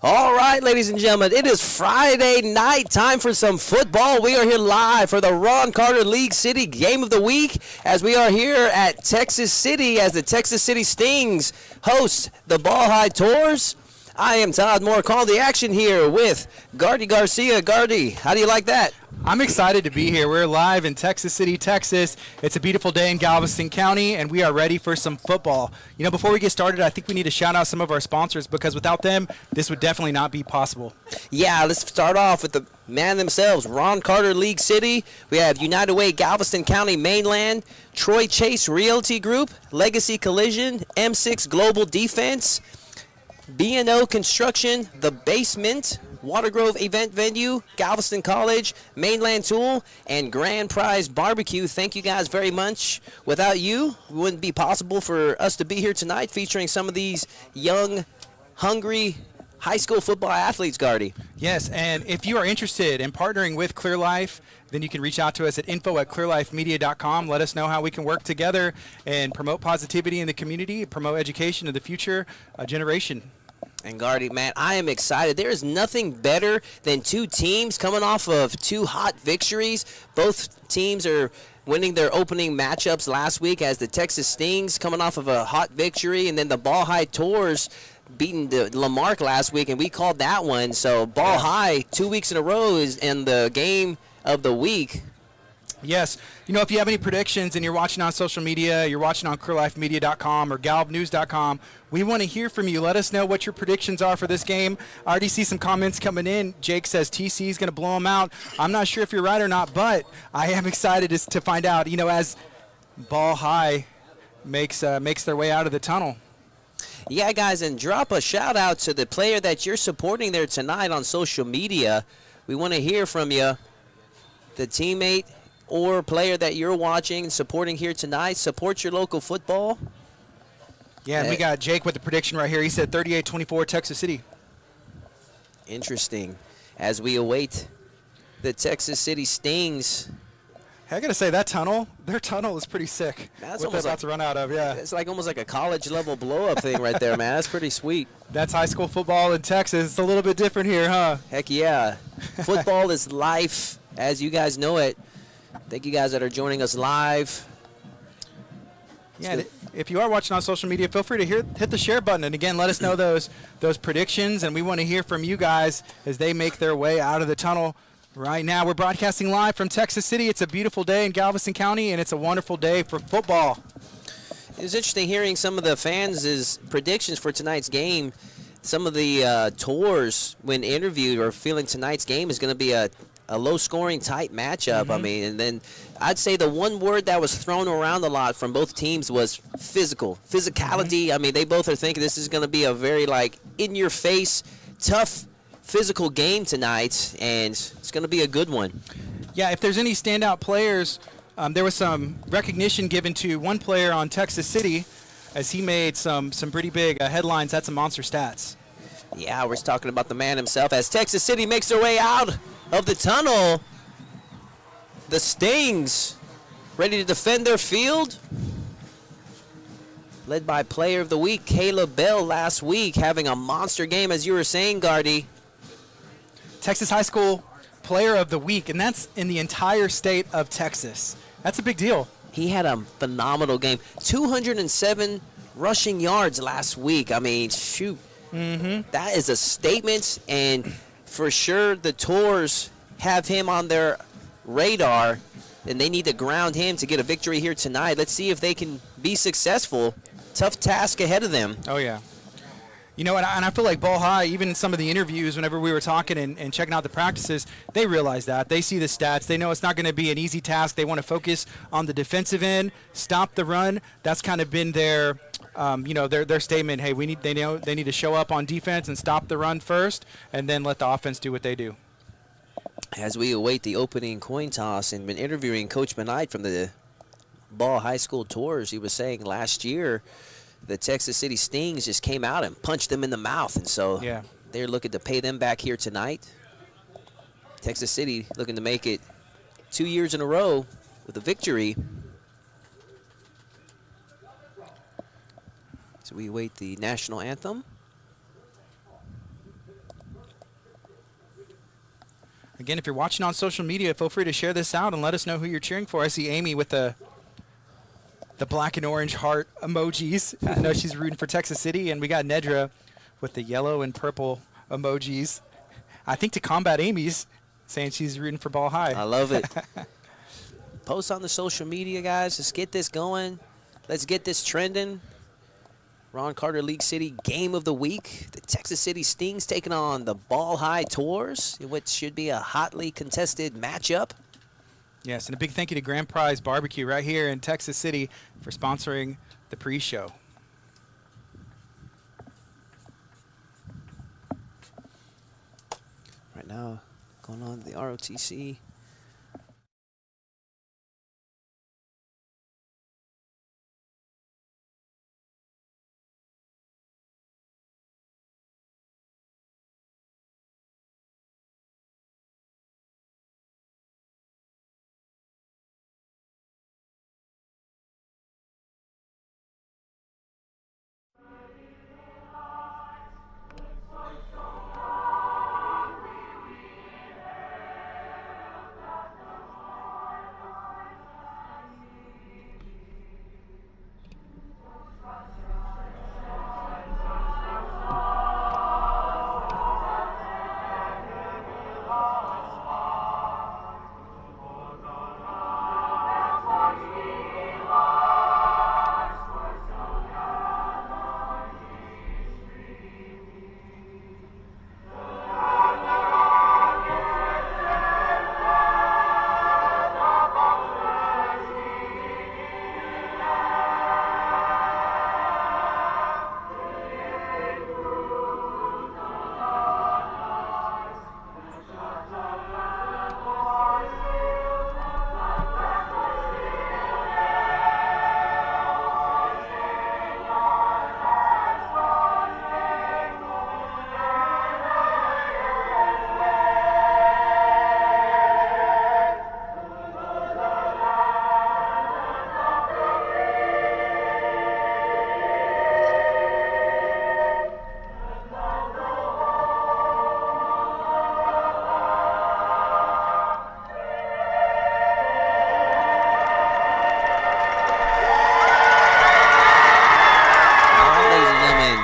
All right, ladies and gentlemen, it is Friday night. Time for some football. We are here live for the Ron Carter League City Game of the Week as we are here at Texas City as the Texas City Stings host the Ball High Tours. I am Todd Moore calling the action here with Gardy Garcia. Gardy, how do you like that? I'm excited to be here. We're live in Texas City, Texas. It's a beautiful day in Galveston County, and we are ready for some football. You know, before we get started, I think we need to shout out some of our sponsors because without them, this would definitely not be possible. Yeah, let's start off with the man themselves, Ron Carter League City. We have United Way, Galveston County Mainland, Troy Chase Realty Group, Legacy Collision, M6 Global Defense, B&O Construction, The Basement, Watergrove Event Venue, Galveston College, Mainland Tool, and Grand Prize Barbecue. Thank you guys very much. Without you, it wouldn't be possible for us to be here tonight featuring some of these young, hungry high school football athletes, Gardy. Yes, and if you are interested in partnering with Clear Life, then you can reach out to us at info@clearlifemedia.com. Let us know how we can work together and promote positivity in the community, promote education of the future generation. And Gardy, man, I am excited. There is nothing better than two teams coming off of two hot victories. Both teams are winning their opening matchups last week as the Texas Stings coming off of a hot victory, and then the Ball High Tours beating the Lamarck last week, and we called that one. So Ball High 2 weeks in a row is in the game of the week. Yes. You know, if you have any predictions and you're watching on social media, you're watching on clearlifemedia.com or galbnews.com, we want to hear from you. Let us know what your predictions are for this game. I already see some comments coming in. Jake says TC is going to blow them out. I'm not sure if you're right or not, but I am excited to find out, you know, as Ball High makes their way out of the tunnel. Yeah, guys, and drop a shout-out to the player that you're supporting there tonight on social media. We want to hear from you, the teammate or player that you're watching and supporting here tonight. Support your local football. Yeah, and we got Jake with the prediction right here. He said 38-24 Texas City. Interesting. As we await the Texas City Stings. Hey, I got to say, their tunnel is pretty sick. That's what they're about to run out of, yeah. It's like almost like a college-level blow-up thing right there, man. That's pretty sweet. That's high school football in Texas. It's a little bit different here, huh? Heck yeah. Football is life, as you guys know it. Thank you guys that are joining us live. Yeah, if you are watching on social media, feel free to hit the share button. And, again, let us know those predictions, and we want to hear from you guys as they make their way out of the tunnel. Right now, we're broadcasting live from Texas City. It's a beautiful day in Galveston County, and it's a wonderful day for football. It was interesting hearing some of the fans' predictions for tonight's game. Some of the tours, when interviewed, are feeling tonight's game is going to be a low-scoring, tight matchup. Mm-hmm. I mean, and then I'd say the one word that was thrown around a lot from both teams was physicality. Mm-hmm. I mean, they both are thinking this is going to be a very, in-your-face, tough physical game tonight, and it's going to be a good one. Yeah, if there's any standout players, there was some recognition given to one player on Texas City as he made some pretty big headlines, had some monster stats. Yeah, we're talking about the man himself as Texas City makes their way out of the tunnel. The Stings ready to defend their field. Led by Player of the Week, Caleb Bell, last week, having a monster game, as you were saying, Gardy. Texas High School Player of the Week, and that's in the entire state of Texas. That's a big deal. He had a phenomenal game. 207 rushing yards last week. I mean, shoot. Mm-hmm. That is a statement, and for sure the Tours have him on their radar, and they need to ground him to get a victory here tonight. Let's see if they can be successful. Tough task ahead of them. Oh, yeah. You know, and I feel like Ball High, even in some of the interviews, whenever we were talking and checking out the practices, they realize that. They see the stats. They know it's not going to be an easy task. They want to focus on the defensive end, stop the run. That's kind of been their statement. Hey, they need to show up on defense and stop the run first, and then let the offense do what they do. As we await the opening coin toss and been interviewing Coach Benite from the Ball High School Tours, he was saying last year the Texas City Stings just came out and punched them in the mouth, and so they're looking to pay them back here tonight. Texas City looking to make it 2 years in a row with a victory. So we await the national anthem. Again, if you're watching on social media, feel free to share this out and let us know who you're cheering for. I see Amy with the black and orange heart emojis. I know she's rooting for Texas City, and we got Nedra with the yellow and purple emojis. I think to combat Amy's saying she's rooting for Ball High. I love it. Post on the social media, guys. Let's get this going. Let's get this trending. Ron Carter League City Game of the Week. The Texas City Stings taking on the Ball High Tours, which should be a hotly contested matchup. Yes, and a big thank you to Grand Prize Barbecue right here in Texas City for sponsoring the pre-show. Right now, going on the ROTC.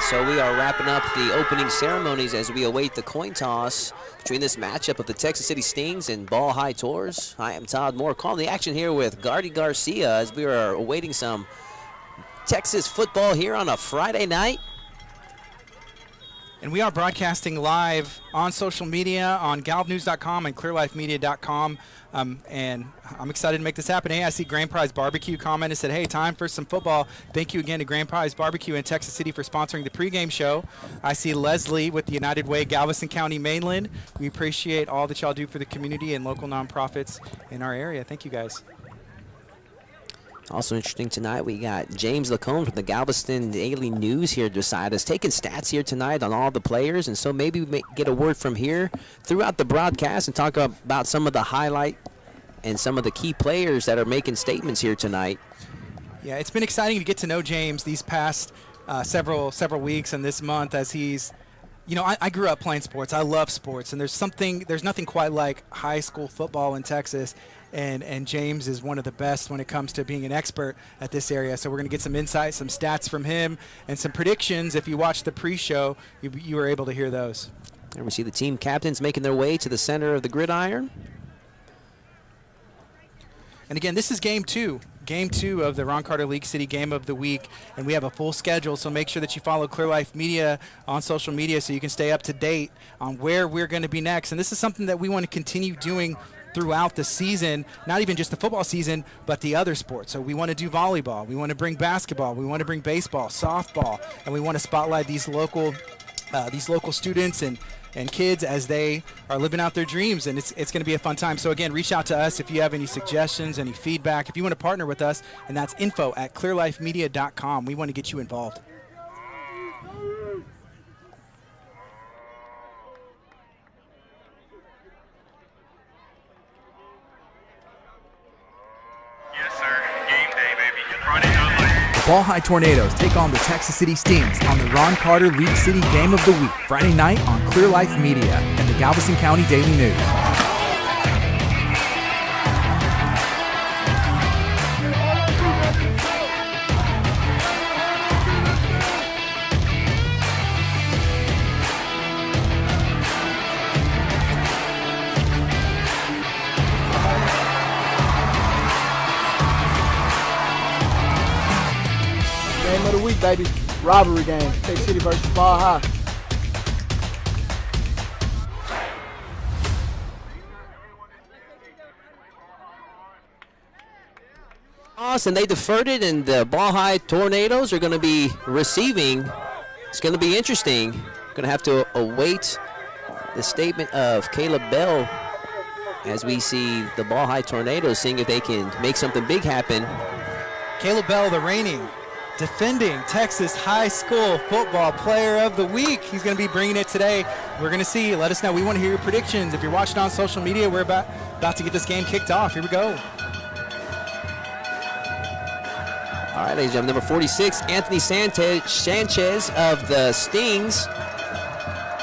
So we are wrapping up the opening ceremonies as we await the coin toss between this matchup of the Texas City Stings and Ball High Tours. I am Todd Moore calling the action here with Gardy Garcia as we are awaiting some Texas football here on a Friday night. And we are broadcasting live on social media on galvnews.com and clearlifemedia.com. And I'm excited to make this happen. Hey, I see Grand Prize Barbecue comment and said, hey, time for some football. Thank you again to Grand Prize Barbecue in Texas City for sponsoring the pregame show. I see Leslie with the United Way, Galveston County, Mainland. We appreciate all that y'all do for the community and local nonprofits in our area. Thank you, guys. Also interesting tonight, we got James Lacombe from the Galveston Daily News here beside us, taking stats here tonight on all the players, and so maybe we may get a word from here throughout the broadcast and talk about some of the highlight and some of the key players that are making statements here tonight. Yeah, it's been exciting to get to know James these past several weeks and this month as he's, you know, I grew up playing sports. I love sports, and there's nothing quite like high school football in Texas. And James is one of the best when it comes to being an expert at this area. So we're going to get some insight, some stats from him, and some predictions. If you watched the pre-show, you were able to hear those. And we see the team captains making their way to the center of the gridiron. And again, this is game two of the Ron Carter League City Game of the Week, and we have a full schedule, so make sure that you follow Clear Life Media on social media so you can stay up to date on where we're going to be next. And this is something that we want to continue doing throughout the season, not even just the football season, but the other sports. So we want to do volleyball, we want to bring basketball, we want to bring baseball, softball, and we want to spotlight these local students and kids as they are living out their dreams, and it's going to be a fun time. So again, reach out to us if you have any suggestions, any feedback, if you want to partner with us, and that's info@clearlifemedia.com. We want to get you involved. Yes, sir. Game day, baby. Friday night. The Ball High Tornadoes take on the Texas City Stings on the Ron Carter League City Game of the Week, Friday night on Clear Life Media and the Galveston County Daily News. baby. Rivalry game. Texas City versus Ball High. And they deferred it, and the Ball High Tornadoes are going to be receiving. It's going to be interesting. Going to have to await the statement of Caleb Bell as we see the Ball High Tornadoes seeing if they can make something big happen. Caleb Bell, the reigning, defending Texas High School Football Player of the Week. He's going to be bringing it today. We're going to see. Let us know. We want to hear your predictions. If you're watching on social media, we're about to get this game kicked off. Here we go. All right, ladies and gentlemen, number 46, Anthony Sanchez of the Stings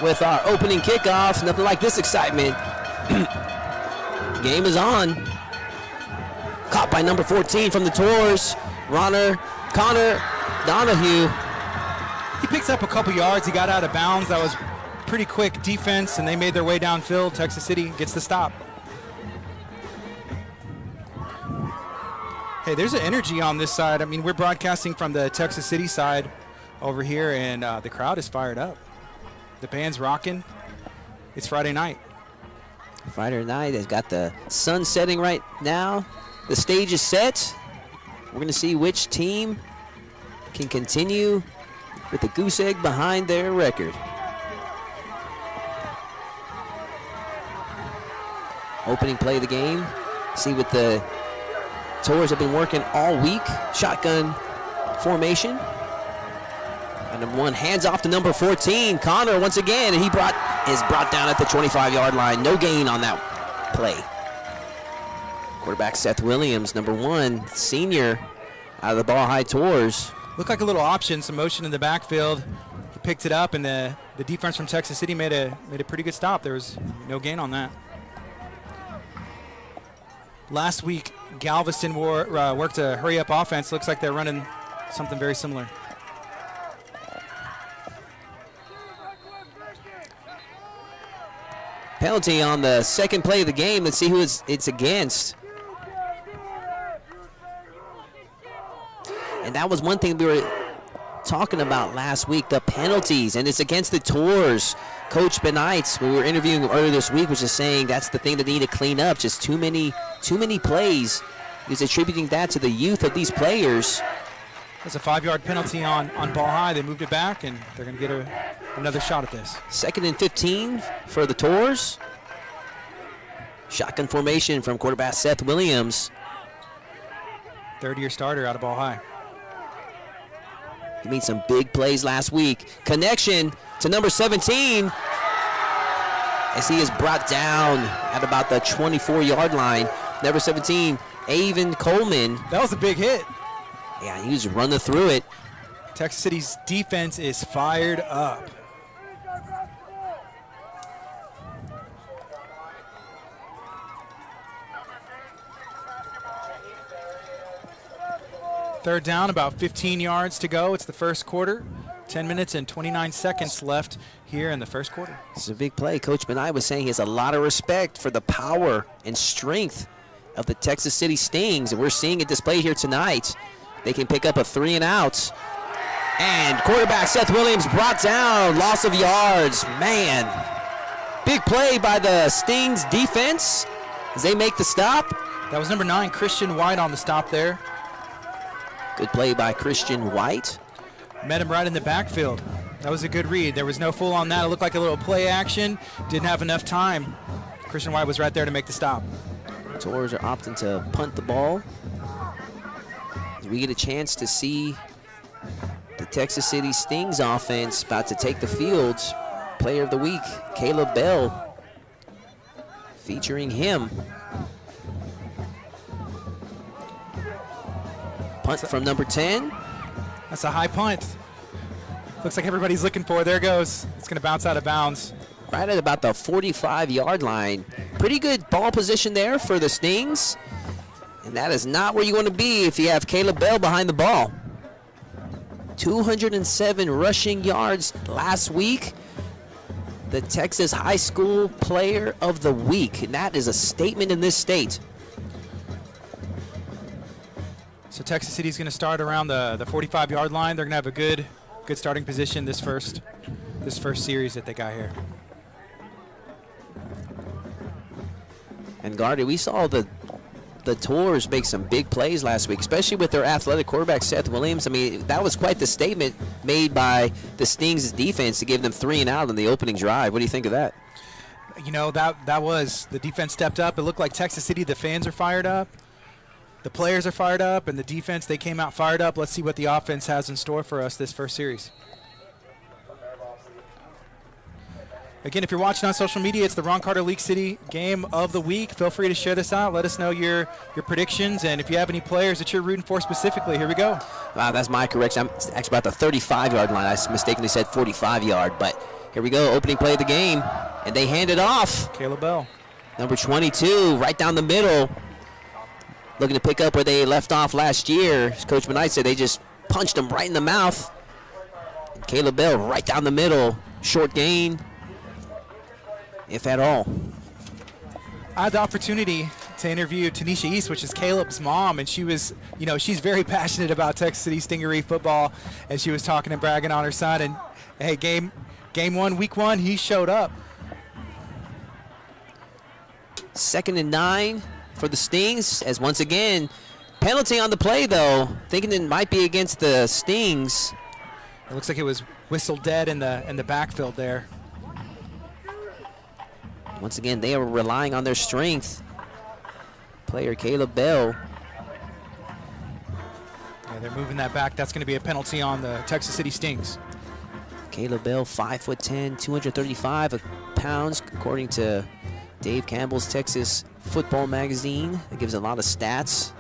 with our opening kickoff. Nothing like this excitement. Game is on. Caught by number 14 from the Tours, Connor Donahue. He picks up a couple yards. He got out of bounds. That was pretty quick defense, and they made their way downfield. Texas City gets the stop. Hey, there's an energy on this side. I mean, we're broadcasting from the Texas City side over here, and the crowd is fired up. The band's rocking. It's Friday night. Friday night has got the sun setting right now. The stage is set. We're going to see which team can continue with the goose egg behind their record. Opening play of the game. See what the Tours have been working all week. Shotgun formation. And number 1 hands off to number 14, Connor once again, and he is brought down at the 25-yard line. No gain on that play. Quarterback Seth Williams, number 1, senior out of the Ball High Tours. Looked like a little option, some motion in the backfield. He picked it up, and the defense from Texas City made a pretty good stop. There was no gain on that. Last week, Galveston worked a hurry-up offense. Looks like they're running something very similar. Penalty on the second play of the game. Let's see who it's against. And that was one thing we were talking about last week, the penalties, and it's against the Tours. Coach Benites, we were interviewing him earlier this week, was just saying that's the thing that they need to clean up. Just too many plays. He's attributing that to the youth of these players. That's a 5-yard penalty on Ball High. They moved it back, and they're going to get another shot at this. 2nd and 15 for the Tours. Shotgun formation from quarterback Seth Williams. Third-year starter out of Ball High. He made some big plays last week. Connection to number 17 as he is brought down at about the 24-yard line. Number 17, Avon Coleman. That was a big hit. Yeah, he was running through it. Texas City's defense is fired up. Third down, about 15 yards to go. It's the first quarter. 10 minutes and 29 seconds left here in the first quarter. This is a big play. Coach Benai was saying he has a lot of respect for the power and strength of the Texas City Stings, and we're seeing it displayed here tonight. They can pick up a 3 and out. And quarterback Seth Williams brought down, loss of yards. Man, big play by the Stings defense as they make the stop. That was number 9, Christian White, on the stop there. Good play by Christian White. Met him right in the backfield. That was a good read. There was no fool on that. It looked like a little play action. Didn't have enough time. Christian White was right there to make the stop. Tours are opting to punt the ball. We get a chance to see the Texas City Stings offense about to take the field. Player of the week, Caleb Bell, featuring him. Punt from number 10. That's a high punt. Looks like everybody's looking for it. There it goes. It's going to bounce out of bounds. Right at about the 45-yard line. Pretty good ball position there for the Stings. And that is not where you want to be if you have Caleb Bell behind the ball. 207 rushing yards last week. The Texas High School Player of the Week. And that is a statement in this state. So Texas City's going to start around the 45-yard line. They're going to have a good starting position this first series that they got here. And Gardy, we saw the Tours make some big plays last week, especially with their athletic quarterback, Seth Williams. I mean, that was quite the statement made by the Stings' defense to give them 3 and out on the opening drive. What do you think of that? You know, that was, the defense stepped up. It looked like Texas City, the fans are fired up, the players are fired up, and the defense, they came out fired up. Let's see what the offense has in store for us this first series. Again, if you're watching on social media, it's the Ron Carter League City Game of the Week. Feel free to share this out. Let us know your predictions, and if you have any players that you're rooting for specifically, here we go. Wow, that's my correction. I'm actually about the 35-yard line. I mistakenly said 45-yard, but here we go, opening play of the game, and they hand it off. Caleb Bell. Number 22, right down the middle, looking to pick up where they left off last year. As Coach Benight said, they just punched him right in the mouth. And Caleb Bell right down the middle, short gain, if at all. I had the opportunity to interview Tanisha East, which is Caleb's mom, and she was, you know, she's very passionate about Texas City Stingaree football, and she was talking and bragging on her son. And hey, game 1, week 1, he showed up. 2nd and 9 for the Stings, as once again, penalty on the play though, thinking it might be against the Stings. It looks like it was whistled dead in the backfield there. Once again, they are relying on their strength. Player Caleb Bell. Yeah, they're moving that back. That's going to be a penalty on the Texas City Stings. Caleb Bell, 5'10", 235 pounds, according to Dave Campbell's Texas Football Magazine. That gives a lot of stats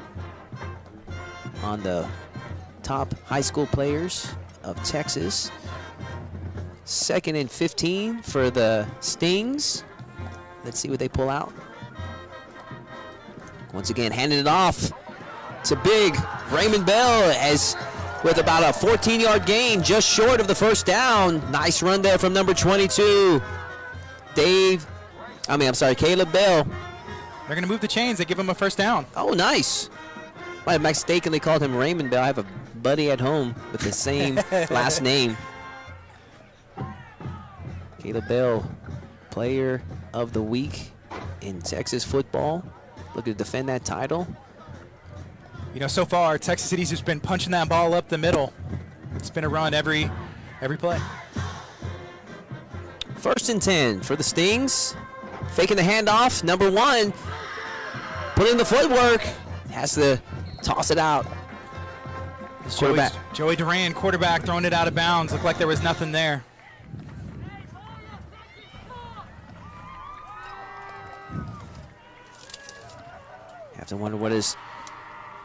on the top high school players of Texas. 2nd and 15 for the Stings. Let's see what they pull out. Once again, handing it off to big Raymond Bell, as with about a 14-yard gain, just short of the first down. Nice run there from number 22, Caleb Bell. They're going to move the chains. They give him a first down. Oh, nice. Might have mistakenly called him Raymond Bell. I have a buddy at home with the same last name. Caleb Bell, player of the week in Texas football, looking to defend that title. You know, so far Texas City's just been punching that ball up the middle. It's been a run every play. 1st and 10 for the Stings, faking the handoff. Number 1 put in the footwork, has to toss it out. Joey Duran, quarterback, throwing it out of bounds. Looked like there was nothing there. Have to wonder what is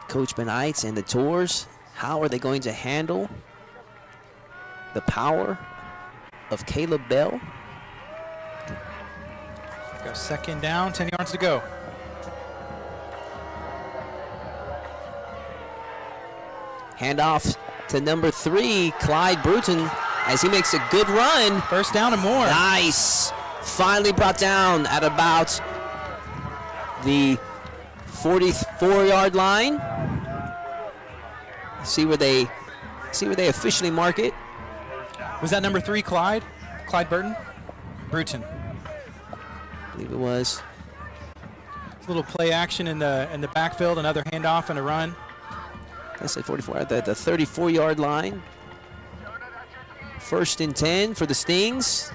Coach Benites and the Tours, how are they going to handle the power of Caleb Bell? Go 2nd down, 10 yards to go. Handoff to number 3, Clyde Bruton, as he makes a good run. First down and more. Nice. Finally brought down at about the 44-yard line. See where they officially mark it. Was that number 3, Clyde? Clyde Burton? Bruton. I believe it was. A little play action in the backfield, another handoff and a run. I said 44 at the 34-yard line. 1st and 10 for the Stings.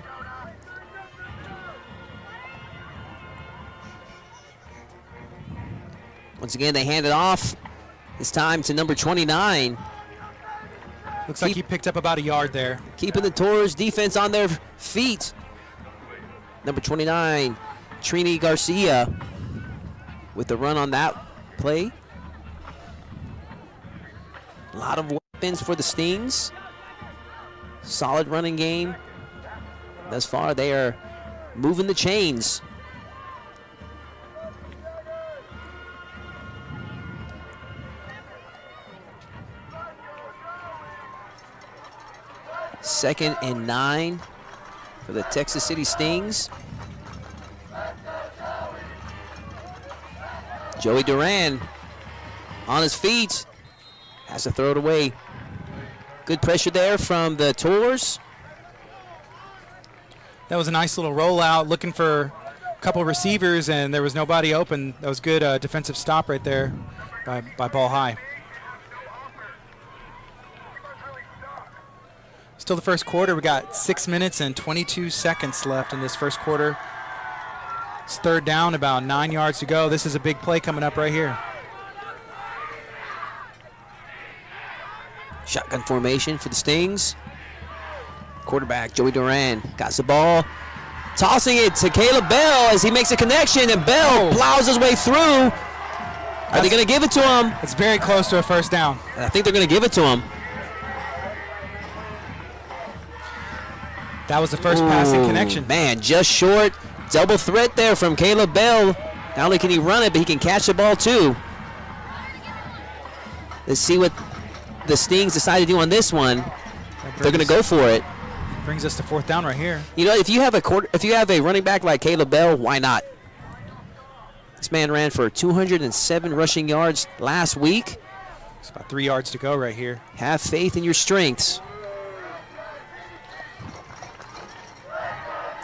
Once again, they hand it off. This time to number 29. Looks like he picked up about a yard there. Keeping the Tours defense on their feet. Number 29, Trini Garcia, with the run on that play. A lot of weapons for the Stings. Solid running game. Thus far, they are moving the chains. Second and 9 for the Texas City Stings. Joey Duran on his feet. Has to throw it away. Good pressure there from the Tours. That was a nice little rollout, looking for a couple receivers, and there was nobody open. That was good defensive stop right there by Ball High. Still the first quarter. We got 6 minutes and 22 seconds left in this first quarter. It's third down, about 9 yards to go. This is a big play coming up right here. Shotgun formation for the Stings. Quarterback Joey Duran got the ball, tossing it to Caleb Bell as he makes a connection, and Bell plows his way through. Are they going to give it to him? It's very close to a first down. I think they're going to give it to him. That was the first passing connection. Man, just short. Double threat there from Caleb Bell. Not only can he run it, but he can catch the ball too. Let's see what the Stings decide to do on this one. They're going to go for it. Brings us to fourth down right here. You know, if you have a running back like Caleb Bell, why not? This man ran for 207 rushing yards last week. It's about 3 yards to go right here. Have faith in your strengths.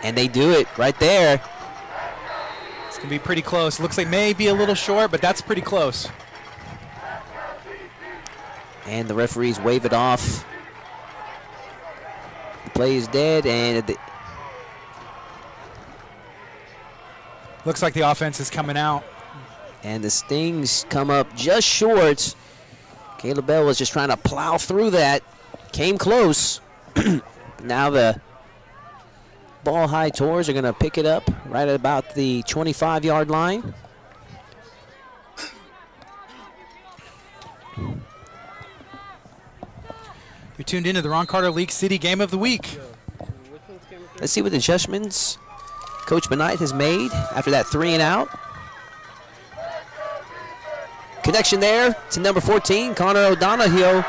And they do it right there. It's going to be pretty close. Looks like maybe a little short, but that's pretty close. And the referees wave it off. The play is dead, and looks like the offense is coming out. And the Stings come up just short. Caleb Bell was just trying to plow through that. Came close. Now the Ball High Tours are going to pick it up right at about the 25-yard line. You're tuned into the Ron Carter League City Game of the Week. Let's see what adjustments Coach Benight has made after that 3-and-out. Connection there to number 14, Connor O'Donoghue.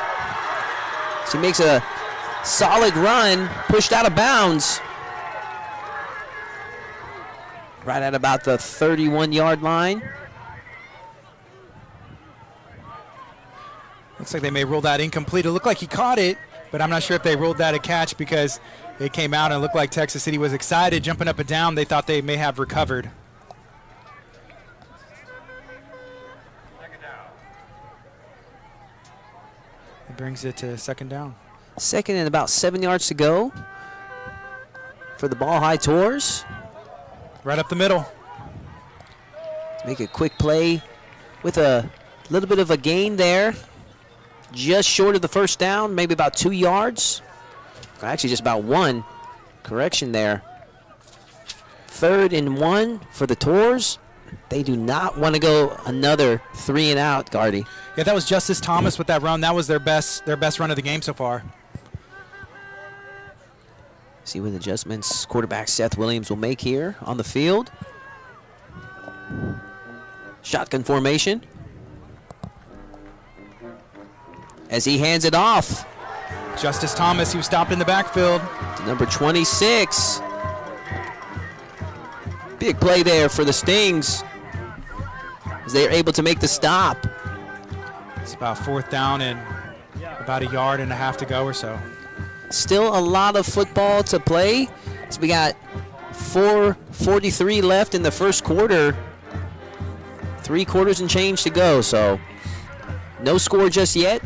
So he makes a solid run, pushed out of bounds. Right at about the 31-yard line. Looks like they may rule that incomplete. It looked like he caught it, but I'm not sure if they ruled that a catch because it came out and it looked like Texas City was excited, jumping up and down. They thought they may have recovered. It brings it to second down. Second and about 7 yards to go for the Ball High Tours. Right up the middle. Make a quick play with a little bit of a gain there. Just short of the first down, maybe about 2 yards. Actually, just about one. Correction there. 3rd and 1 for the Tours. They do not want to go another 3-and-out, Gardy. Yeah, that was Justice Thomas with that run. That was their best run of the game so far. See what adjustments quarterback Seth Williams will make here on the field. Shotgun formation. As he hands it off. Justice Thomas, he was stopped in the backfield. To number 26. Big play there for the Stings as they are able to make the stop. It's about fourth down and about 1.5 yards to go or so. Still a lot of football to play. So we got 4:43 left in the first quarter. 3 quarters and change to go, so no score just yet.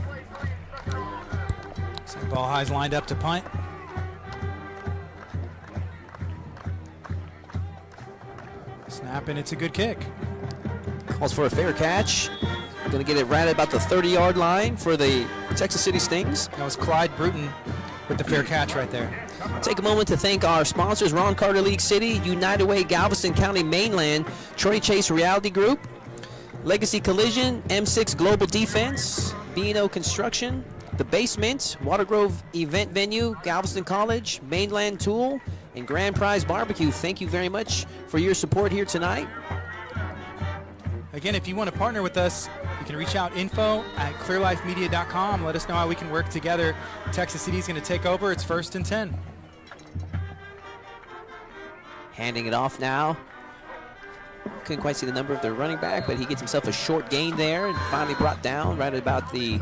So Ball High's lined up to punt. Snap, and it's a good kick. Calls for a fair catch. Going to get it right at about the 30-yard line for the Texas City Stings. That was Clyde Bruton with the fair catch right there. Take a moment to thank our sponsors, Ron Carter League City, United Way, Galveston County Mainland, Troy Chase Realty Group, Legacy Collision, M6 Global Defense, B&O Construction, The Basement, Watergrove Event Venue, Galveston College, Mainland Tool, and Grand Prize Barbecue. Thank you very much for your support here tonight. Again, if you want to partner with us, you can reach out info@clearlifemedia.com. Let us know how we can work together. Texas City is going to take over. It's 1st and 10. Handing it off now. Couldn't quite see the number of the running back, but he gets himself a short gain there and finally brought down right at about the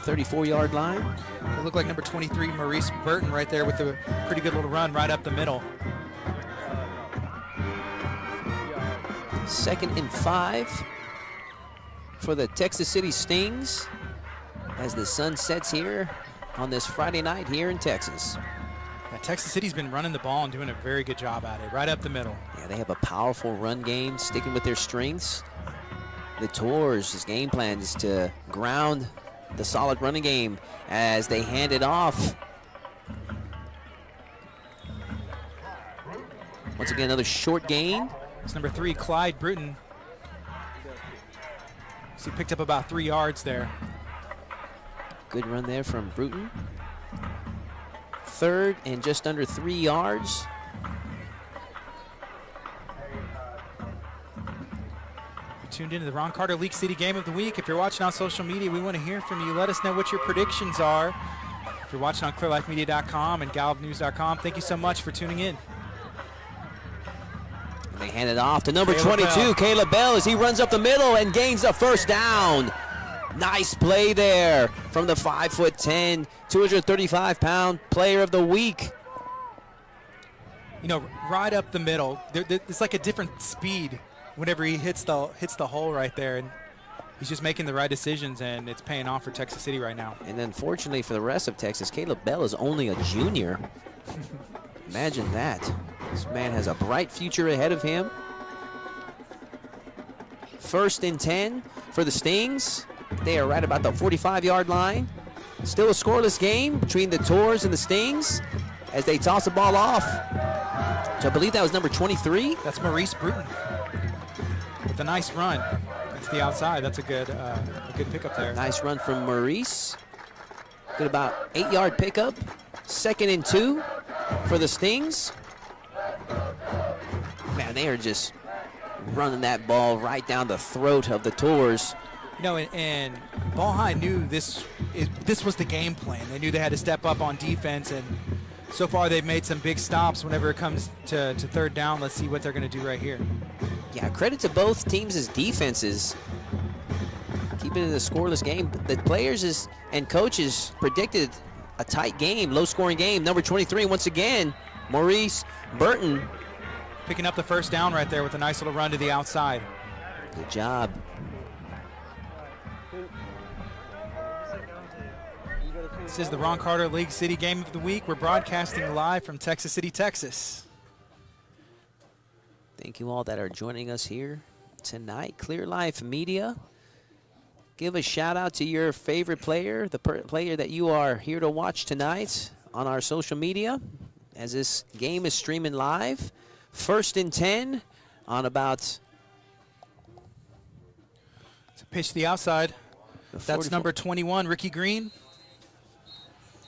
34-yard line. It looked like number 23, Maurice Burton, right there with a pretty good little run right up the middle. 2nd and 5 for the Texas City Stings as the sun sets here on this Friday night here in Texas. Yeah, Texas City's been running the ball and doing a very good job at it, right up the middle. Yeah, they have a powerful run game, sticking with their strengths. The Tours' game plan is to ground the solid running game as they hand it off. Once again, another short gain. It's number 3, Clyde Bruton. So he picked up about 3 yards there. Good run there from Bruton. 3rd and just under 3 yards. You're tuned into the Ron Carter League City Game of the Week. If you're watching on social media, we want to hear from you. Let us know what your predictions are. If you're watching on clearlifemedia.com and gallup.news.com, thank you so much for tuning in. And they hand it off to number Caleb 22, Bell. Caleb Bell, as he runs up the middle and gains a first down. Nice play there from the 5'10", 235-pound player of the week. You know, right up the middle. It's like a different speed whenever he hits the hole right there, and he's just making the right decisions, and it's paying off for Texas City right now. And unfortunately for the rest of Texas, Caleb Bell is only a junior. Imagine that. This man has a bright future ahead of him. 1st and 10 for the Stings. They are right about the 45-yard line. Still a scoreless game between the Tours and the Stings as they toss the ball off. So I believe that was number 23. That's Maurice Bruton with a nice run. That's the outside. That's a good pickup there. Nice run from Maurice. Good about 8-yard pickup. 2nd and 2 for the Stings. Man, they are just running that ball right down the throat of the Tours. You know, and Ball High knew this was the game plan. They knew they had to step up on defense, and so far they've made some big stops whenever it comes to 3rd down. Let's see what they're going to do right here. Yeah, credit to both teams' defenses. Keeping it a scoreless game. The players and coaches predicted a tight game, low-scoring game. Number 23, once again, Maurice Burton. Picking up the first down right there with a nice little run to the outside. Good job. This is the Ron Carter League City Game of the Week. We're broadcasting live from Texas City, Texas. Thank you all that are joining us here tonight. Clear Life Media. Give a shout out to your favorite player, the player that you are here to watch tonight on our social media as this game is streaming live. 1st and 10 on about... It's a pitch to the outside. That's number 21, Ricky Green.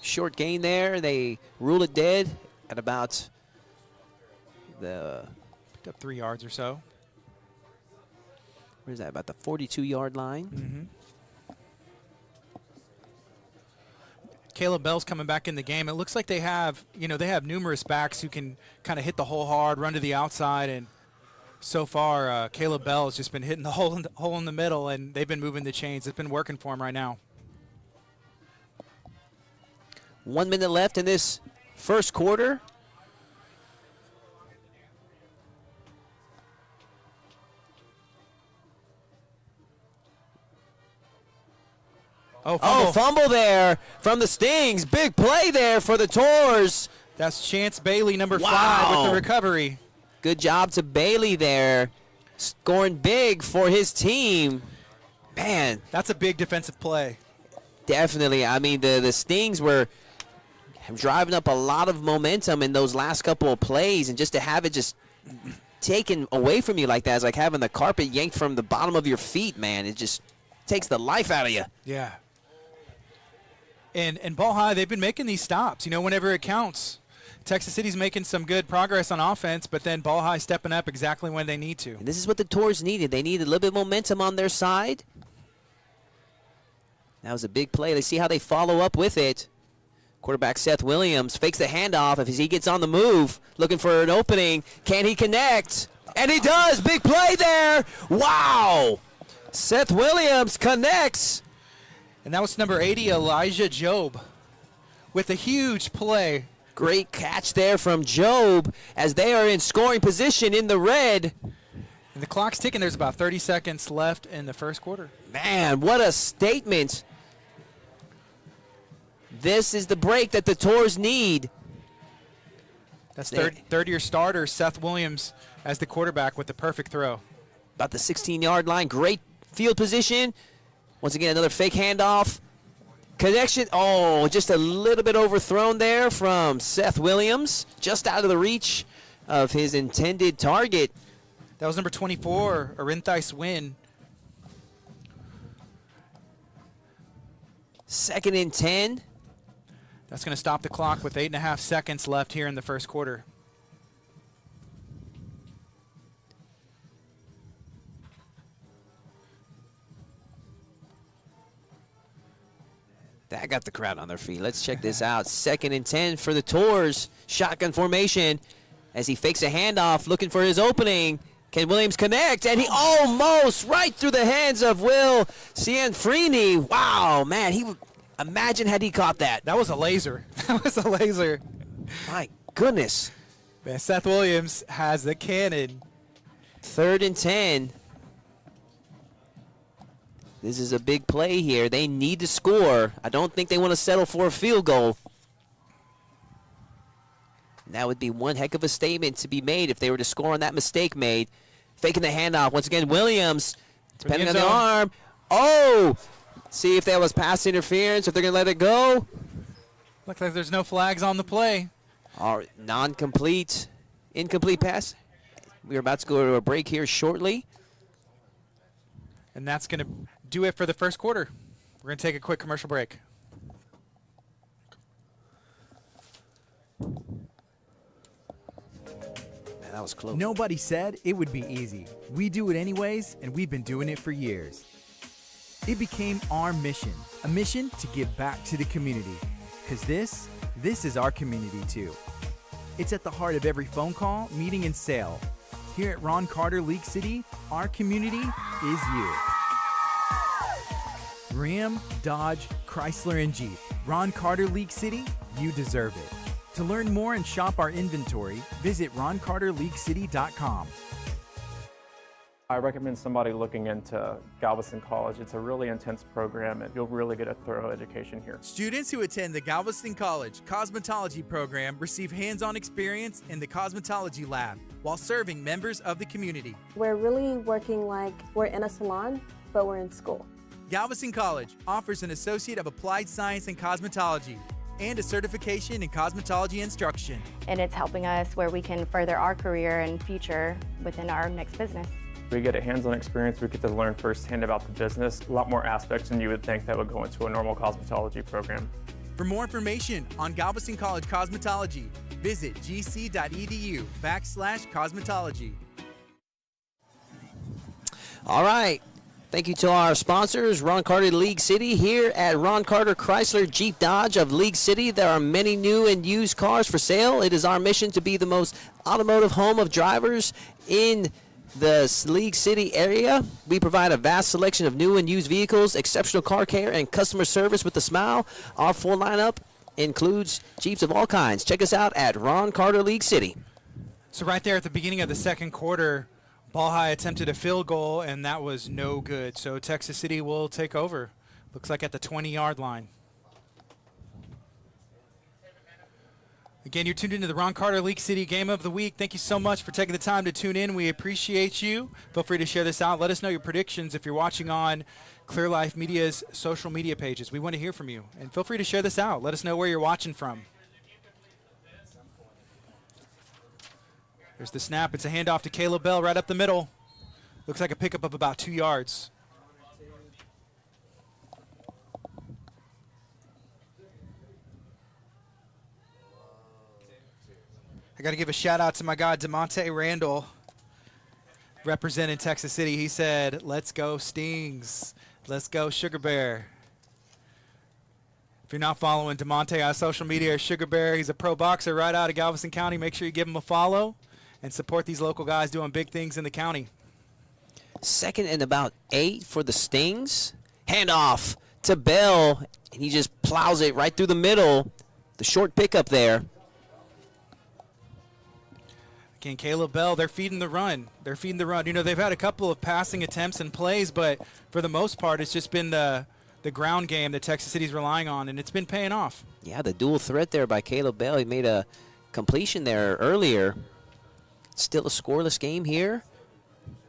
Short gain there. They rule it dead at about the... Picked up 3 yards or so. Where's that? About the 42-yard line. Mm-hmm. Caleb Bell's coming back in the game. It looks like they have numerous backs who can kind of hit the hole hard, run to the outside, and so far Caleb Bell has just been hitting the hole in the middle, and they've been moving the chains. It's been working for him right now. 1 minute left in this first quarter. Oh, fumble there from the Stings. Big play there for the Tours. That's Chance Bailey, number 5, Wow. with the recovery. Good job to Bailey there, scoring big for his team. Man, That's a big defensive play. definitely. I mean, the Stings were driving up a lot of momentum in those last couple of plays, and just to have it just taken away from you like that is like having the carpet yanked from the bottom of your feet, man. It just takes the life out of you. Yeah. And Ball High, they've been making these stops, whenever it counts. Texas City's making some good progress on offense, but then Ball High stepping up exactly when they need to. And this is what the Tours needed. They needed a little bit of momentum on their side. That was a big play. Let's see how they follow up with it. Quarterback Seth Williams fakes the handoff as he gets on the move, looking for an opening. Can he connect? And he does. Big play there. Wow. Seth Williams connects. And that was number 80, Elijah Jobe, with a huge play. Great catch there from Jobe as they are in scoring position in the red. And the clock's ticking. There's about 30 seconds left in the first quarter. Man, what a statement. This is the break that the Tours need. That's third-year starter Seth Williams as the quarterback with the perfect throw. About the 16-yard line. Great field position. Once again, another fake handoff. Connection. Oh, just a little bit overthrown there from Seth Williams. Just out of the reach of his intended target. That was number 24, Arinthais Wynn. 2nd and 10. That's going to stop the clock with 8.5 seconds left here in the first quarter. That got the crowd on their feet. Let's check this out. 2nd and 10 for the Tours. Shotgun formation as he fakes a handoff, looking for his opening. Can Williams connect? And he almost right through the hands of Will Cianfrini. Wow, man. Imagine had he caught that. That was a laser. That was a laser. My goodness. Man, Seth Williams has the cannon. 3rd and 10. This is a big play here. They need to score. I don't think they want to settle for a field goal. And that would be one heck of a statement to be made if they were to score on that mistake made. Faking the handoff. Once again, Williams, depending on the arm. Oh! See if that was pass interference, if they're going to let it go. Looks like there's no flags on the play. All right, non-complete, incomplete pass. We're about to go to a break here shortly. And that's going to do it for the first quarter. We're going to take a quick commercial break. Man, that was close. Nobody said it would be easy. We do it anyways, and we've been doing it for years. It became our mission, a mission to give back to the community. Because this is our community too. It's at the heart of every phone call, meeting, and sale. Here at Ron Carter League City, our community is you. Ram, Dodge, Chrysler, and Jeep. Ron Carter League City, you deserve it. To learn more and shop our inventory, visit roncarterleaguecity.com. I recommend somebody looking into Galveston College. It's a really intense program and you'll really get a thorough education here. Students who attend the Galveston College Cosmetology program receive hands-on experience in the cosmetology lab while serving members of the community. We're really working like we're in a salon, but we're in school. Galveston College offers an Associate of Applied Science in Cosmetology and a certification in cosmetology instruction. And it's helping us where we can further our career and future within our next business. We get a hands-on experience. We get to learn firsthand about the business, a lot more aspects than you would think that would go into a normal cosmetology program. For more information on Galveston College Cosmetology, visit gc.edu/cosmetology. All right. Thank you to our sponsors, Ron Carter League City. Here at Ron Carter Chrysler Jeep Dodge of League City, there are many new and used cars for sale. It is our mission to be the most automotive home of drivers in the League City area. We provide a vast selection of new and used vehicles, exceptional car care, and customer service with a smile. Our full lineup includes Jeeps of all kinds. Check us out at Ron Carter League City. So right there at the beginning of the second quarter, Ball High attempted a field goal, and that was no good. So Texas City will take over. Looks like at the 20-yard line. Again, you're tuned into the Ron Carter League City Game of the Week. Thank you so much for taking the time to tune in. We appreciate you. Feel free to share this out. Let us know your predictions if you're watching on Clear Life Media's social media pages. We want to hear from you. And feel free to share this out. Let us know where you're watching from. There's the snap. It's a handoff to Caleb Bell right up the middle. Looks like a pickup of about 2 yards. I got to give a shout out to my guy, DeMonte Randall, representing Texas City. He said, let's go Stings. Let's go Sugar Bear. If you're not following DeMonte on social media, Sugar Bear, he's a pro boxer right out of Galveston County. Make sure you give him a follow and support these local guys doing big things in the county. 2nd and about 8 for the Stings. Handoff to Bell, and he just plows it right through the middle. The short pickup there. Again, Caleb Bell, they're feeding the run. They're feeding the run. You know, they've had a couple of passing attempts and plays, but for the most part, it's just been the ground game that Texas City's relying on, and it's been paying off. Yeah, the dual threat there by Caleb Bell. He made a completion there earlier. Still a scoreless game here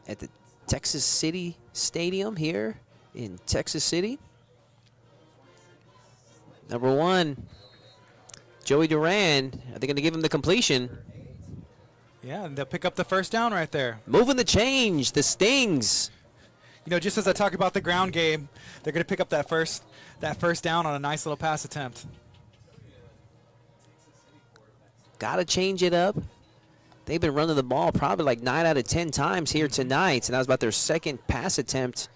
at the Texas City Stadium here in Texas City. Number 1, Joey Duran. Are they going to give him the completion? Yeah, and they'll pick up the first down right there. Moving the change, the Stings. You know, just as I talk about the ground game, they're going to pick up that first down on a nice little pass attempt. Got to change it up. They've been running the ball probably like 9 out of 10 times here tonight, and that was about their second pass attempt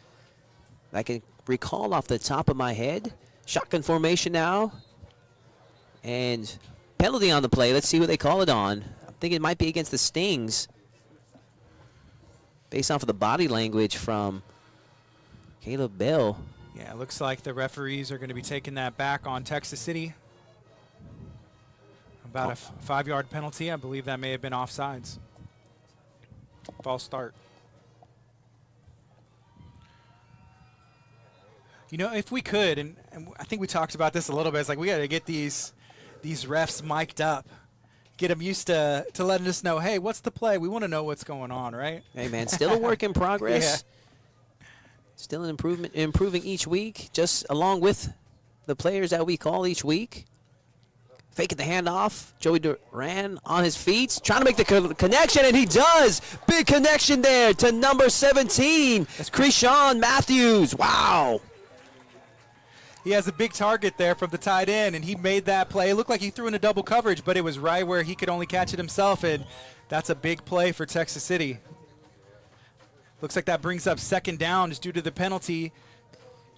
I can recall off the top of my head. Shotgun formation now, and penalty on the play. Let's see who they call it on. I think it might be against the Stings, based off of the body language from Caleb Bell. Yeah, it looks like the referees are going to be taking that back on Texas City. About a 5-yard penalty. I believe that may have been offsides. False start. You know, if we could, and I think we talked about this a little bit, it's like we got to get these refs mic'd up, get them used to letting us know, hey, what's the play? We want to know what's going on, right? Hey, man, still a work in progress. Yeah. Still an improving each week, just along with the players that we call each week. Faking the handoff. Joey Duran on his feet, trying to make the connection, and he does. Big connection there to number 17, Krishawn Matthews. Wow. He has a big target there from the tight end, and he made that play. It looked like he threw in a double coverage, but it was right where he could only catch it himself, and that's a big play for Texas City. Looks like that brings up second down just due to the penalty.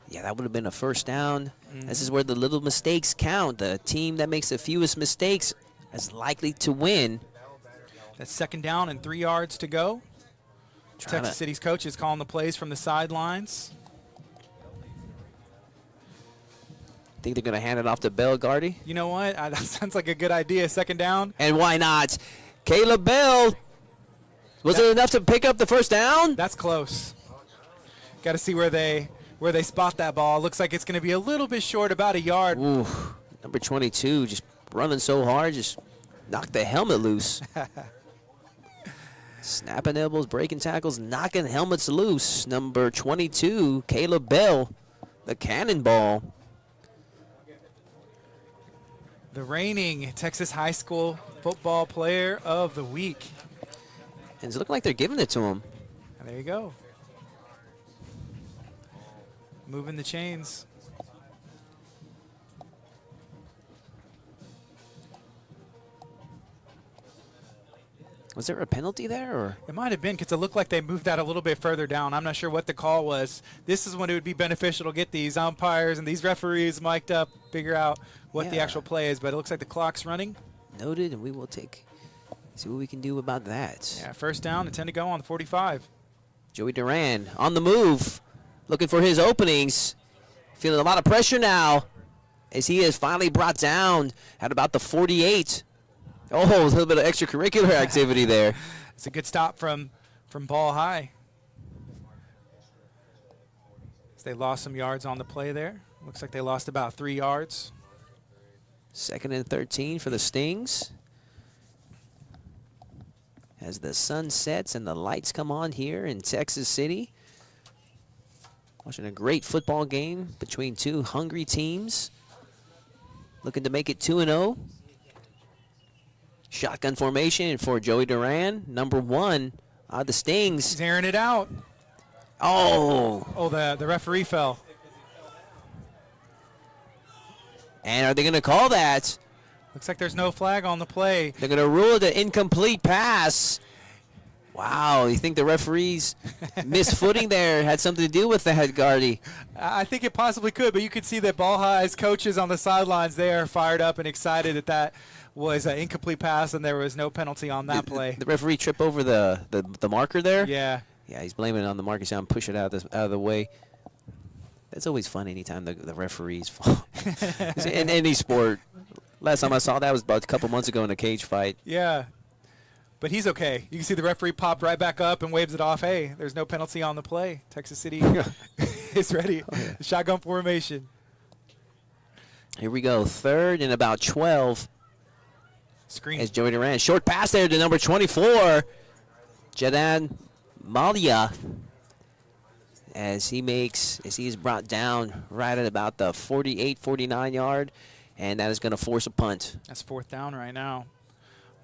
Yeah, that would have been a first down. This is where the little mistakes count. The team that makes the fewest mistakes is likely to win. That's second down and 3 yards to go. Texas City's coach is calling the plays from the sidelines. Think they're going to hand it off to Belgardy? You know what? That sounds like a good idea. Second down. And why not? Caleb Bell. Was it enough to pick up the first down? That's close. Got to see where they spot that ball. Looks like it's going to be a little bit short, about a yard. Ooh, number 22 just running so hard, just knocked the helmet loose. Snapping elbows, breaking tackles, knocking helmets loose. Number 22, Caleb Bell, the cannonball. The reigning Texas High School Football Player of the Week. And it's looking like they're giving it to him. And there you go. Moving the chains. Was there a penalty there? Or? It might have been because it looked like they moved that a little bit further down. I'm not sure what the call was. This is when it would be beneficial to get these umpires and these referees mic'd up, figure out what the actual play is. But it looks like the clock's running. Noted, and we will see what we can do about that. Yeah, first down and 10 to go on the 45. Joey Duran on the move, looking for his openings. Feeling a lot of pressure now as he is finally brought down at about the 48. Oh, a little bit of extracurricular activity there. It's a good stop from ball high. As they lost some yards on the play there. Looks like they lost about 3 yards. 2nd and 13 for the Stings. As the sun sets and the lights come on here in Texas City. Watching a great football game between two hungry teams. Looking to make it 2-0. Shotgun formation for Joey Duran. Number 1, the Stings. He's airing it out. Oh, the referee fell. And are they going to call that? Looks like there's no flag on the play. They're going to rule it an incomplete pass. Wow, you think the referees misfooting there had something to do with that, Gardy? I think it possibly could, but you could see that Ball High's coaches on the sidelines there fired up and excited that was an incomplete pass and there was no penalty on that play. The referee trip over the marker there? Yeah. Yeah, he's blaming it on the marker. He's trying to push it out of the way. It's always fun anytime the referees fall. In any sport. Last time I saw that was about a couple months ago in a cage fight. Yeah. But he's okay. You can see the referee popped right back up and waves it off. Hey, there's no penalty on the play. Texas City is ready. Oh, yeah. Shotgun formation. Here we go. 3rd and about 12. Screen. As Joey Durant. Short pass there to number 24. Jadan Malia. As he is brought down right at about the 48, 49 yard. And that is going to force a punt. That's 4th down right now.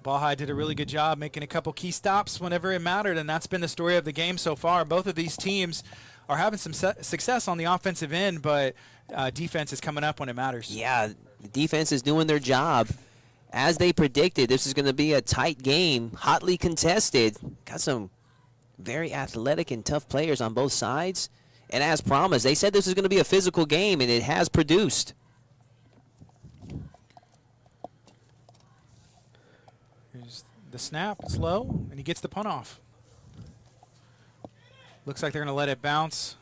Ball High did a really good job making a couple key stops whenever it mattered, and that's been the story of the game so far. Both of these teams are having some success on the offensive end, but defense is coming up when it matters. Yeah, the defense is doing their job. As they predicted, this is going to be a tight game, hotly contested. Got some very athletic and tough players on both sides. And as promised, they said this is going to be a physical game, and it has produced. Here's the snap. It's low, and he gets the punt off. Looks like they're going to let it bounce.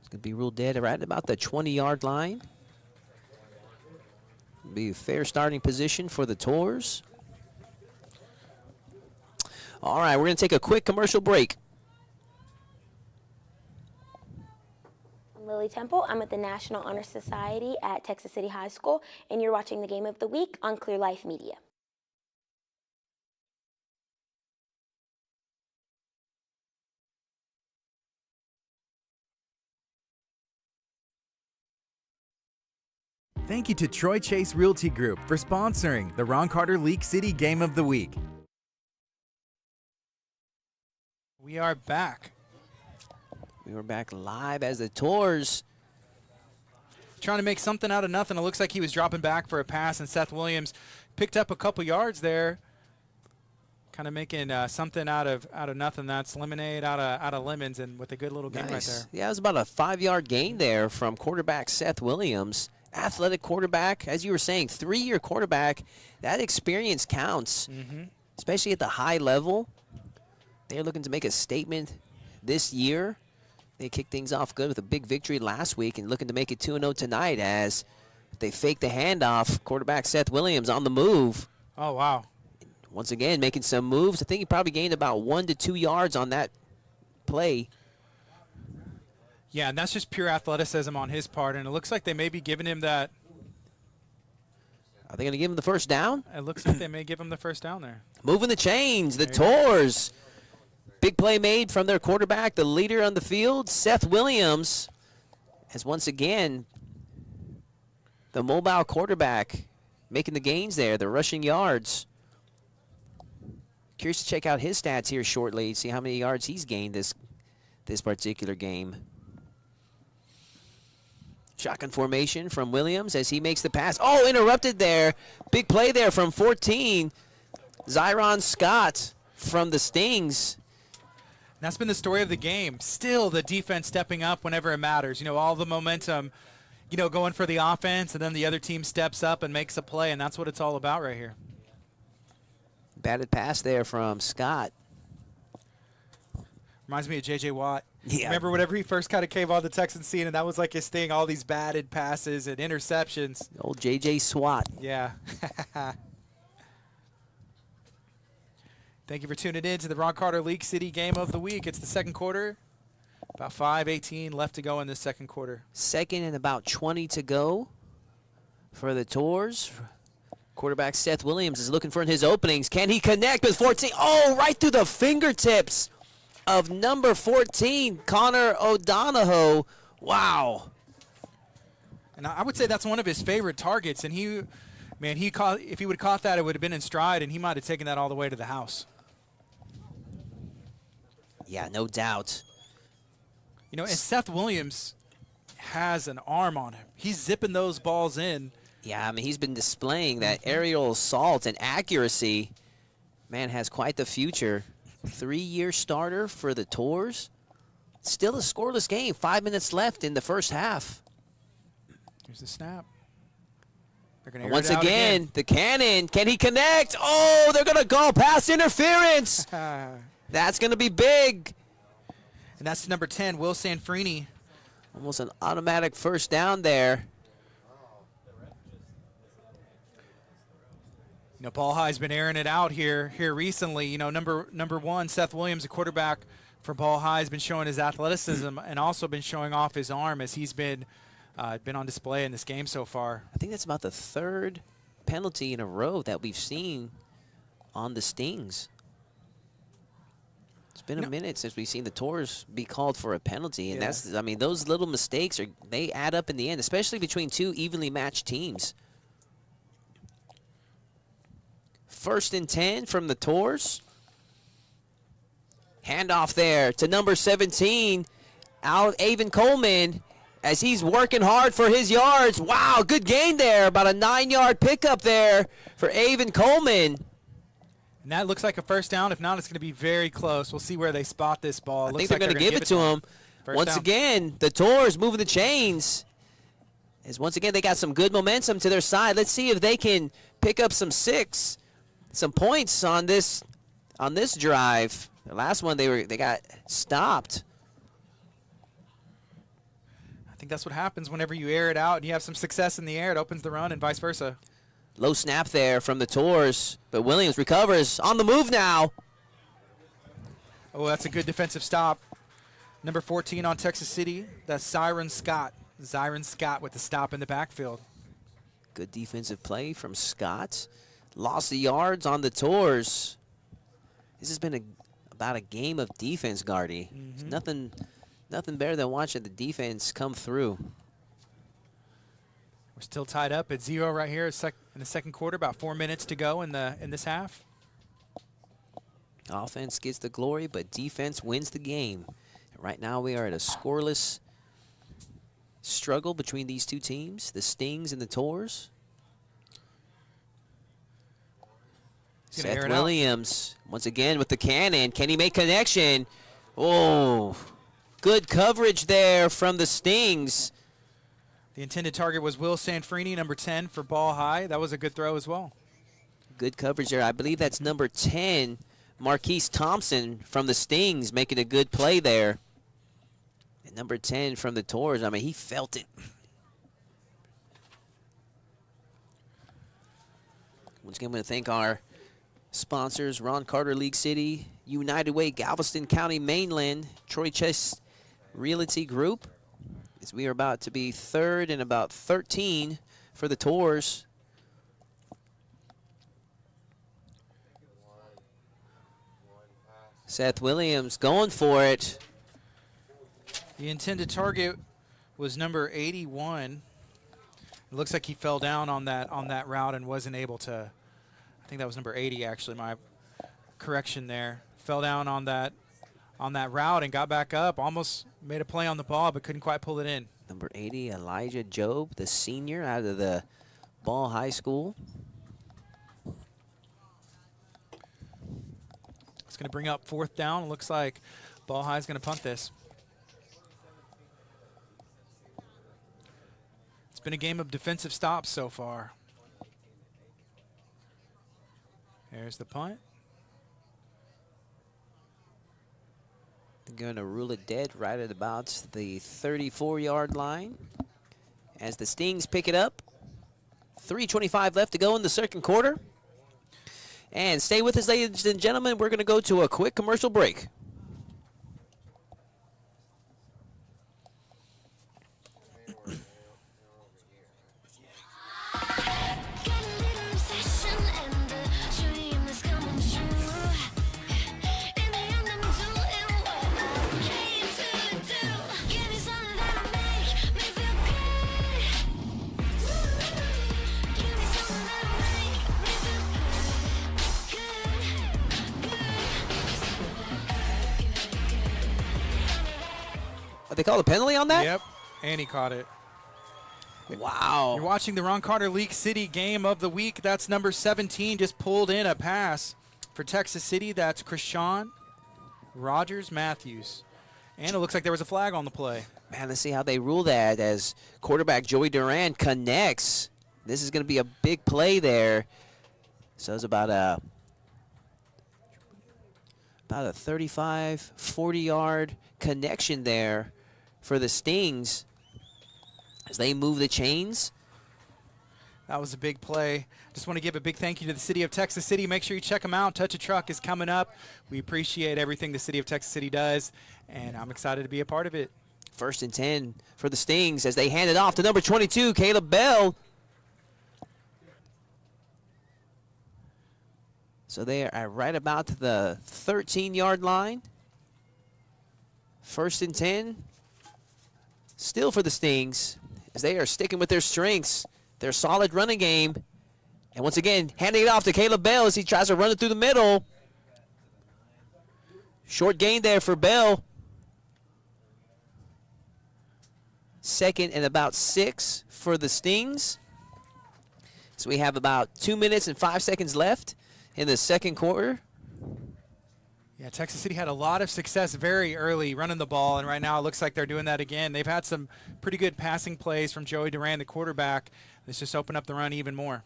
It's going to be ruled dead right about the 20-yard line. Be a fair starting position for the Tours. All right, we're going to take a quick commercial break. I'm Lily Temple. I'm at the National Honor Society at Texas City High School, and you're watching the Game of the Week on Clear Life Media. Thank you to Troy Chase Realty Group for sponsoring the Ron Carter League City Game of the Week. We are back. We were back live as the Tours Trying to make something out of nothing. It looks like he was dropping back for a pass, and Seth Williams picked up a couple yards there. Kind of making something out of nothing. That's lemonade out of lemons, and with a good little game right there. Yeah, it was about a 5-yard gain there from quarterback Seth Williams. Athletic quarterback, as you were saying, 3-year quarterback. That experience counts, especially at the high level. They're looking to make a statement this year. They kicked things off good with a big victory last week and looking to make it 2-0 tonight as they fake the handoff. Quarterback Seth Williams on the move. Oh, wow. Once again, making some moves. I think he probably gained about 1 to 2 yards on that play. Yeah, and that's just pure athleticism on his part, and it looks like they may be giving him that. Are they going to give him the first down? It looks like they may give him the first down there. Moving the chains, the Tours. Big play made from their quarterback, the leader on the field, Seth Williams, as once again, the mobile quarterback making the gains there, the rushing yards. Curious to check out his stats here shortly, see how many yards he's gained this particular game. Shotgun formation from Williams as he makes the pass. Oh, interrupted there. Big play there from 14. Zyron Scott from the Stings. And that's been the story of the game. Still the defense stepping up whenever it matters. You know, all the momentum, you know, going for the offense, and then the other team steps up and makes a play, and that's what it's all about right here. Batted pass there from Scott. Reminds me of J.J. Watt. Yeah. Remember whenever he first kind of came on the Texan scene, and that was like his thing, all these batted passes and interceptions. Old J.J. Swat. Yeah. Thank you for tuning in to the Ron Carter League City Game of the Week. It's the second quarter. About 5:18 left to go in this second quarter. Second and about 20 to go for the Tours. Quarterback Seth Williams is looking for his openings. Can he connect with 14? Oh, right through the fingertips of number 14, Connor O'Donohoe. Wow. And I would say that's one of his favorite targets. And he caught, if he would have caught that, it would have been in stride, and he might have taken that all the way to the house. Yeah, no doubt. You know, and Seth Williams has an arm on him. He's zipping those balls in. Yeah, I mean, he's been displaying that aerial assault and accuracy. Man, has quite the future. 3-year starter for the Tours. Still a scoreless game. 5 minutes left in the first half. Here's the snap. They're gonna air Once it out again, the cannon. Can he connect? Oh, they're going to go pass interference. That's going to be big. And that's number 10, Will Sanfrini. Almost an automatic first down there. You know, Ball High's been airing it out here recently. You know, number 1, Seth Williams, a quarterback for Ball High, has been showing his athleticism and also been showing off his arm as he's been on display in this game so far. I think that's about the third penalty in a row that we've seen on the Stings. It's been a minute since we've seen the Tours be called for a penalty, and that's, I mean, those little mistakes they add up in the end, especially between two evenly matched teams. 1st and 10 from the Tours. Handoff there to number 17, Avon Coleman, as he's working hard for his yards. Wow, good gain there. About a 9-yard pickup there for Avon Coleman. And that looks like a first down. If not, it's going to be very close. We'll see where they spot this ball. I think they're going to give it to him. Once again, the Tours moving the chains. As once again, they got some good momentum to their side. Let's see if they can pick up some points on this drive. The last one they got stopped. I think that's what happens whenever you air it out and you have some success in the air. It opens the run and vice versa. Low snap there from the Tours, but Williams recovers. On the move now. Oh, that's a good defensive stop. Number 14 on Texas City, that's Zyron Scott. Zyron Scott with the stop in the backfield. Good defensive play from Scott. Lost the yards on the Tours. This has been about a game of defense, Gardy. Nothing better than watching the defense come through. We're still tied up at 0 right here in the second quarter. About 4 minutes to go in this half. Offense gets the glory, but defense wins the game. And right now we are at a scoreless struggle between these two teams, the Stings and the Tours. Seth Williams, once again with the cannon. Can he make connection? Oh, good coverage there from the Stings. The intended target was Will Sanfrini, number 10 for Ball High. That was a good throw as well. Good coverage there. I believe that's number 10, Marquise Thompson from the Stings, making a good play there. And number 10 from the Tours, I mean, he felt it. Once again, I'm going to thank our sponsors, Ron Carter League City, United Way, Galveston County Mainland, Troy Chase Realty Group. As we are about to be 3rd and about 13 for the Tours. Seth Williams going for it. The intended target was number 81. It looks like he fell down on that route and wasn't able to. I think that was number 80 actually. My correction there. Fell down on that route and got back up. Almost made a play on the ball, but couldn't quite pull it in. Number 80, Elijah Jobe, the senior out of the Ball High School. It's going to bring up 4th down. It looks like Ball High is going to punt this. It's been a game of defensive stops so far. There's the punt. They're going to rule it dead right at about the 34-yard line as the Stings pick it up. 3:25 left to go in the second quarter. And stay with us, ladies and gentlemen. We're going to go to a quick commercial break. They called a penalty on that? Yep, and he caught it. Wow. You're watching the Ron Carter League City game of the week. That's number 17, just pulled in a pass for Texas City. That's Krishawn Rogers Matthews. And it looks like there was a flag on the play. Man, let's see how they rule that as quarterback Joey Duran connects. This is going to be a big play there. So it's about About a 35, 40-yard connection there for the Stings as they move the chains. That was a big play. Just want to give a big thank you to the City of Texas City. Make sure you check them out. Touch a Truck is coming up. We appreciate everything the City of Texas City does, and I'm excited to be a part of it. 1st and 10 for the Stings as they hand it off to number 22, Caleb Bell. So they are right about the 13-yard line. 1st and 10. Still for the Stings as they are sticking with their strengths, their solid running game. And once again, handing it off to Caleb Bell as he tries to run it through the middle. Short gain there for Bell. 2nd and about 6 for the Stings. So we have about 2 minutes and 5 seconds left in the second quarter. Yeah, Texas City had a lot of success very early running the ball, and right now it looks like they're doing that again. They've had some pretty good passing plays from Joey Duran, the quarterback. Let's just open up the run even more.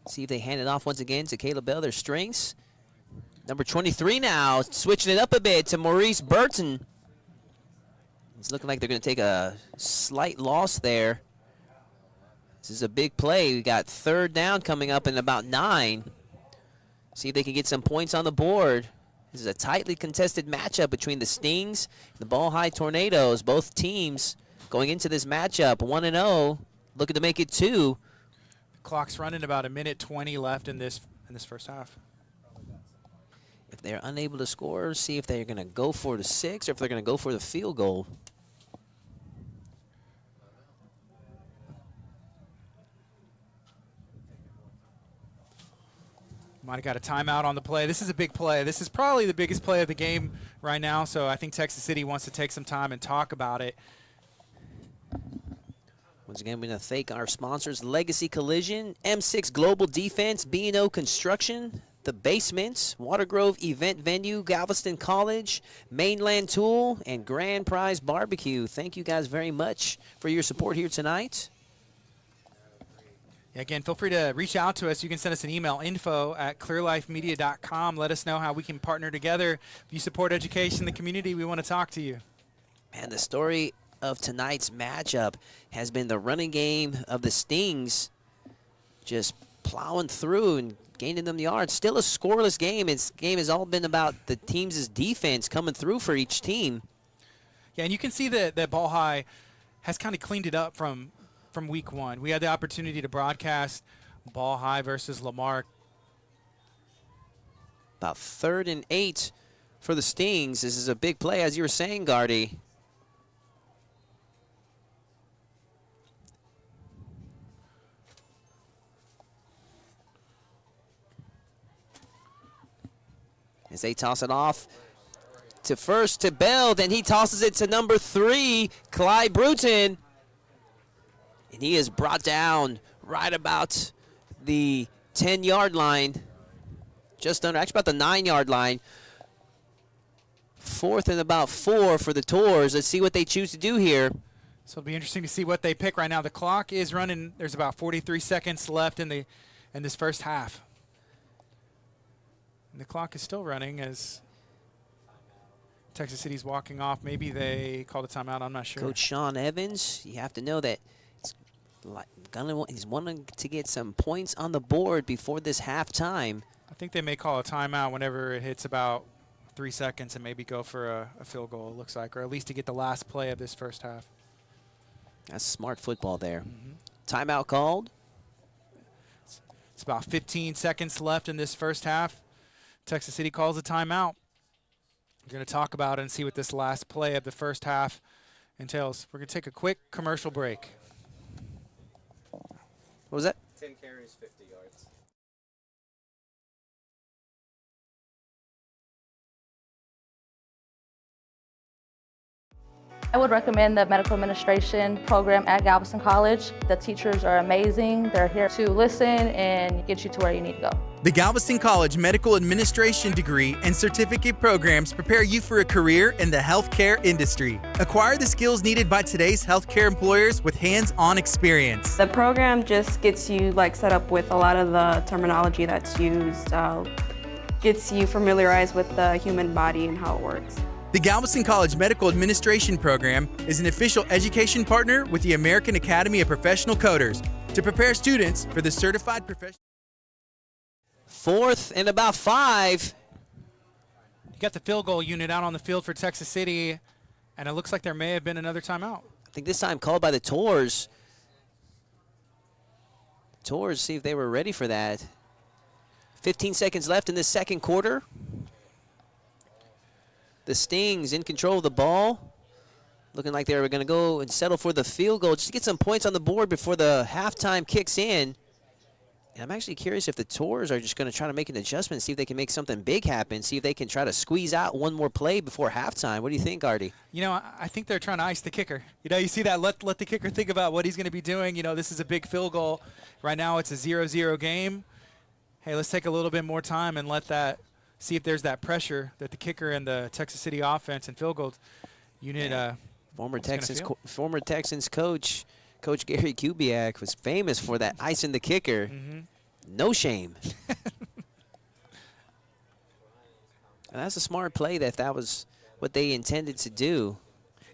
See if they hand it off once again to Caleb Bell, their strengths. Number 23 now, switching it up a bit to Maurice Burton. It's looking like they're going to take a slight loss there. This is a big play. We got 3rd down coming up in about 9. See if they can get some points on the board. This is a tightly contested matchup between the Stings and the Ball High Tornadoes. Both teams going into this matchup 1-0, looking to make it 2. The clock's running, about 1:20 left in this first half. If they're unable to score, see if they're going to go for the 6 or if they're going to go for the field goal. Might have got a timeout on the play. This is a big play. This is probably the biggest play of the game right now, so I think Texas City wants to take some time and talk about it. Once again, we're going to thank our sponsors, Legacy Collision, M6 Global Defense, B&O Construction, The Basement, Watergrove Event Venue, Galveston College, Mainland Tool, and Grand Prize Barbecue. Thank you guys very much for your support here tonight. Again, feel free to reach out to us. You can send us an email, info@clearlifemedia.com. Let us know how we can partner together. If you support education in the community, we want to talk to you. And the story of tonight's matchup has been the running game of the Stings, just plowing through and gaining them yards. Still a scoreless game. This game has all been about the team's defense coming through for each team. Yeah, and you can see that Ball High has kind of cleaned it up from week 1. We had the opportunity to broadcast Ball High versus Lamar. About 3rd and 8 for the Stings. This is a big play, as you were saying, Gardy. As they toss it off to first to Bell, then he tosses it to number 3, Clyde Bruton. And he is brought down right about the 10-yard line, just under, actually about the 9-yard line. 4th and about 4 for the Tours. Let's see what they choose to do here. So it'll be interesting to see what they pick right now. The clock is running. There's about 43 seconds left in this first half. And the clock is still running as Texas City's walking off. Maybe they called a timeout. I'm not sure. Coach Sean Evans, you have to know that he's wanting to get some points on the board before this halftime. I think they may call a timeout whenever it hits about 3 seconds and maybe go for a field goal, it looks like, or at least to get the last play of this first half. That's smart football there. Timeout called. It's about 15 seconds left in this first half. Texas City calls a timeout. We're going to talk about it and see what this last play of the first half entails. We're going to take a quick commercial break. What was that? 10 carries, 50 yards. I would recommend the medical administration program at Galveston College. The teachers are amazing. They're here to listen and get you to where you need to go. The Galveston College Medical Administration degree and certificate programs prepare you for a career in the healthcare industry. Acquire the skills needed by today's healthcare employers with hands-on experience. The program just gets you set up with a lot of the terminology that's used, gets you familiarized with the human body and how it works. The Galveston College Medical Administration Program is an official education partner with the American Academy of Professional Coders to prepare students for the certified professional. 4th and about 5. You got the field goal unit out on the field for Texas City, and it looks like there may have been another timeout. I think this time called by the Tours. Tours, see if they were ready for that. 15 seconds left in this second quarter. The Stings in control of the ball. Looking like they were going to go and settle for the field goal just to get some points on the board before the halftime kicks in. And I'm actually curious if the Tours are just going to try to make an adjustment, see if they can make something big happen, see if they can try to squeeze out one more play before halftime. What do you think, Artie? You know, I think they're trying to ice the kicker. You know, you see that, let the kicker think about what he's going to be doing. You know, this is a big field goal. Right now it's a 0-0 game. Hey, let's take a little bit more time and let that, see if there's that pressure that the kicker and the Texas City offense and field goal unit. Former Texans coach Gary Kubiak was famous for that icing the kicker. Mm-hmm. No shame. And that's a smart play if that was what they intended to do.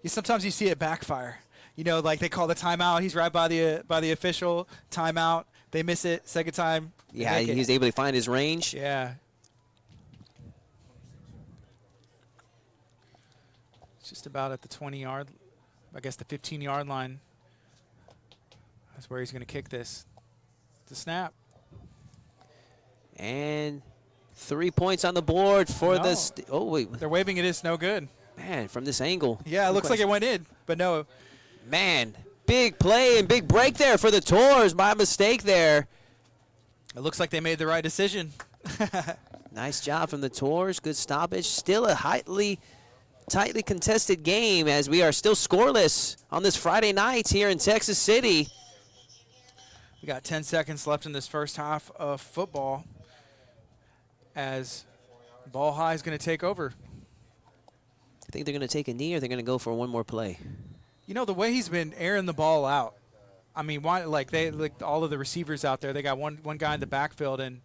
Sometimes you see it backfire. You know, like they call the timeout. He's right by the official timeout. They miss it. Second time. Yeah, he was able to find his range. Yeah. It's just about at the 20-yard, I guess the 15-yard line. That's where he's going to kick this. The snap. And 3 points on the board for this. Oh, wait. They're waving it. It's no good. Man, from this angle. Yeah, it looks like it went in, but no. Man, big play and big break there for the Tours. My mistake there. It looks like they made the right decision. Nice job from the Tours. Good stoppage. Still a tightly contested game as we are still scoreless on this Friday night here in Texas City. We got 10 seconds left in this first half of football as Ball High is going to take over. I think they're going to take a knee or they're going to go for one more play. You know, the way he's been airing the ball out, I mean, why, like all of the receivers out there, they got one guy in the backfield and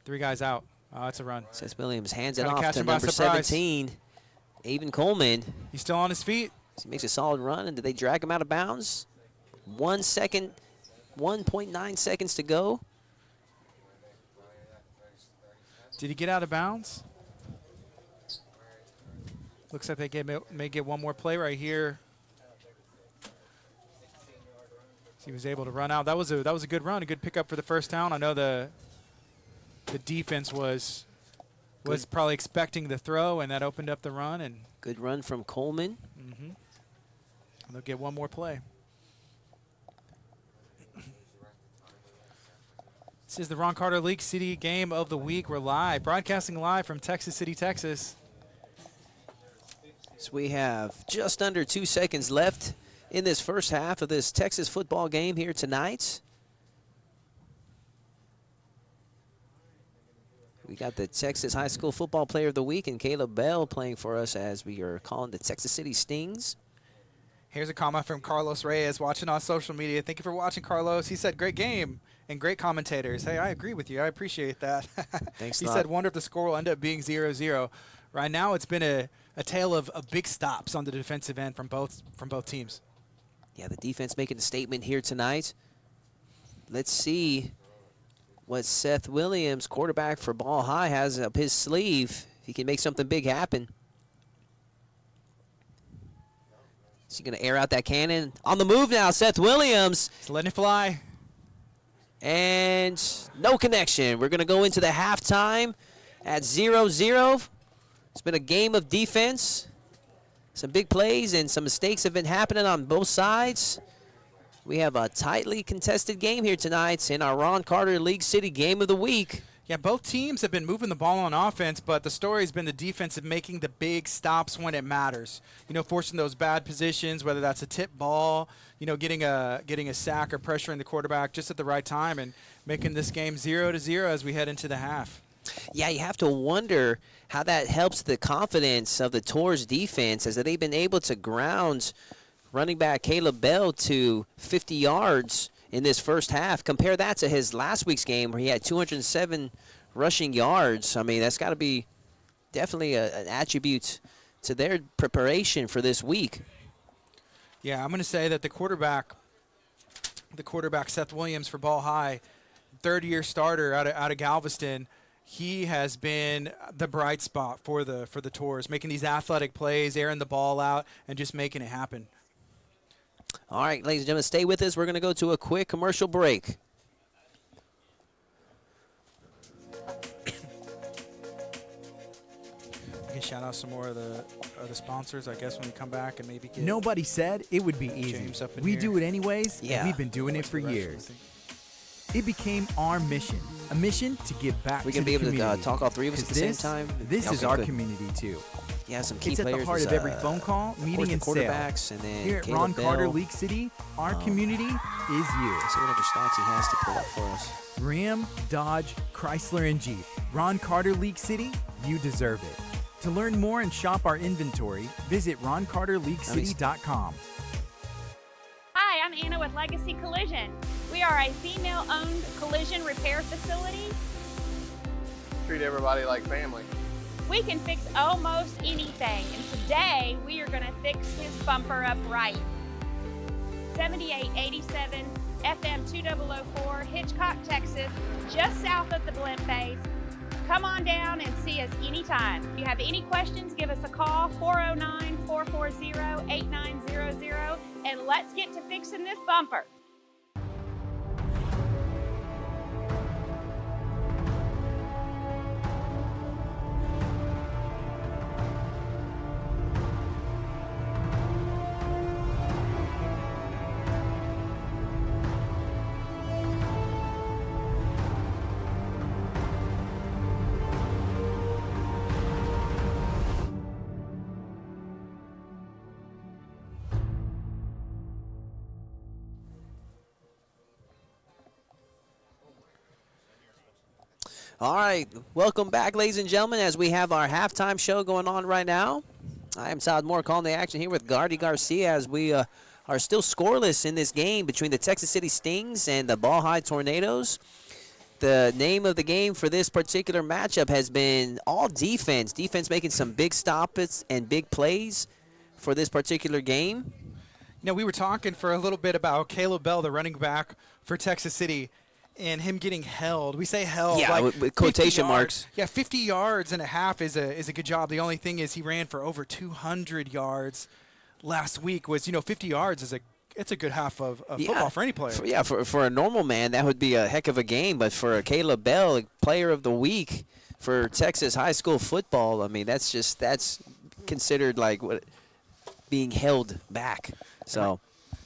3 guys out. Oh, it's a run. Seth Williams hands it off to number 17, Avon Coleman. He's still on his feet. He makes a solid run, and did they drag him out of bounds? 1.9 seconds to go. Did he get out of bounds? Looks like they may get one more play right here. He was able to run out. That was a good run, a good pickup for the first down. I know the defense was probably expecting the throw, and that opened up the run. And good run from Coleman. Mm-hmm. They'll get one more play. This is the Ron Carter League City Game of the Week. We're live, broadcasting live from Texas City, Texas. So we have just under 2 seconds left in this first half of this Texas football game here tonight. We got the Texas High School Football Player of the Week and Caleb Bell playing for us as we are calling the Texas City Stings. Here's a comment from Carlos Reyes watching on social media. Thank you for watching, Carlos. He said, great game and great commentators. Hey, I agree with you. I appreciate that. Thanks. He said, wonder if the score will end up being 0-0. Right now, it's been a tale of big stops on the defensive end from both teams. Yeah, the defense making a statement here tonight. Let's see what Seth Williams, quarterback for Ball High, has up his sleeve. He can make something big happen. Is he going to air out that cannon? On the move now, Seth Williams. He's letting it fly. And no connection. We're going to go into the halftime at 0-0. It's been a game of defense. Some big plays and some mistakes have been happening on both sides. We have a tightly contested game here tonight in our Ron Carter League City Game of the Week. Yeah, both teams have been moving the ball on offense, but the story has been the defense of making the big stops when it matters. You know, forcing those bad positions, whether that's a tip ball, you know, getting a sack or pressuring the quarterback just at the right time and making this game 0-0 as we head into the half. Yeah, you have to wonder how that helps the confidence of the Tours defense as they've been able to ground running back Caleb Bell to 50 yards in this first half. Compare that to his last week's game where he had 207 rushing yards. I mean, that's got to be definitely an attribute to their preparation for this week. Yeah, I'm going to say that the quarterback Seth Williams for Ball High, third-year starter out of Galveston, he has been the bright spot for the Tours, making these athletic plays, airing the ball out, and just making it happen. All right, ladies and gentlemen, stay with us. We're going to go to a quick commercial break. We can shout out some more of the sponsors, I guess, when we come back and maybe get Nobody said it would be easy. James up in We here. do it anyways, Yeah. and we've been doing it for years. It became our mission, a mission to give back We to can the be able community. to talk all three of us at the same This- time. This is Okay, our good. community too. Yeah, some key It's at players. the heart is, of every phone call, of course, meeting, the and sale. quarterbacks, and then Here at Caleb Ron Carter Bell. League City, our community is you. Let's see whatever stats he has to pull up for us. Ram, Dodge, Chrysler, and Jeep. Ron Carter League City, you deserve it. To learn more and shop our inventory, visit roncarterleaguecity.com. Hi, I'm Anna with Legacy Collision. We are a female-owned collision repair facility. Treat everybody like family. We can fix almost anything, and today we are going to fix his bumper up right. 7887 FM 2004, Hitchcock, Texas, just south of the blimp base. Come on down and see us anytime. If you have any questions, give us a call, 409-440-8900, and let's get to fixing this bumper. All right, welcome back, ladies and gentlemen, as we have our halftime show going on right now. I am Todd Moore calling the action here with Gardy Garcia as we are still scoreless in this game between the Texas City Stings and the Ball High Tornadoes. The name of the game for this particular matchup has been all defense. Defense making some big stops and big plays for this particular game. You know, we were talking for a little bit about Caleb Bell, the running back for Texas City, and him getting held. We say held, Yeah, like with quotation 50 yards. marks. Yeah, 50 yards and a half is a good job. The only thing is he ran for over 200 yards last week. 50 yards is it's a good half of football for any player. For a normal man, that would be a heck of a game. But for Caleb Bell, player of the week for Texas high school football, I mean, that's considered like being held back. So.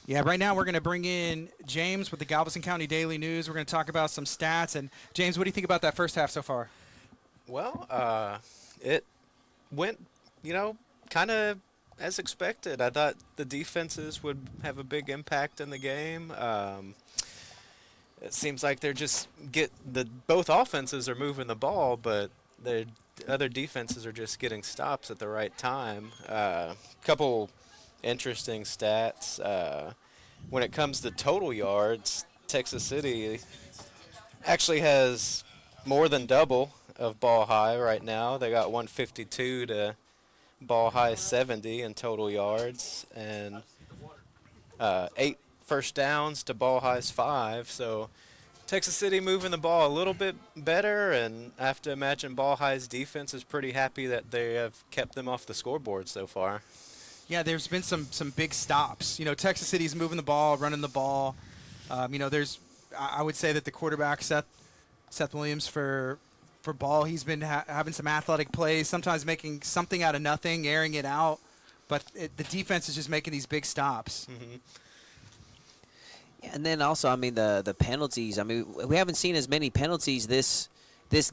Yeah, right now we're going to bring in James with the Galveston County Daily News. We're going to talk about some stats. And, James, what do you think about that first half so far? Well, it went, kind of as expected. I thought the defenses would have a big impact in the game. It seems like they're just both offenses are moving the ball, but the other defenses are just getting stops at the right time. Couple interesting stats. When it comes to total yards, Texas City actually has more than double of Ball High right now. They got 152 to Ball High 70 in total yards, and 8 first downs to Ball High's 5. So Texas City moving the ball a little bit better, and I have to imagine Ball High's defense is pretty happy that they have kept them off the scoreboard so far. Yeah, there's been some big stops. Texas City's moving the ball, running the ball. I would say that the quarterback, Seth Williams for Ball, he's been having some athletic plays, sometimes making something out of nothing, airing it out. But the defense is just making these big stops. Mm-hmm. Yeah, and then also, I mean, the penalties. I mean, we haven't seen as many penalties this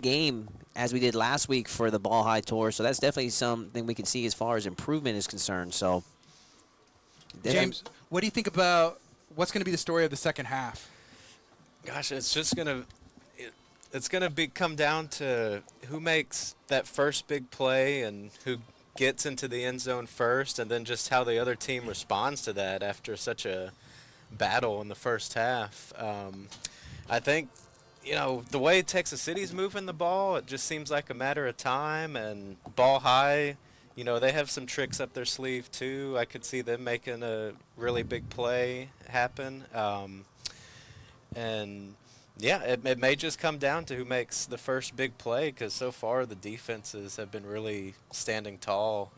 game as we did last week for the Ball High Tour, so that's definitely something we can see as far as improvement is concerned. So, James, what do you think about what's going to be the story of the second half? Gosh, it's just gonna come down to who makes that first big play and who gets into the end zone first, and then just how the other team responds to that after such a battle in the first half. I think the way Texas City's moving the ball, it just seems like a matter of time. And Ball High, they have some tricks up their sleeve too. I could see them making a really big play happen. And yeah, it may just come down to who makes the first big play, because so far the defenses have been really standing tall.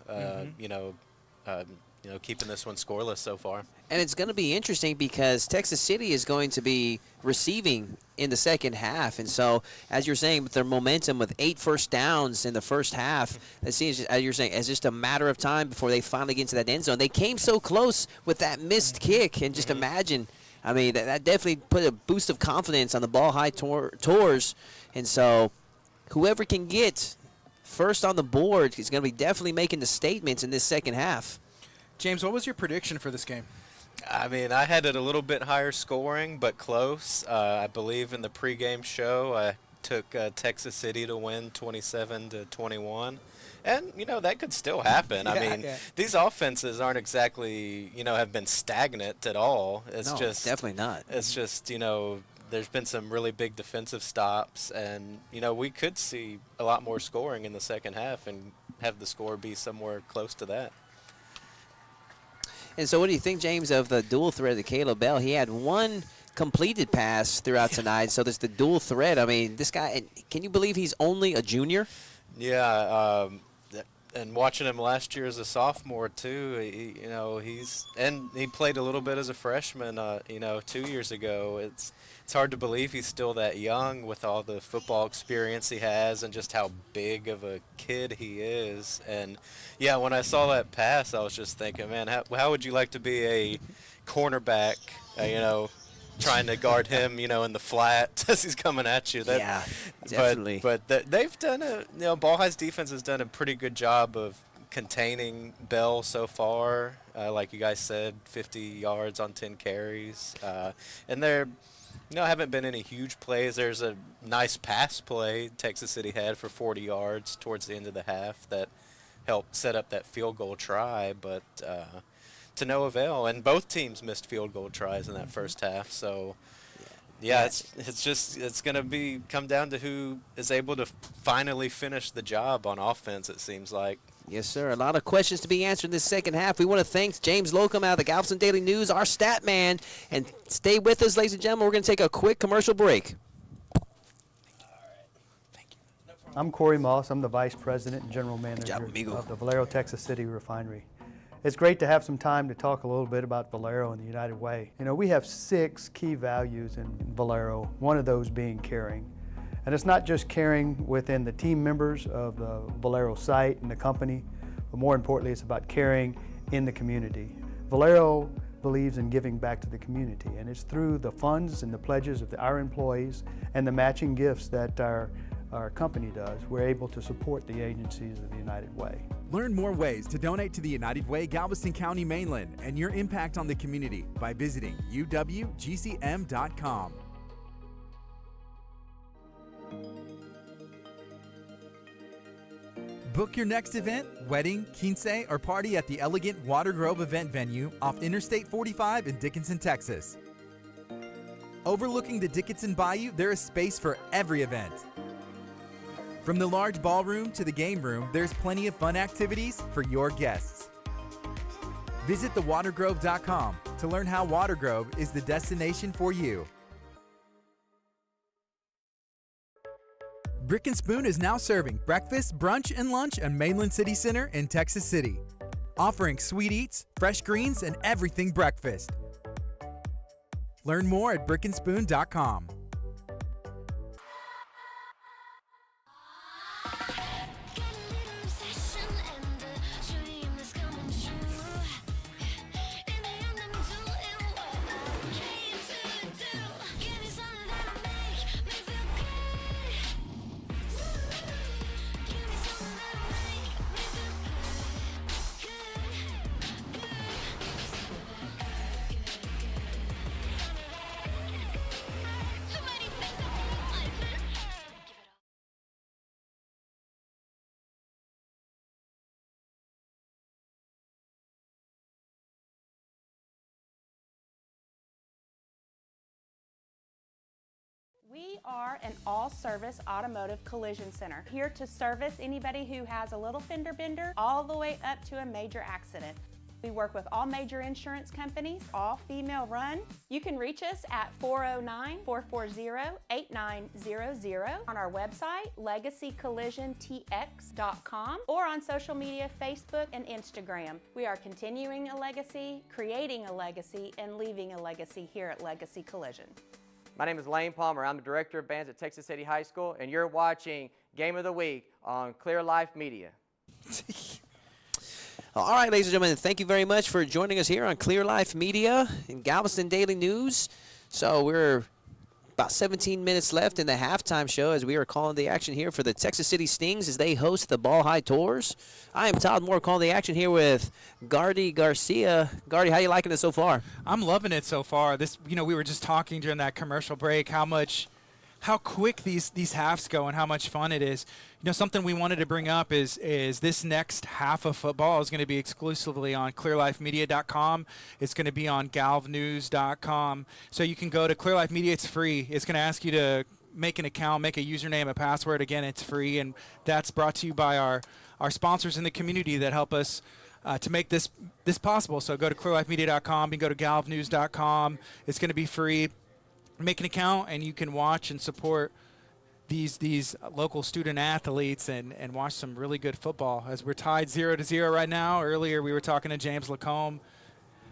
Keeping this one scoreless so far. And it's going to be interesting because Texas City is going to be receiving in the second half. And so, as you're saying, with their momentum with 8 first downs in the first half, it seems, as you're saying, it's just a matter of time before they finally get into that end zone. They came so close with that missed kick, and just imagine, I mean, that definitely put a boost of confidence on the Ball High tours. And so, whoever can get first on the board is going to be definitely making the statements in this second half. James, what was your prediction for this game? I mean, I had it a little bit higher scoring, but close. I believe in the pregame show, I took Texas City to win 27-21. And, that could still happen. I mean, these offenses aren't exactly, have been stagnant at all. It's just definitely not. It's just, there's been some really big defensive stops. And, we could see a lot more scoring in the second half and have the score be somewhere close to that. And so what do you think, James, of the dual threat of Caleb Bell? He had one completed pass throughout tonight, so there's the dual threat. I mean, this guy, can you believe he's only a junior? Yeah, and watching him last year as a sophomore too, he played a little bit as a freshman, 2 years ago. It's hard to believe he's still that young with all the football experience he has and just how big of a kid he is. And yeah, when I saw that pass, I was just thinking, man, how would you like to be a cornerback, trying to guard him, in the flat as he's coming at you? Yeah, definitely. But they've done Ball High's defense has done a pretty good job of containing Bell so far. Like you guys said, 50 yards on 10 carries. And they're, haven't been any huge plays. There's a nice pass play Texas City had for 40 yards towards the end of the half that helped set up that field goal try, but to no avail. And both teams missed field goal tries in that first half. So, yeah, it's going to come down to who is able to finally finish the job on offense, it seems like. Yes, sir. A lot of questions to be answered in this second half. We want to thank James Locum out of the Galveston Daily News, our stat man. And stay with us, ladies and gentlemen. We're going to take a quick commercial break. I'm Corey Moss. I'm the Vice President and General Manager of the Valero Texas City Refinery. It's great to have some time to talk a little bit about Valero and the United Way. We have 6 key values in Valero, one of those being caring. And it's not just caring within the team members of the Valero site and the company, but more importantly, it's about caring in the community. Valero believes in giving back to the community, and it's through the funds and the pledges of our employees and the matching gifts that our company does, we're able to support the agencies of the United Way. Learn more ways to donate to the United Way Galveston County Mainland and your impact on the community by visiting uwgcm.com. Book your next event, wedding, quince, or party at the elegant Water Grove event venue off Interstate 45 in Dickinson, Texas. Overlooking the Dickinson Bayou, there is space for every event. From the large ballroom to the game room, there's plenty of fun activities for your guests. Visit thewatergrove.com to learn how Water Grove is the destination for you. Brick and Spoon is now serving breakfast, brunch, and lunch at Mainland City Center in Texas City, offering sweet eats, fresh greens, and everything breakfast. Learn more at brickandspoon.com. We are an all-service automotive collision center, here to service anybody who has a little fender bender all the way up to a major accident. We work with all major insurance companies, all female run. You can reach us at 409-440-8900 on our website, legacycollisiontx.com, or on social media, Facebook and Instagram. We are continuing a legacy, creating a legacy, and leaving a legacy here at Legacy Collision. My name is Lane Palmer. I'm the Director of Bands at Texas City High School, and you're watching Game of the Week on Clear Life Media. All right, ladies and gentlemen, thank you very much for joining us here on Clear Life Media in Galveston Daily News. So we're about 17 minutes left in the halftime show as we are calling the action here for the Texas City Stings as they host the Ball High Tours. I am Todd Moore calling the action here with Gardy Garcia. Gardy, how you liking it so far? I'm loving it so far. This, we were just talking during that commercial break how quick these halves go and how much fun it is. Something we wanted to bring up is this next half of football is going to be exclusively on clearlifemedia.com. It's going to be on galvnews.com. So you can go to Clear Life Media. It's free. It's going to ask you to make an account, make a username, a password. Again, it's free, and that's brought to you by our sponsors in the community that help us to make this possible. So go to clearlifemedia.com. You can go to galvnews.com. It's going to be free. Make an account, and you can watch and support these local student athletes and watch some really good football. As we're tied 0-0 right now. Earlier we were talking to James Lacombe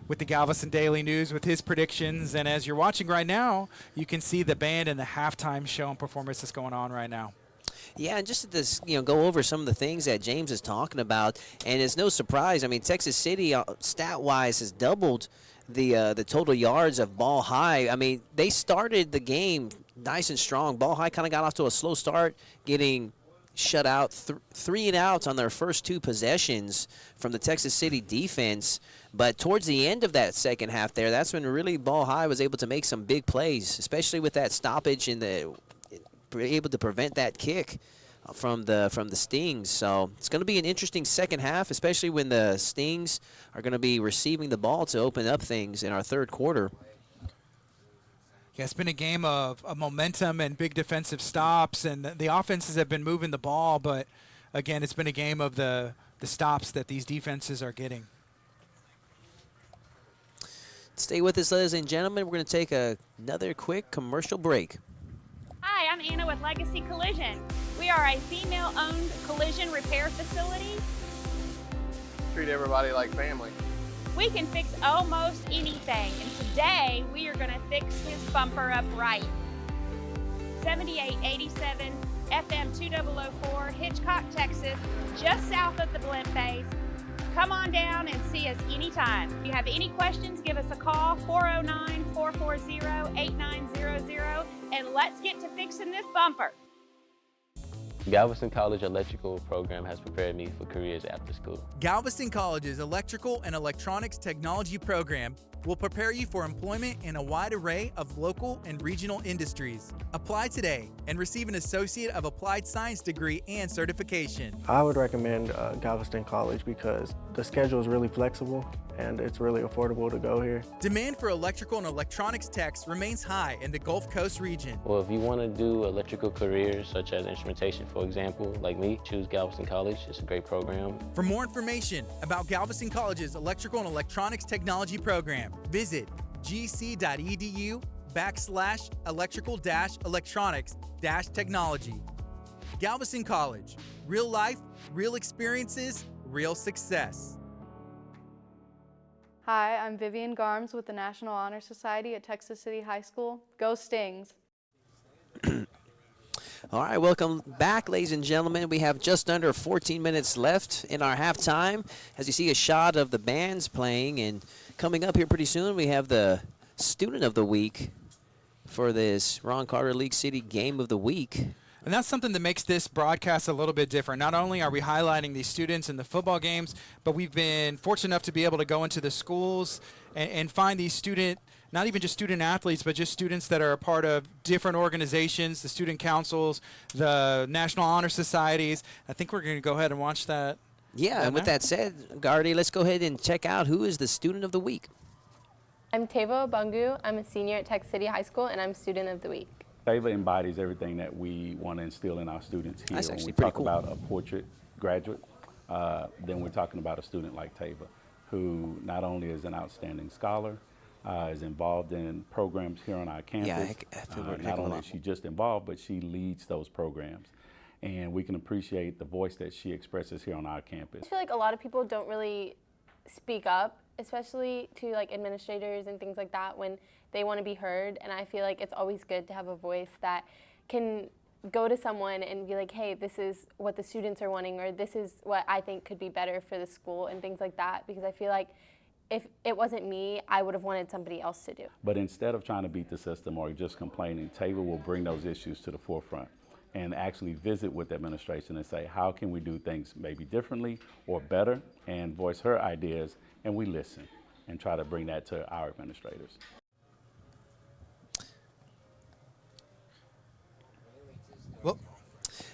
with the Galveston Daily News with his predictions, and as you're watching right now, you can see the band and the halftime show and performance that's going on right now. Yeah, and just to go over some of the things that James is talking about, and it's no surprise. I mean, Texas City, stat-wise, has doubled the total yards of Ball High. I mean, they started the game nice and strong. Ball High kind of got off to a slow start, getting shut out, 3 and outs on their first 2 possessions from the Texas City defense. But towards the end of that second half there, that's when really Ball High was able to make some big plays, especially with that stoppage and able to prevent that kick from the Stings. So it's going to be an interesting second half, especially when the Stings are going to be receiving the ball to open up things in our third quarter. Yeah, it's been a game of momentum and big defensive stops, and the offenses have been moving the ball, but again, it's been a game of the stops that these defenses are getting. Stay with us, ladies and gentlemen. We're going to take another quick commercial break. Hi, I'm Anna with Legacy Collision. We are a female-owned collision repair facility. Treat everybody like family. We can fix almost anything, and today we are going to fix his bumper up right. 7887 FM 2004, Hitchcock, Texas, just south of the blimp base. Come on down and see us anytime. If you have any questions, give us a call, 409-440-8900, and let's get to fixing this bumper. Galveston College electrical program has prepared me for careers after school. Galveston College's Electrical and Electronics Technology program will prepare you for employment in a wide array of local and regional industries. Apply today and receive an Associate of Applied Science degree and certification. I would recommend Galveston College because the schedule is really flexible and it's really affordable to go here. Demand for electrical and electronics techs remains high in the Gulf Coast region. Well, if you want to do electrical careers such as instrumentation, for example, like me, choose Galveston College. It's a great program. For more information about Galveston College's Electrical and Electronics Technology program, visit gc.edu/electrical-electronics-technology. Galveston College, real life, real experiences, real success. Hi, I'm Vivian Garms with the National Honor Society at Texas City High School. Go Stings! All right, welcome back, ladies and gentlemen. We have just under 14 minutes left in our halftime. As you see a shot of the bands playing, and coming up here pretty soon, we have the Student of the Week for this Ron Carter League City Game of the Week. And that's something that makes this broadcast a little bit different. Not only are we highlighting these students in the football games, but we've been fortunate enough to be able to go into the schools and find these not even just student athletes, but just students that are a part of different organizations, the student councils, the National Honor Societies. I think we're going to go ahead and watch that. Yeah, and with that said, Gardy, let's go ahead and check out who is the Student of the Week. I'm Tavo Bungu. I'm a senior at Texas City High School, and I'm Student of the Week. Tava embodies everything that we want to instill in our students here. That's when actually we pretty talk cool. about a portrait graduate, then we're talking about a student like Tava, who not only is an outstanding scholar, is involved in programs here on our campus. Yeah, I feel not only is she just involved, but she leads those programs. And we can appreciate the voice that she expresses here on our campus. I feel like a lot of people don't really speak up, especially to like administrators and things like that when they want to be heard. And I feel like it's always good to have a voice that can go to someone and be like, hey, this is what the students are wanting, or this is what I think could be better for the school and things like that. Because I feel like if it wasn't me, I would have wanted somebody else to do. But instead of trying to beat the system or just complaining, Tava will bring those issues to the forefront and actually visit with the administration and say, how can we do things maybe differently or better, and voice her ideas, and we listen and try to bring that to our administrators.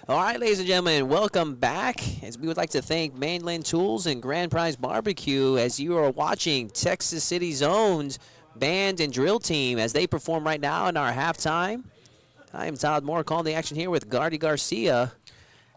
All right, ladies and gentlemen, welcome back. As we would like to thank Mainland Tools and Grand Prize Barbecue as you are watching Texas City's own band and drill team as they perform right now in our halftime. I am Todd Moore calling the action here with Gardy Garcia.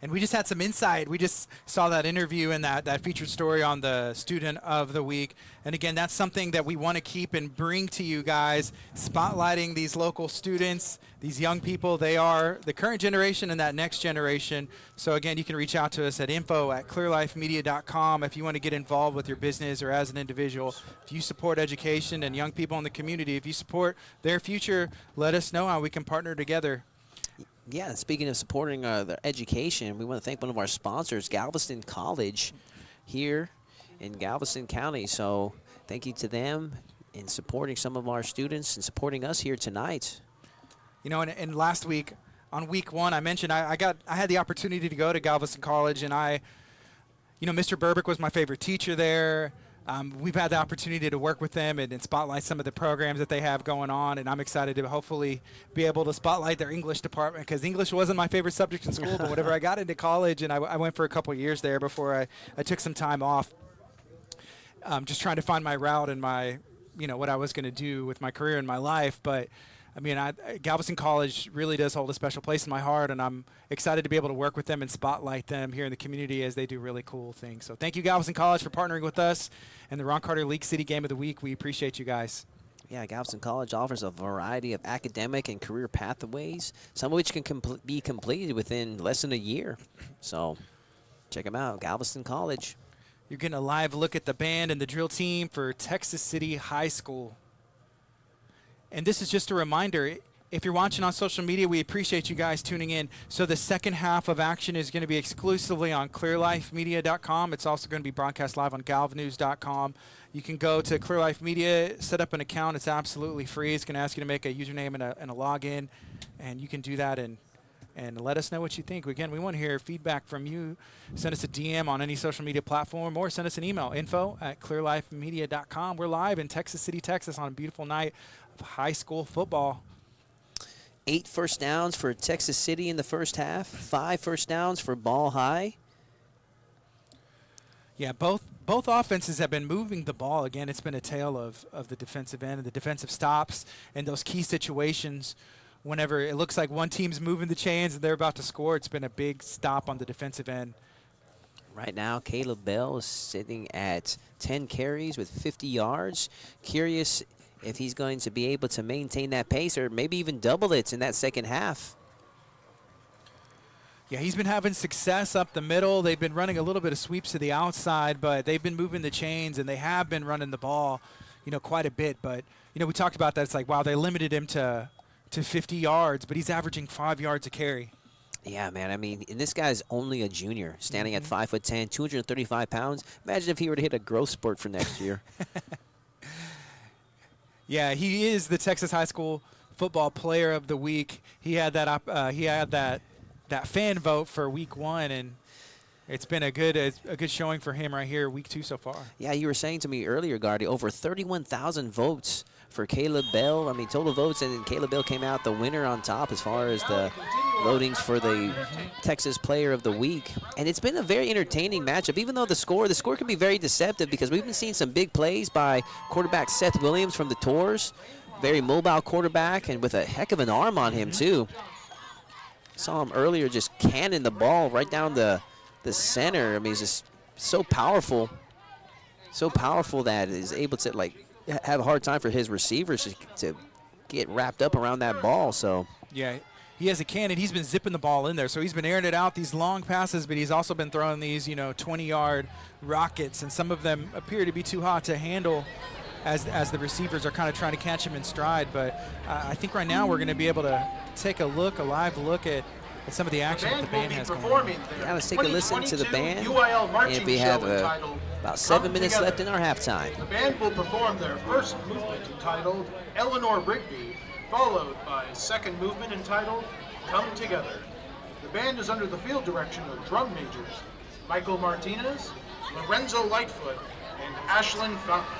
And we just had some insight. We just saw that interview and that featured story on the Student of the Week. And again, that's something that we want to keep and bring to you guys, spotlighting these local students, these young people. They are the current generation and that next generation. So again, you can reach out to us at info@clearlifemedia.com if you want to get involved with your business or as an individual. If you support education and young people in the community, if you support their future, let us know how we can partner together. Yeah, and speaking of supporting the education, we want to thank one of our sponsors, Galveston College, here in Galveston County. So thank you to them in supporting some of our students and supporting us here tonight. You know, and last week, on week one, I mentioned I had the opportunity to go to Galveston College, and Mr. Burbick was my favorite teacher there. We've had the opportunity to work with them and spotlight some of the programs that they have going on, and I'm excited to hopefully be able to spotlight their English department, because English wasn't my favorite subject in school, but whenever I got into college, and I went for a couple years there before I took some time off, just trying to find my route and what I was going to do with my career and my life. But I mean, Galveston College really does hold a special place in my heart, and I'm excited to be able to work with them and spotlight them here in the community as they do really cool things. So thank you, Galveston College, for partnering with us and the Ron Carter League City Game of the Week. We appreciate you guys. Yeah, Galveston College offers a variety of academic and career pathways, some of which can be completed within less than a year. So check them out, Galveston College. You're getting a live look at the band and the drill team for Texas City High School. And this is just a reminder, if you're watching on social media, we appreciate you guys tuning in. So the second half of action is going to be exclusively on clearlifemedia.com. It's also going to be broadcast live on galvnews.com. You can go to Clear Life Media, set up an account. It's absolutely free. It's going to ask you to make a username and a login, and you can do that and let us know what you think. Again, we want to hear feedback from you. Send us a DM on any social media platform, or send us an email, info@clearlifemedia.com. We're live in Texas City, Texas on a beautiful night of high school football. 8 first downs for Texas City in the first half, 5 first downs for Ball High. Yeah, both offenses have been moving the ball. Again, it's been a tale of the defensive end and the defensive stops and those key situations. Whenever it looks like one team's moving the chains and they're about to score, it's been a big stop on the defensive end. Right now, Caleb Bell is sitting at 10 carries with 50 yards. Curious if he's going to be able to maintain that pace or maybe even double it in that second half. Yeah, he's been having success up the middle. They've been running a little bit of sweeps to the outside, but they've been moving the chains, and they have been running the ball, quite a bit. But, we talked about that. It's like, wow, they limited him to 50 yards, but he's averaging 5 yards a carry. Yeah, man. I mean, and this guy's only a junior, standing at 5'10", 235 pounds. Imagine if he were to hit a growth spurt for next year. Yeah, he is the Texas High School Football Player of the Week. He had that fan vote for week 1, and it's been a good showing for him right here, week 2 so far. Yeah, you were saying to me earlier, Gardy, over 31,000 votes for Caleb Bell. I mean, total votes, and then Caleb Bell came out the winner on top as far as the votings for the Texas Player of the Week. And it's been a very entertaining matchup, even though the score can be very deceptive, because we've been seeing some big plays by quarterback Seth Williams from the Tours. very mobile quarterback and with a heck of an arm on him, too. Saw him earlier just cannon the ball right down the center. I mean, he's just so powerful. So powerful that is able to, like, have a hard time for his receivers to get wrapped up around that ball. So yeah, he has a cannon. He's been zipping the ball in there. So he's been airing it out, these long passes, but he's also been throwing these, 20-yard rockets, and some of them appear to be too hot to handle as the receivers are kind of trying to catch him in stride. But I think right now we're going to be able to take a live look at some of the action that the band has going on. Yeah, let's take a listen to the band, and we have about 7 minutes left in our halftime. The band will perform their first movement entitled Eleanor Rigby, followed by a second movement entitled Come Together. The band is under the field direction of drum majors Michael Martinez, Lorenzo Lightfoot, and Ashlyn Fountain.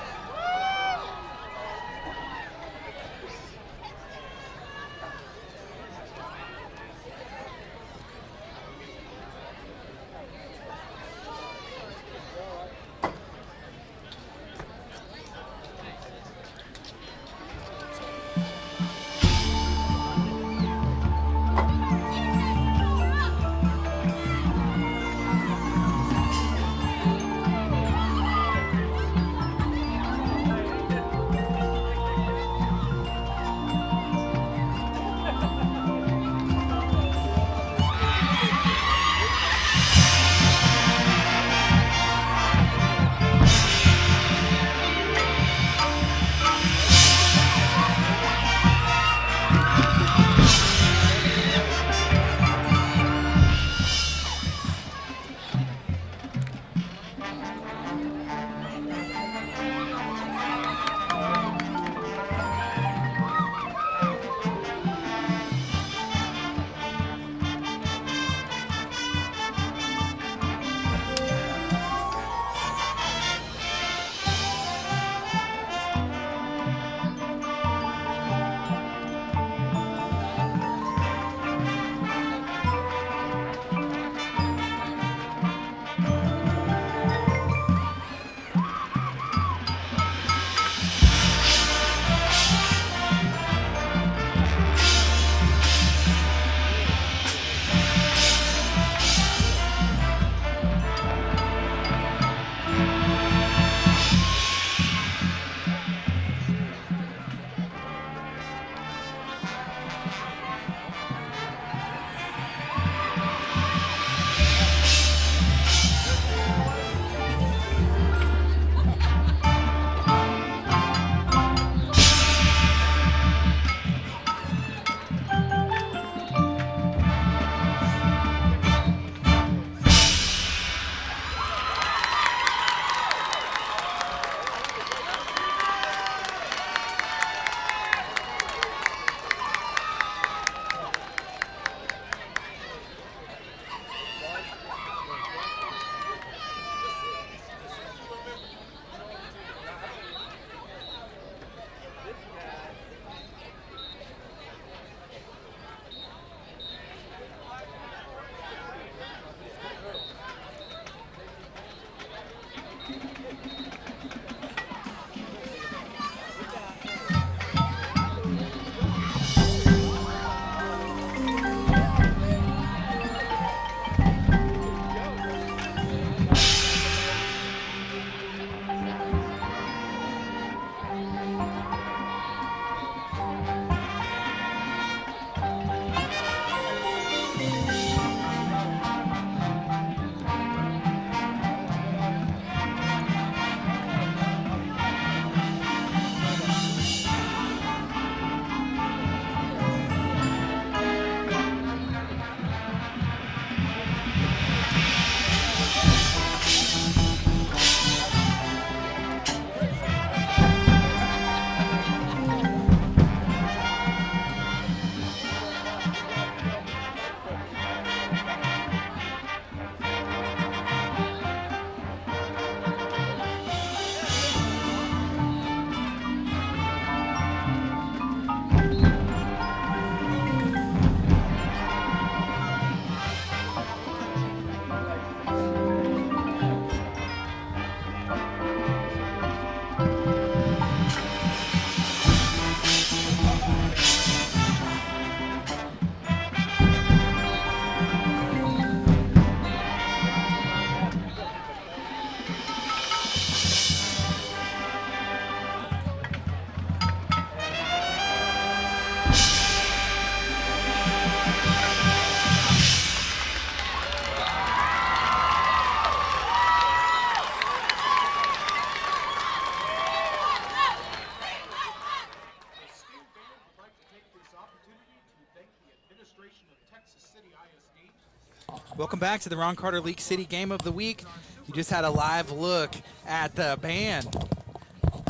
Welcome back to the Ron Carter League City Game of the Week. You just had a live look at the band.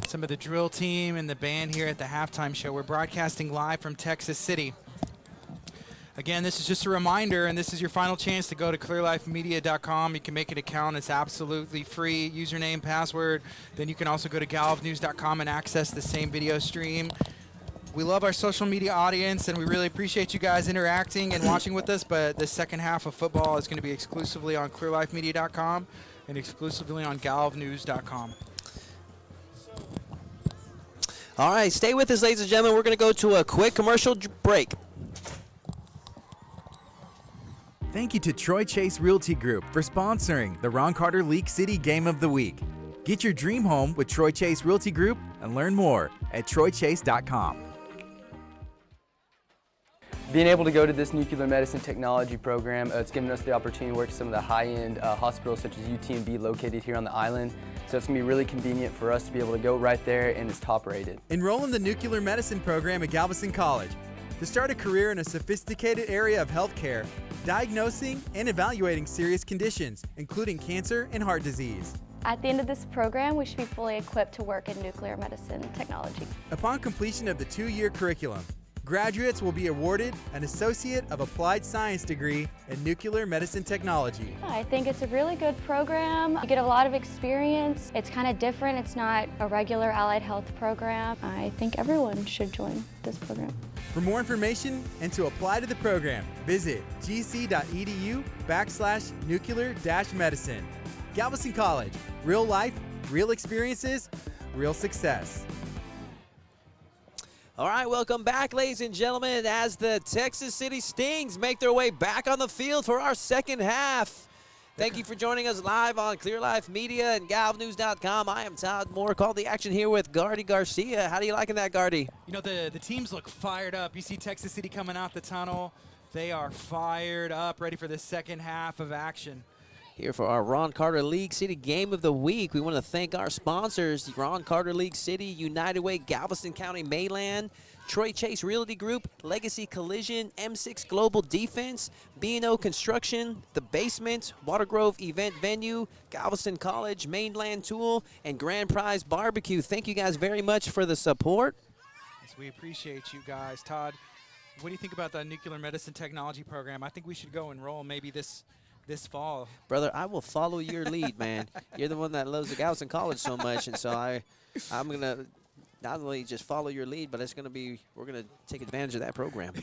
Some of the drill team and the band here at the halftime show. We're broadcasting live from Texas City. Again, this is just a reminder, and this is your final chance to go to clearlifemedia.com. You can make an account. It's absolutely free. Username, password. Then you can also go to galvnews.com and access the same video stream. We love our social media audience, and we really appreciate you guys interacting and watching with us, but the second half of football is going to be exclusively on clearlifemedia.com and exclusively on galvnews.com. All right, stay with us, ladies and gentlemen. We're going to go to a quick commercial break. Thank you to Troy Chase Realty Group for sponsoring the Ron Carter League City Game of the Week. Get your dream home with Troy Chase Realty Group and learn more at troychase.com. Being able to go to this nuclear medicine technology program, it's given us the opportunity to work with some of the high-end hospitals such as UTMB located here on the island. So it's going to be really convenient for us to be able to go right there, and it's top rated. Enroll in the nuclear medicine program at Galveston College to start a career in a sophisticated area of healthcare, diagnosing and evaluating serious conditions, including cancer and heart disease. At the end of this program, we should be fully equipped to work in nuclear medicine technology. Upon completion of the 2-year curriculum, graduates will be awarded an Associate of Applied Science degree in nuclear medicine technology. I think it's a really good program. You get a lot of experience. It's kind of different. It's not a regular allied health program. I think everyone should join this program. For more information and to apply to the program, visit gc.edu/nuclear-medicine. Galveston College, real life, real experiences, real success. All right, welcome back, ladies and gentlemen, as the Texas City Stings make their way back on the field for our second half. Thank you for joining us live on Clear Life Media and galvnews.com. I am Todd Moore. Call the action here with Gardy Garcia. How do you liking that, Gardy? You know, the teams look fired up. You see Texas City coming out the tunnel. They are fired up, ready for the second half of action. Here for our Ron Carter League City Game of the Week, we want to thank our sponsors, Ron Carter League City, United Way, Galveston County, Mainland, Troy Chase Realty Group, Legacy Collision, M6 Global Defense, B&O Construction, The Basement, Water Grove Event Venue, Galveston College, Mainland Tool, and Grand Prize Barbecue. Thank you guys very much for the support. Yes, we appreciate you guys. Todd, what do you think about the nuclear medicine technology program? I think we should go enroll maybe this fall. Brother, I will follow your lead, man. You're the one that loves the Galveston College so much, and so I'm going to not only just follow your lead, but we're going to take advantage of that program.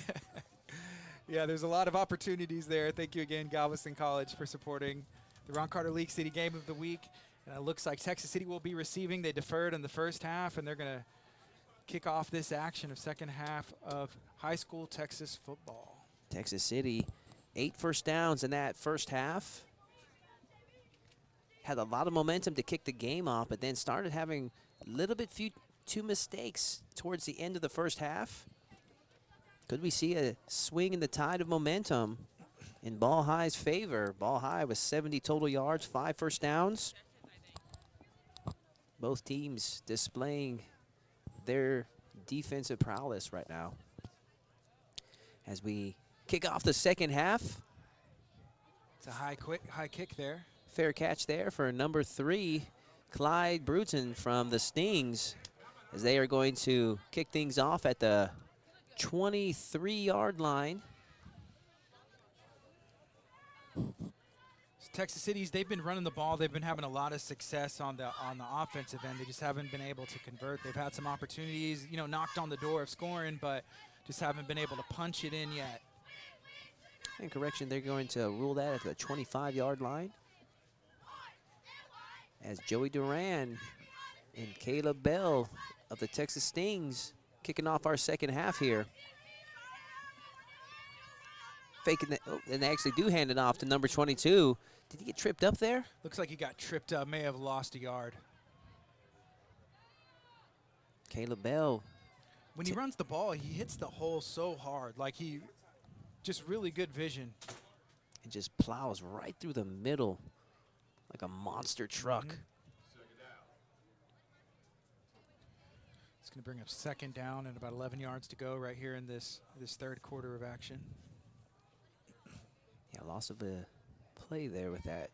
Yeah, there's a lot of opportunities there. Thank you again, Galveston College, for supporting the Ron Carter League City Game of the Week. And it looks like Texas City will be receiving. They deferred in the first half, and they're going to kick off this action of second half of high school Texas football. Texas City, 8 first downs in that first half. Had a lot of momentum to kick the game off, but then started having a little bit two mistakes towards the end of the first half. Could we see a swing in the tide of momentum in Ball High's favor? Ball High with 70 total yards, 5 first downs. Both teams displaying their defensive prowess right now. As we kick off the second half. It's a high kick there. Fair catch there for number 3, Clyde Bruton from the Stings, as they are going to kick things off at the 23-yard line. Texas City's, they've been running the ball. They've been having a lot of success on the offensive end. They just haven't been able to convert. They've had some opportunities, knocked on the door of scoring, but just haven't been able to punch it in yet. And correction, they're going to rule that at the 25-yard line. As Joey Duran and Caleb Bell of the Texas Stings kicking off our second half here. Faking that, and they actually do hand it off to number 22. Did he get tripped up there? Looks like he got tripped up, may have lost a yard. Caleb Bell. When he runs the ball, he hits the hole so hard. Like just really good vision. And just plows right through the middle like a monster truck. It's going to bring up second down and about 11 yards to go right here in this third quarter of action. Yeah, loss of a play there with that.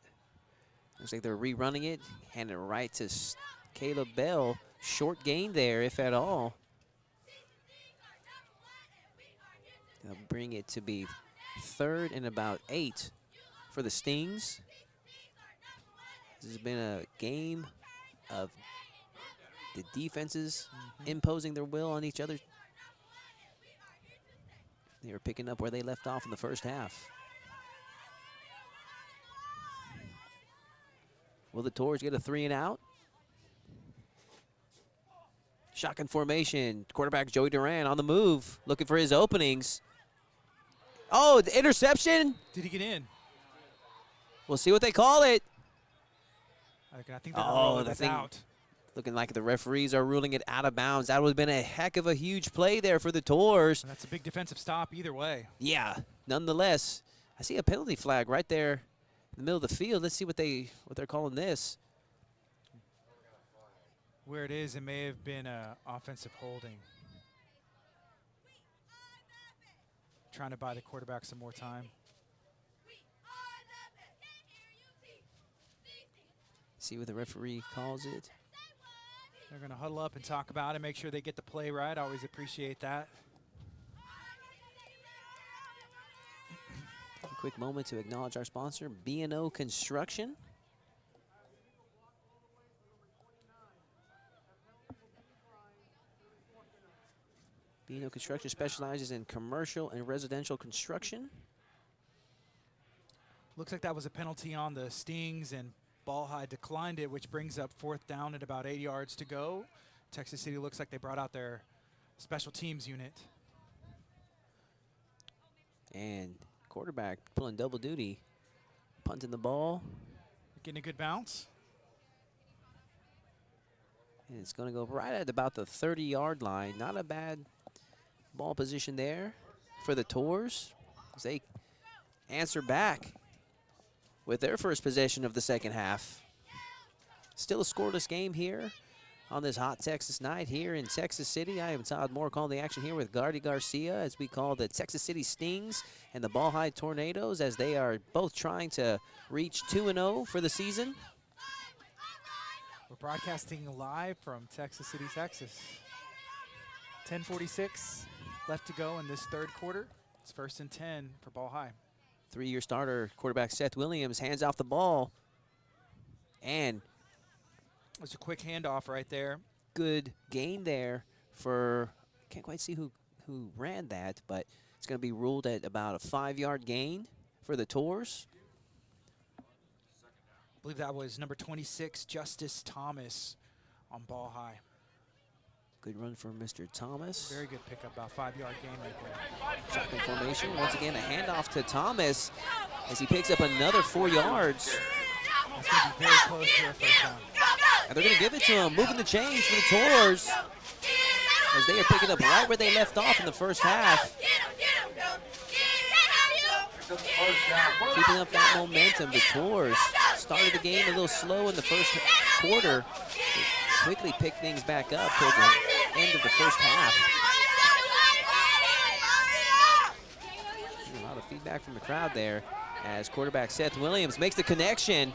Looks like they're rerunning it. Hand it right to Caleb Bell. Short gain there, if at all. They'll bring it to be 3rd and about 8 for the Stings. This has been a game of the defenses imposing their will on each other. They were picking up where they left off in the first half. Will the Tours get a 3 and out? Shotgun formation. Quarterback Joey Duran on the move, looking for his openings. Oh, the interception. Did he get in? We'll see what they call it. I think they're rolling this out. Looking like the referees are ruling it out of bounds. That would have been a heck of a huge play there for the Tours. And that's a big defensive stop either way. Yeah, nonetheless, I see a penalty flag right there in the middle of the field. Let's see what they're calling this. Where it is, it may have been offensive holding. Trying to buy the quarterback some more time. See what the referee calls it. They're going to huddle up and talk about it, make sure they get the play right. I always appreciate that. A quick moment to acknowledge our sponsor, B&O Construction. B&O Construction specializes in commercial and residential construction. Looks like that was a penalty on the Stings, and Ball High declined it, which brings up 4th down at about 8 yards to go. Texas City looks like they brought out their special teams unit. And quarterback pulling double duty, punting the ball. Getting a good bounce. And it's going to go right at about the 30-yard line. Not a bad ball position there for the Tours as they answer back with their first possession of the second half. Still a scoreless game here on this hot Texas night here in Texas City. I am Todd Moore calling the action here with Gardy Garcia as we call the Texas City Stings and the Ball High Tornadoes as they are both trying to reach 2-0 for the season. We're broadcasting live from Texas City, Texas. 10:46 left to go in this third quarter. It's 1st and 10 for Ball High. 3-year starter quarterback Seth Williams hands off the ball. And it was a quick handoff right there. Good gain there for, can't quite see who ran that, but it's going to be ruled at about a 5-yard gain for the Tours. I believe that was number 26, Justice Thomas on Ball High. Good run for Mr. Thomas. Very good pickup, about 5-yard gain right there. Shotgun formation, once again a handoff to Thomas as he picks up another 4 yards. That's going to be very close to a first down. And they're going to give it to him, moving the chains for the Tours as they are picking up right where they left off in the first half. Keeping up that momentum, the Tours started the game a little slow in the first quarter. They quickly picked things back up towards the end of the first half. A lot of feedback from the crowd there as quarterback Seth Williams makes the connection.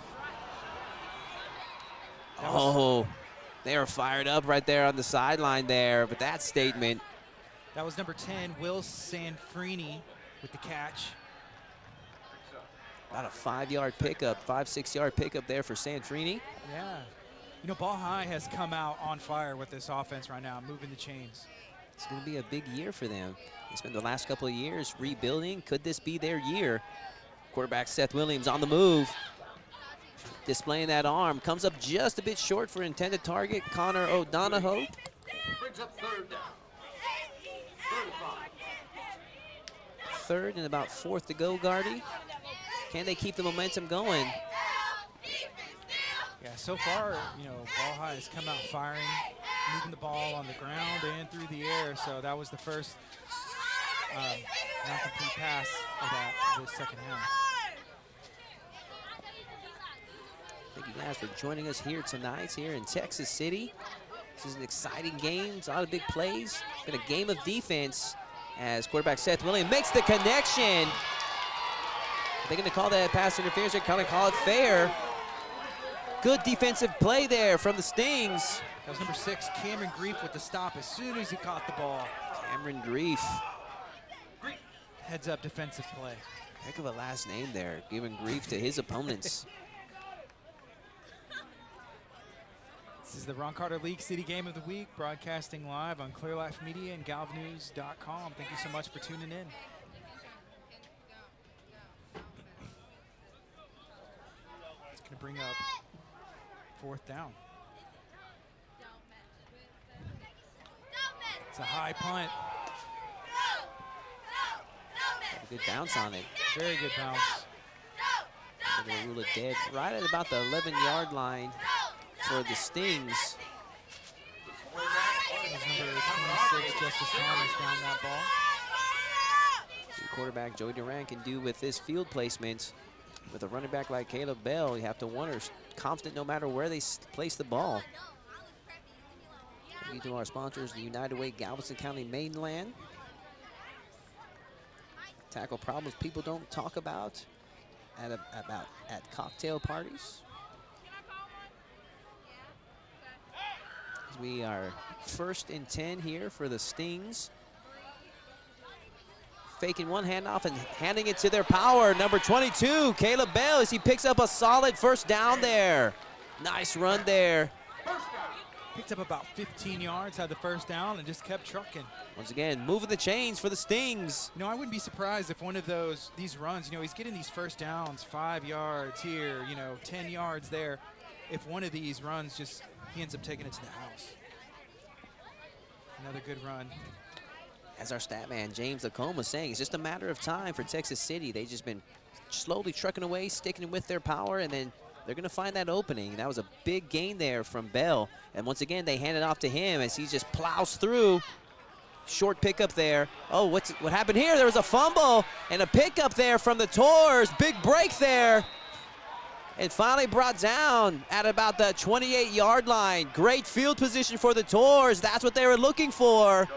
Oh, they are fired up right there on the sideline there, but that statement. That was number 10, Will Sanfrini with the catch. About a 5-yard pickup, 5-6-yard pickup there for Sanfrini. Yeah. You know, Ball High has come out on fire with this offense right now, moving the chains. It's going to be a big year for them. They spent the last couple of years rebuilding. Could this be their year? Quarterback Seth Williams on the move. Displaying that arm. Comes up just a bit short for intended target, Connor O'Donohoe. Brings up 3rd down. 3rd and about 4th to go, Gardy. Can they keep the momentum going? Yeah, so far, you know, Ball High has come out firing, moving the ball on the ground and through the air. So that was the first non-complete pass of this second half. Thank you guys for joining us here tonight, here in Texas City. This is an exciting game. It's a lot of big plays. Been a game of defense as quarterback Seth Williams makes the connection. They're going to call that pass interference. They're going to call it fair. Good defensive play there from the Stings. That was number 6, Cameron Grief, with the stop as soon as he caught the ball. Cameron Grief. Heads up defensive play. Heck of a last name there, giving grief to his opponents. This is the Ron Carter League City Game of the Week, broadcasting live on Clear Life Media and galvnews.com. Thank you so much for tuning in. It's going to bring up 4th down. It's a high punt. A good bounce on it. Very good bounce. They're going to rule it dead right at about the 11-yard line for the Stings. Number 26, Justice Thomas, down that ball. See quarterback Joey Durant can do with this field placement. With a running back like Caleb Bell, you have to wonder, constant no matter where they place the ball. Thank you to our sponsors, the United Way Galveston County Mainland. Tackle problems people don't talk about at cocktail parties. We are 1st and 10 here for the Stings. Faking one handoff and handing it to their power. Number 22, Caleb Bell, as he picks up a solid 1st down there. Nice run there. Picked up about 15 yards, had the 1st down, and just kept trucking. Once again, moving the chains for the Stings. You know, I wouldn't be surprised if one of these runs, you know, he's getting these 1st downs, 5 yards here, you know, 10 yards there. If one of these runs he ends up taking it to the house. Another good run. As our stat man, James Lacombe, was saying, it's just a matter of time for Texas City. They've just been slowly trucking away, sticking with their power, and then they're going to find that opening. That was a big gain there from Bell. And once again, they hand it off to him as he just plows through. Short pickup there. Oh, what happened here? There was a fumble and a pickup there from the Tours. Big break there. And finally brought down at about the 28-yard line. Great field position for the Tours. That's what they were looking for.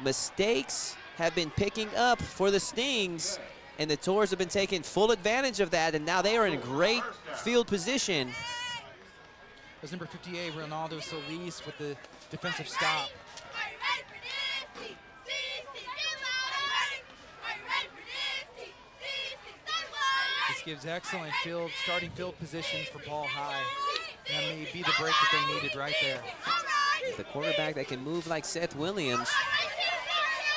Mistakes have been picking up for the Stings, and the Tours have been taking full advantage of that, and now they are in great field position. There's number 58, Ronaldo Solis, with the defensive stop. This gives excellent starting field position for ball high. That may be the break that they needed right there. The quarterback that can move like Seth Williams.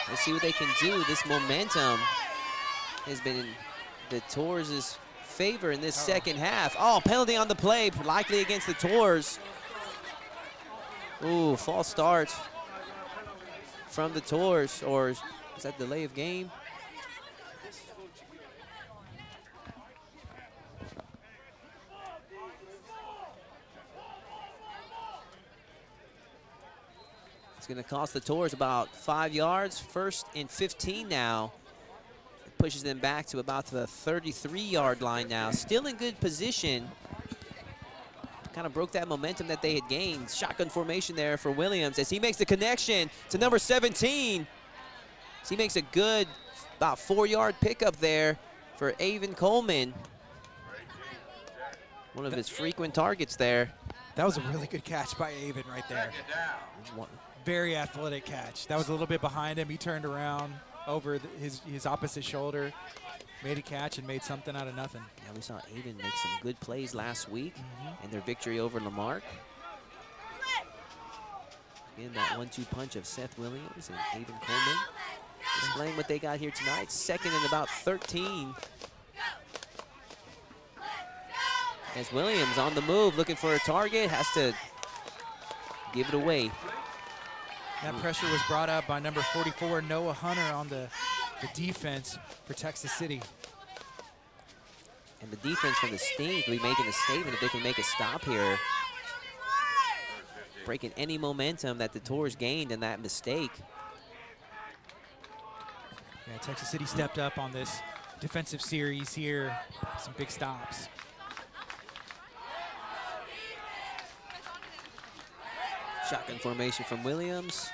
Let's see what they can do. This momentum has been in the Tours' favor in this second half. Oh, penalty on the play, likely against the Tours. Ooh, false start from the Tours, or is that delay of game? It's going to cost the Tours about 5 yards. 1st and 15 now. It pushes them back to about the 33-yard line now. Still in good position. Kind of broke that momentum that they had gained. Shotgun formation there for Williams as he makes the connection to number 17. As he makes a good about 4-yard pickup there for Avon Coleman. One of his frequent targets there. That was a really good catch by Avon right there. Very athletic catch. That was a little bit behind him. He turned around over his opposite shoulder, made a catch, and made something out of nothing. Yeah, we saw Avon make some good plays last week in their victory over Lamarck. Again, that 1-2 punch of Seth Williams and Avon Coleman displaying what they got here tonight. 2nd and about 13. As Williams on the move, looking for a target, has to give it away. That pressure was brought up by number 44, Noah Hunter, on the defense for Texas City. And the defense from the Stings will be making a statement if they can make a stop here. Breaking any momentum that the Tours gained in that mistake. Yeah, Texas City stepped up on this defensive series here. Some big stops. Shotgun formation from Williams.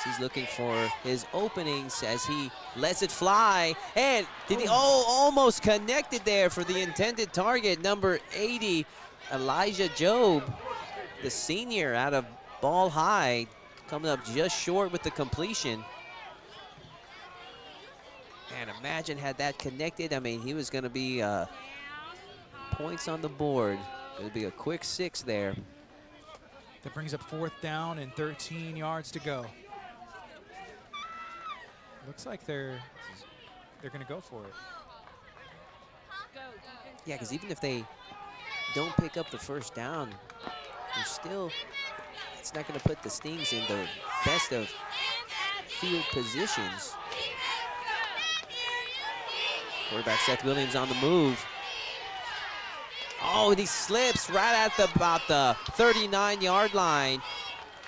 He's looking for his openings as he lets it fly. And did he, almost connected there for the intended target, number 80, Elijah Jobe, the senior out of Ball High, coming up just short with the completion. And imagine had that connected, I mean, he was gonna be points on the board. It'll be a quick 6 there. That brings up 4th down and 13 yards to go. Looks like they're going to go for it. Yeah, because even if they don't pick up the first down, they're still, it's not going to put the Stings in the best of field positions. Quarterback Seth Williams on the move. Oh, and he slips right at about the 39-yard line.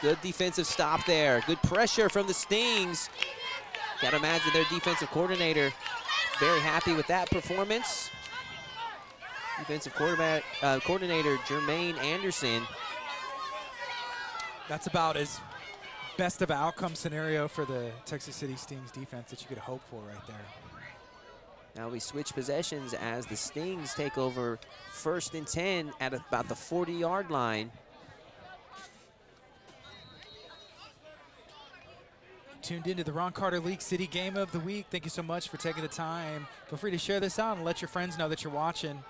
Good defensive stop there. Good pressure from the Stings. Got to imagine their defensive coordinator very happy with that performance. Defensive coordinator Jermaine Anderson. That's about as best of outcome scenario for the Texas City Stings defense that you could hope for right there. Now we switch possessions as the Stings take over 1st and 10 at about the 40-yard line. Tuned into the Ron Carter League City Game of the Week. Thank you so much for taking the time. Feel free to share this out and let your friends know that you're watching.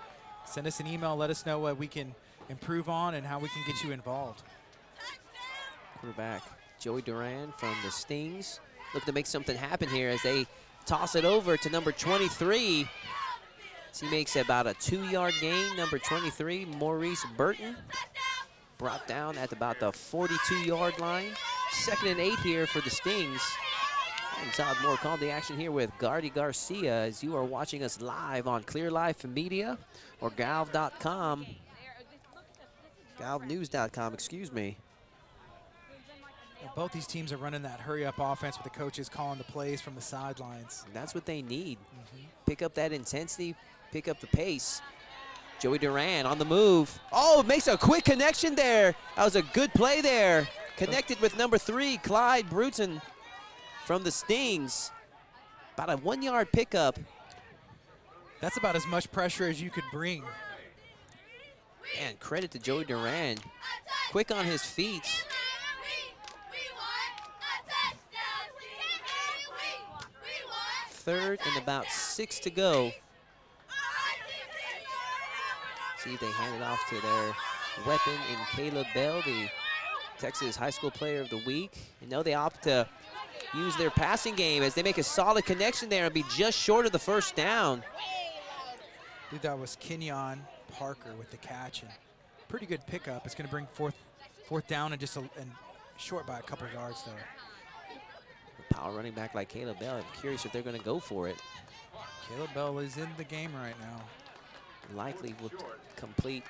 Send us an email. Let us know what we can improve on and how we can get you involved. Quarterback Joey Duran from the Stings looking to make something happen here as they toss it over to number 23. As he makes about a 2-yard gain. Number 23, Maurice Burton, brought down at about the 42-yard line. 2nd and 8 here for the Stings. And Todd Moore called the action here with Gardy Garcia as you are watching us live on Clear Life Media or galv.com. galvnews.com, excuse me. Both these teams are running that hurry-up offense with the coaches calling the plays from the sidelines. And that's what they need. Pick up that intensity, pick up the pace. Joey Duran on the move. Oh, makes a quick connection there. That was a good play there. Connected with number 3, Clyde Bruton from the Stings. About a 1-yard pickup. That's about as much pressure as you could bring. And credit to Joey Duran. Quick on his feet. 3rd and about 6 to go. See if they hand it off to their weapon in Caleb Bell, the Texas High School Player of the Week. And now they opt to use their passing game as they make a solid connection there and be just short of the 1st down. I think that was Kenyon Parker with the catch. And pretty good pickup. It's going to bring fourth down and just and short by a couple of yards though. Power running back like Caleb Bell. I'm curious if they're going to go for it. Caleb Bell is in the game right now. Likely will complete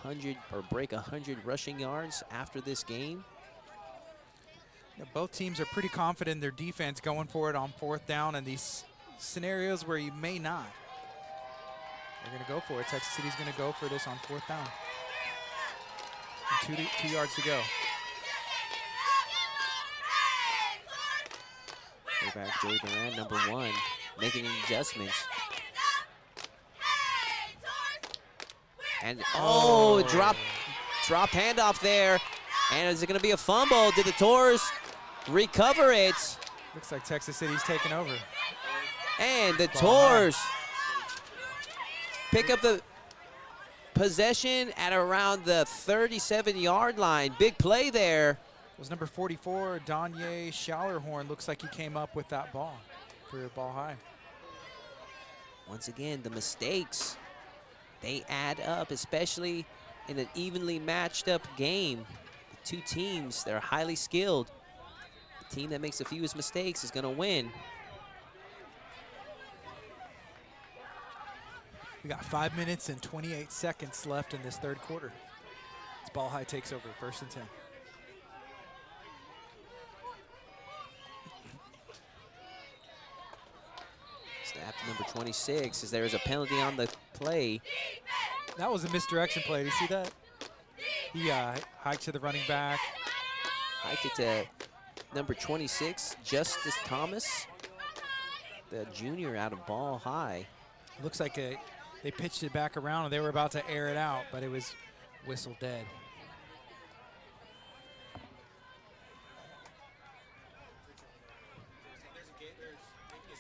100 or break 100 rushing yards after this game. Yeah, both teams are pretty confident in their defense going for it on 4th down in these scenarios where you may not. They're going to go for it. Texas City's going to go for this on 4th down. And 2 yards to go. Quarterback Joey Duran, number 1, making adjustments. And drop handoff there. And is it going to be a fumble? Did the Tours recover it? Looks like Texas City's taking over. And the Tours pick up the possession at around the 37-yard line. Big play there. It was number 44, Donye Shallerhorn. Looks like he came up with that ball for Ball High. Once again, the mistakes, they add up, especially in an evenly matched up game. The 2 teams, they're highly skilled. The team that makes the fewest mistakes is going to win. We got 5 minutes and 28 seconds left in this 3rd quarter. It's Ball High takes over, 1st and 10. Snap to number 26 as there is a penalty on the play. That was a misdirection play. Did you see that? He hiked to the running back. Hiked it to number 26, Justice Thomas, the junior out of Ball High. Looks like they pitched it back around and they were about to air it out, but it was whistle dead.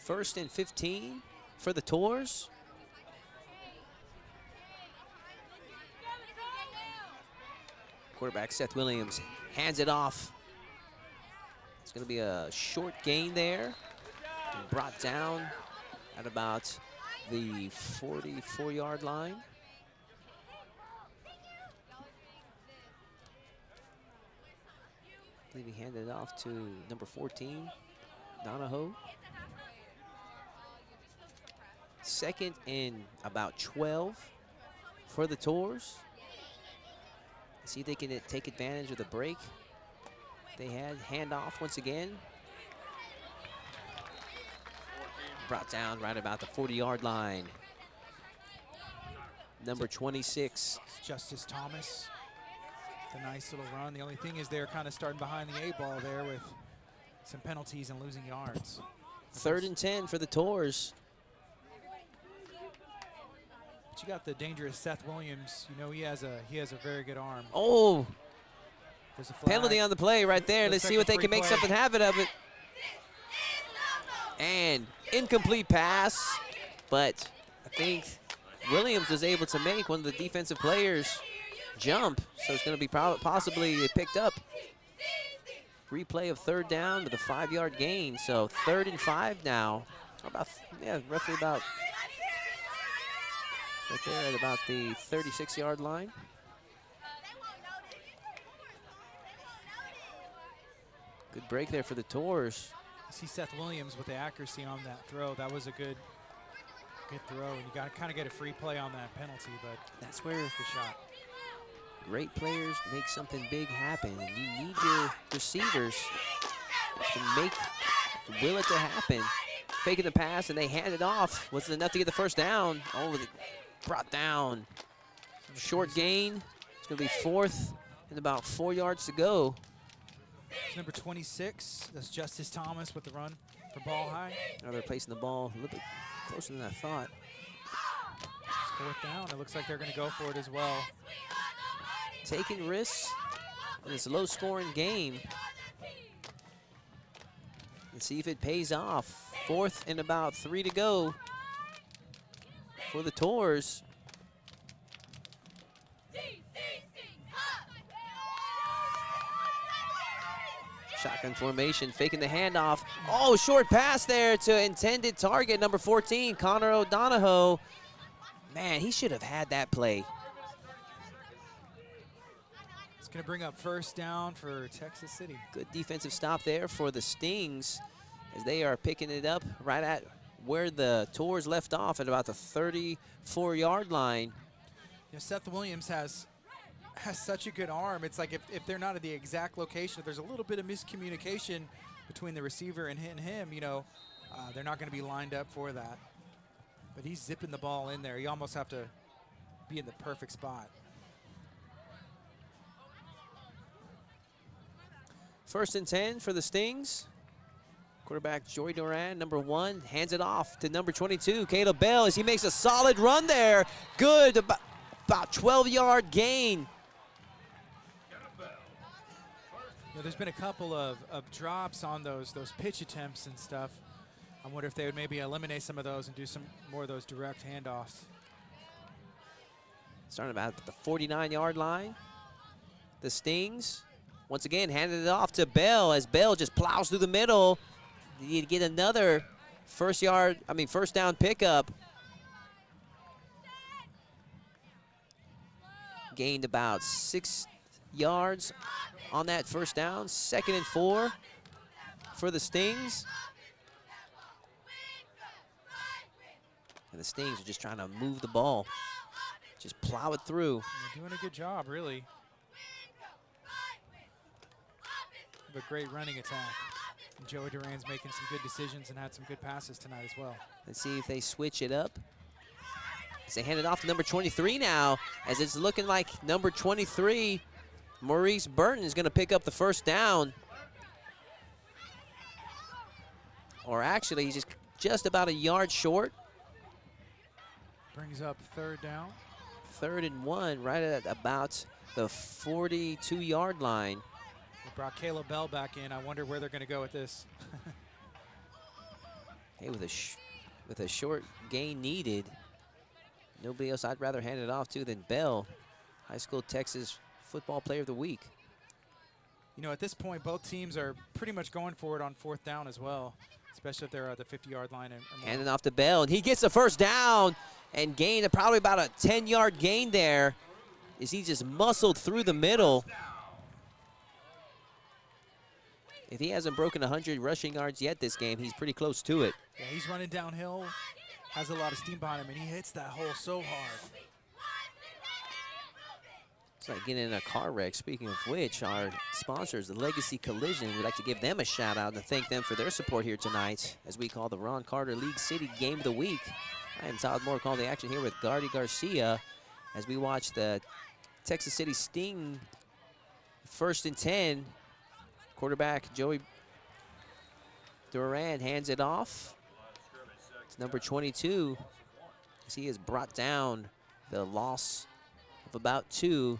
First and 15 for the Tours. Quarterback Seth Williams hands it off. It's going to be a short gain there. And brought down at about the 44-yard line. I believe he handed it off to number 14, Donahoe. Second and about 12 for the Tours. See if they can take advantage of the break they had. Handoff once again. Brought down right about the 40-yard line. Number 26. Justice Thomas. It's a nice little run. The only thing is they're kind of starting behind the eight ball there with some penalties and losing yards. Third and 10 for the Tours. But you got the dangerous Seth Williams. You know he has a very good arm. Oh, there's a flag. Penalty on the play right there. Let's see what they can make something happen of it. And incomplete pass, but I think Williams was able to make one of the defensive players jump, so it's going to be possibly picked up. Replay of third down with a 5-yard gain, so 3rd and 5 now. About, yeah, roughly about right there at about the 36-yard line. Good break there for the Tours. You see Seth Williams with the accuracy on that throw. That was a good throw, and you got to kind of get a free play on that penalty, but that's where good shot. Great players make something big happen, and you need your receivers to will it to happen. Faking the pass, and they hand it off. Wasn't enough to get the first down. Oh, brought down. Short gain. It's going to be 4th and about 4 yards to go. It's number 26. That's Justice Thomas with the run for Ball High. Now they're placing the ball a little bit closer than I thought. It's 4th down. It looks like they're going to go for it as well. Taking risks in this low-scoring game. Let's see if it pays off. 4th and about 3 to go for the Tours. Shotgun formation, faking the handoff. Oh, short pass there to intended target, number 14, Connor O'Donohoe. Man, he should have had that play. It's going to bring up 1st down for Texas City. Good defensive stop there for the Stings as they are picking it up right at where the Tours left off at about the 34-yard line. You know, Seth Williams has such a good arm. It's like if they're not at the exact location, if there's a little bit of miscommunication between the receiver and him, you know, they're not going to be lined up for that. But he's zipping the ball in there. You almost have to be in the perfect spot. 1st and 10 for the Stings. Quarterback Joy Duran, number 1, hands it off to number 22, Caleb Bell, as he makes a solid run there. Good, about 12-yard gain. You know, there's been a couple of drops on those pitch attempts and stuff. I wonder if they would maybe eliminate some of those and do some more of those direct handoffs. Starting about the 49-yard line. The Stings, once again, handed it off to Bell as Bell just plows through the middle. You get another first down pickup. Gained about 6 yards on that first down. 2nd and 4 for the Stings. And the Stings are just trying to move the ball. Just plow it through. They're doing a good job, really. A great running attack. And Joey Duran's making some good decisions and had some good passes tonight as well. Let's see if they switch it up. As they hand it off to number 23 now, as it's looking like number 23, Maurice Burton, is going to pick up the first down. or actually he's just about a yard short. Brings up 3rd down. 3rd and 1, right at about the 42-yard line. They brought Caleb Bell back in. I wonder where they're going to go with this. Hey, with a short gain needed, nobody else I'd rather hand it off to than Bell, High School Texas Football Player of the Week. You know, at this point, both teams are pretty much going for it on 4th down as well, especially if they're at the 50-yard line. Handing off to Bell, and he gets the 1st down and gained probably about a 10-yard gain there as he just muscled through the middle. If he hasn't broken 100 rushing yards yet this game, he's pretty close to it. Yeah, he's running downhill, has a lot of steam behind him, and he hits that hole so hard. It's like getting in a car wreck. Speaking of which, our sponsors, the Legacy Collision, we'd like to give them a shout out and thank them for their support here tonight as we call the Ron Carter League City Game of the Week. I am Todd Moore calling the action here with Gardy Garcia as we watch the Texas City Sting 1st and 10. Quarterback Joey Duran hands it off. It's number 22 as he has brought down the loss of about 2.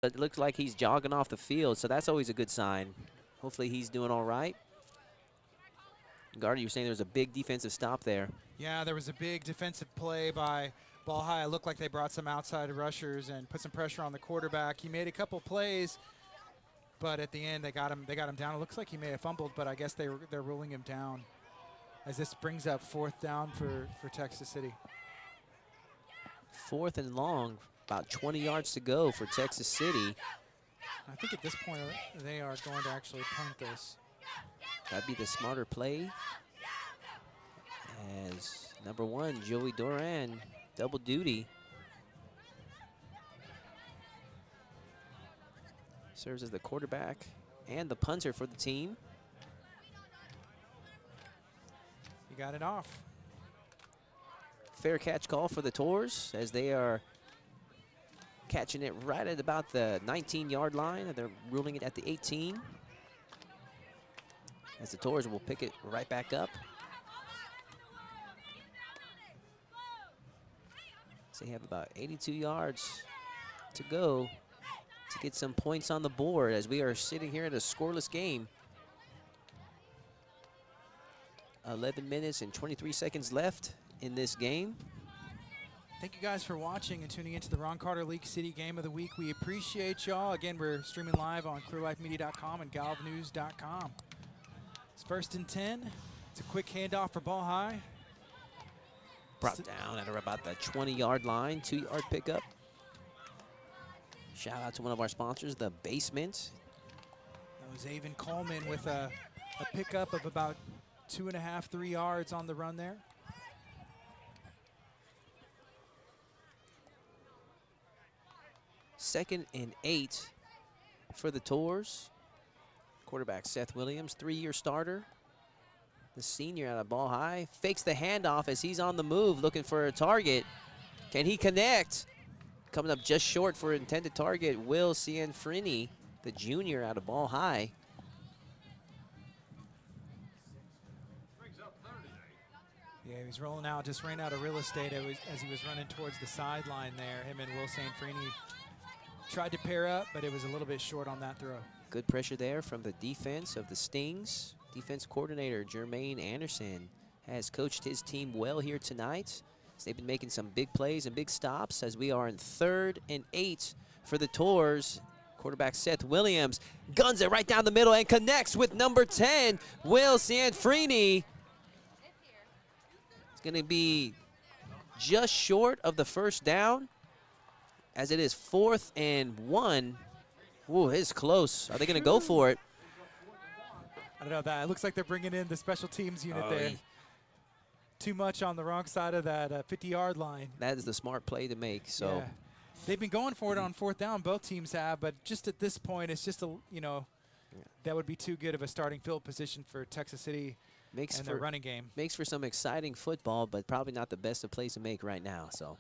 It looks like he's jogging off the field, so that's always a good sign. Hopefully he's doing all right. Gardner, you were saying there was a big defensive stop there. Yeah, there was a big defensive play by Ball High. It looked like they brought some outside rushers and put some pressure on the quarterback. He made a couple plays, but at the end they got him down. It looks like he may have fumbled, but I guess they're ruling him down as this brings up 4th down for Texas City. 4th and long, about 20 yards to go for Texas City. I think at this point they are going to actually punt this. That'd be the smarter play. As number 1, Joey Duran, double duty. Serves as the quarterback and the punter for the team. You got it off. Fair catch call for the Tours as they are catching it right at about the 19-yard line, and they're ruling it at the 18. As the Tours will pick it right back up. So they have about 82 yards to go to get some points on the board as we are sitting here at a scoreless game. 11 minutes and 23 seconds left in this game. Thank you guys for watching and tuning into the Ron Carter League City Game of the Week. We appreciate y'all. Again, we're streaming live on clearlifemedia.com and galvnews.com. It's 1st and 10. It's a quick handoff for Ball High. Brought down at about the 20-yard line, 2-yard pickup. Shout out to one of our sponsors, The Basement. That was Avon Coleman with a pickup of about 2.5, 3 yards on the run there. Second and 8 for the Tours. Quarterback Seth Williams, 3-year starter. The senior out of Ball High fakes the handoff as he's on the move looking for a target. Can he connect? Coming up just short for intended target, Will Cianfrini, the junior out of Ball High. Yeah, he was rolling out, just ran out of real estate as he was running towards the sideline there. Him and Will Cianfrini tried to pair up, but it was a little bit short on that throw. Good pressure there from the defense of the Stings. Defense coordinator Jermaine Anderson has coached his team well here tonight. They've been making some big plays and big stops as we are in 3rd and 8 for the Tours. Quarterback Seth Williams guns it right down the middle and connects with number 10, Will Cianfrini. It's going to be just short of the 1st down as it is 4th and 1. Ooh, it's close. Are they going to go for it? I don't know that. It looks like they're bringing in the special teams unit there. Too much on the wrong side of that 50-yard line. That is the smart play to make. So yeah. They've been going for it on 4th down. Both teams have, but just at this point, it's just that would be too good of a starting field position for Texas City and their running game. Makes for some exciting football, but probably not the best of plays to make right now. So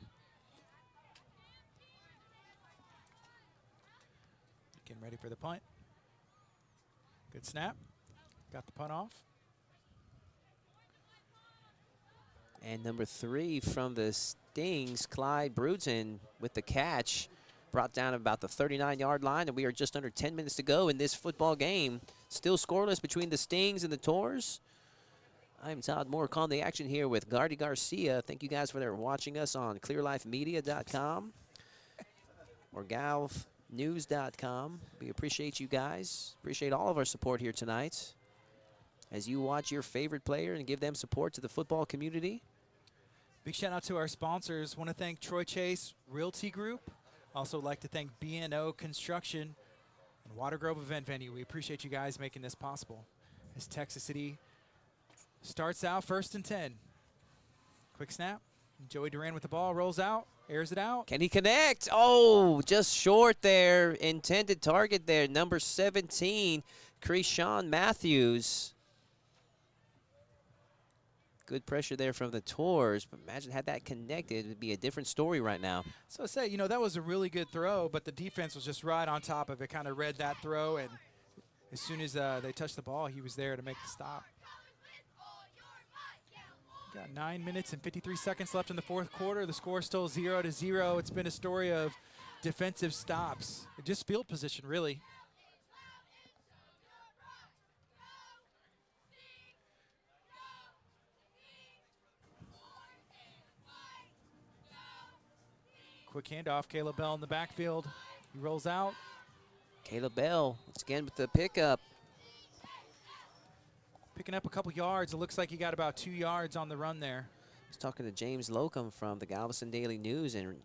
getting ready for the punt. Good snap. Got the punt off. And number 3 from the Stings, Clyde Bruton with the catch. Brought down about the 39-yard line, and we are just under 10 minutes to go in this football game. Still scoreless between the Stings and the Tours. I'm Todd Moore calling the action here with Gardy Garcia. Thank you guys for watching us on clearlifemedia.com or galvnews.com. We appreciate you guys. Appreciate all of our support here tonight as you watch your favorite player and give them support to the football community. Big shout out to our sponsors. Want to thank Troy Chase Realty Group. Also like to thank B&O Construction and Water Grove Event Venue. We appreciate you guys making this possible. As Texas City starts out 1st and 10. Quick snap. Joey Duran with the ball, rolls out, airs it out. Can he connect? Oh, just short there. Intended target there, number 17, Krishawn Matthews. Good pressure there from the Tours, but imagine had that connected, it would be a different story right now. So I say, that was a really good throw, but the defense was just right on top of it, kind of read that throw, and as soon as they touched the ball, he was there to make the stop. Got 9 minutes and 53 seconds left in the 4th quarter. The score is still 0-0. It's been a story of defensive stops. Just field position, really. Quick handoff, Caleb Bell in the backfield. He rolls out. Caleb Bell, once again with the pickup. Picking up a couple yards. It looks like he got about 2 yards on the run there. I was talking to James Locum from the Galveston Daily News, and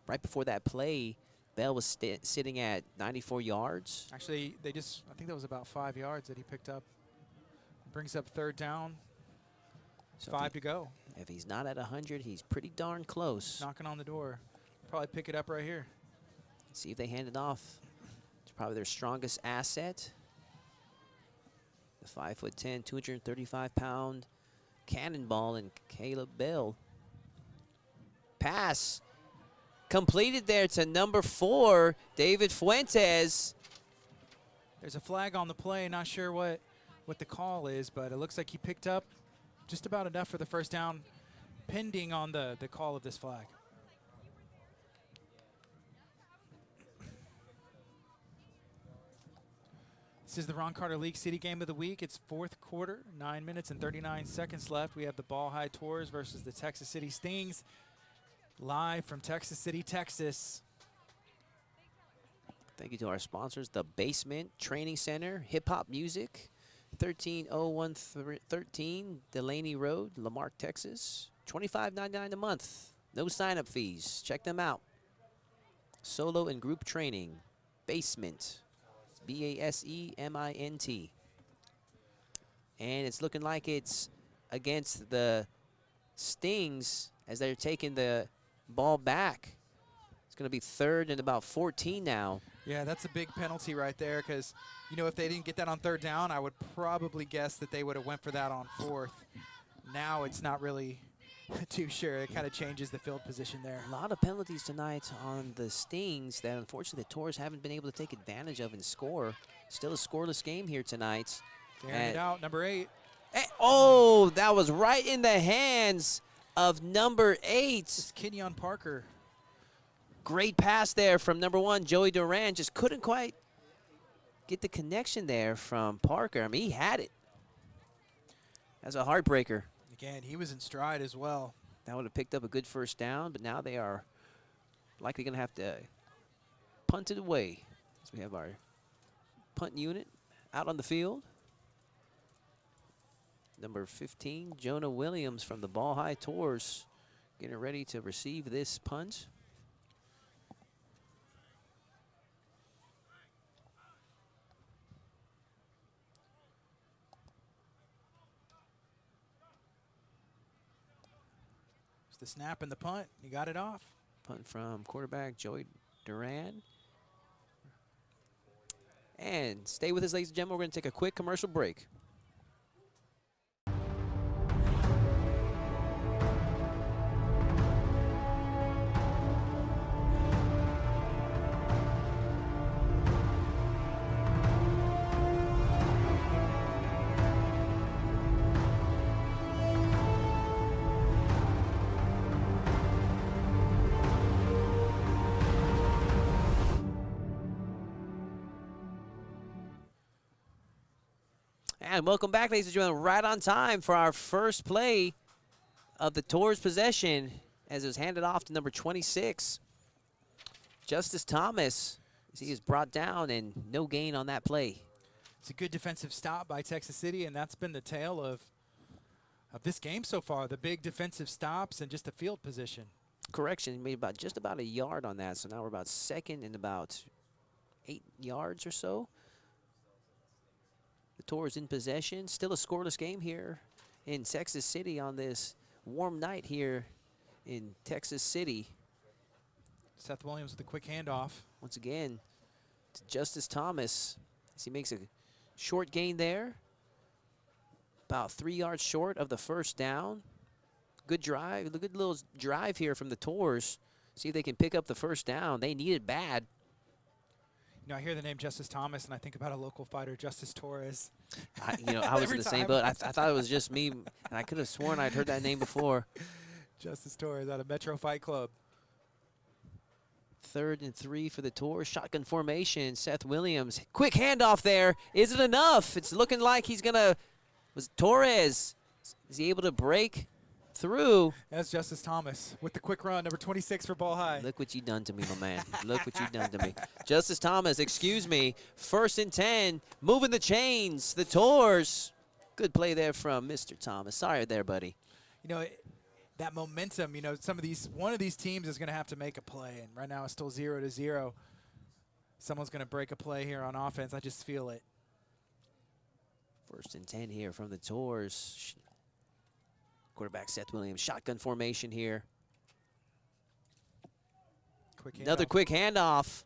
right before that play, Bell was sitting at 94 yards. Actually, I think that was about 5 yards that he picked up. Brings up 3rd down. So 5 to go. If he's not at 100, he's pretty darn close. Knocking on the door. Probably pick it up right here. See if they hand it off. It's probably their strongest asset. The 5'10", 235-pound cannonball and Caleb Bell. Pass completed there to number 4, David Fuentes. There's a flag on the play. Not sure what the call is, but it looks like he picked up just about enough for the first down, pending on the call of this flag. This is the Ron Carter League City Game of the Week. It's 4th quarter, 9 minutes and 39 seconds left. We have the Ball High Tours versus the Texas City Stings, live from Texas City, Texas. Thank you to our sponsors, the Basement Training Center, Hip Hop Music, 13013 Delaney Road, Lamarck, Texas. $25.99 a month. No sign-up fees. Check them out. Solo and group training. Basement. B-A-S-E-M-I-N-T. And it's looking like it's against the Stings as they're taking the ball back. It's going to be 3rd and about 14 now. Yeah, that's a big penalty right there because, you know, if they didn't get that on 3rd down, I would probably guess that they would have went for that on 4th. Now it's not really too sure. It kind of changes the field position there. A lot of penalties tonight on the Stings that unfortunately the Tours haven't been able to take advantage of and score. Still a scoreless game here tonight. Airing it out, number 8. Oh, that was right in the hands of number 8. It's Kenyon Parker. Great pass there from number 1, Joey Duran. Just couldn't quite get the connection there from Parker. I mean, he had it. That's a heartbreaker. Again, he was in stride as well. That would have picked up a good first down, but now they are likely going to have to punt it away. So we have our punt unit out on the field. Number 15, Jonah Williams from the Ball High Tours, getting ready to receive this punt. The snap and the punt. He got it off. Punt from quarterback Joey Duran. And stay with us, ladies and gentlemen. We're going to take a quick commercial break. And welcome back, ladies and gentlemen, right on time for our first play of the Tours possession as it was handed off to number 26, Justice Thomas, as he is brought down and no gain on that play. It's a good defensive stop by Texas City, and that's been the tale of this game so far, the big defensive stops and just the field position. Correction, he made just about a yard on that, so now we're about 2nd and about 8 yards or so. The Tours in possession. Still a scoreless game here in Texas City on this warm night here in Texas City. Seth Williams with a quick handoff. Once again to Justice Thomas as he makes a short gain there. About 3 yards short of the first down. Good drive, a good little drive here from the Tours. See if they can pick up the first down. They need it bad. You know, I hear the name Justice Thomas, and I think about a local fighter, Justice Torres. I was in the same boat. I thought it was just me, and I could have sworn I'd heard that name before. Justice Torres out of Metro Fight Club. 3rd and 3 for the Tours. Shotgun formation. Seth Williams. Quick handoff there. Is it enough? It's looking like he's going to. Was Torres. Is he able to break through? That's Justice Thomas with the quick run, number 26 for Ball High. Look what you done to me, my man. Look what you done to me. Justice Thomas, excuse me. 1st and 10. Moving the chains. The Tours. Good play there from Mr. Thomas. Sorry there, buddy. You know, that momentum, you know, one of these teams is going to have to make a play, and right now it's still 0-0. Someone's going to break a play here on offense. I just feel it. 1st and 10 here from the Tours. Quarterback Seth Williams. Shotgun formation here. Another quick handoff.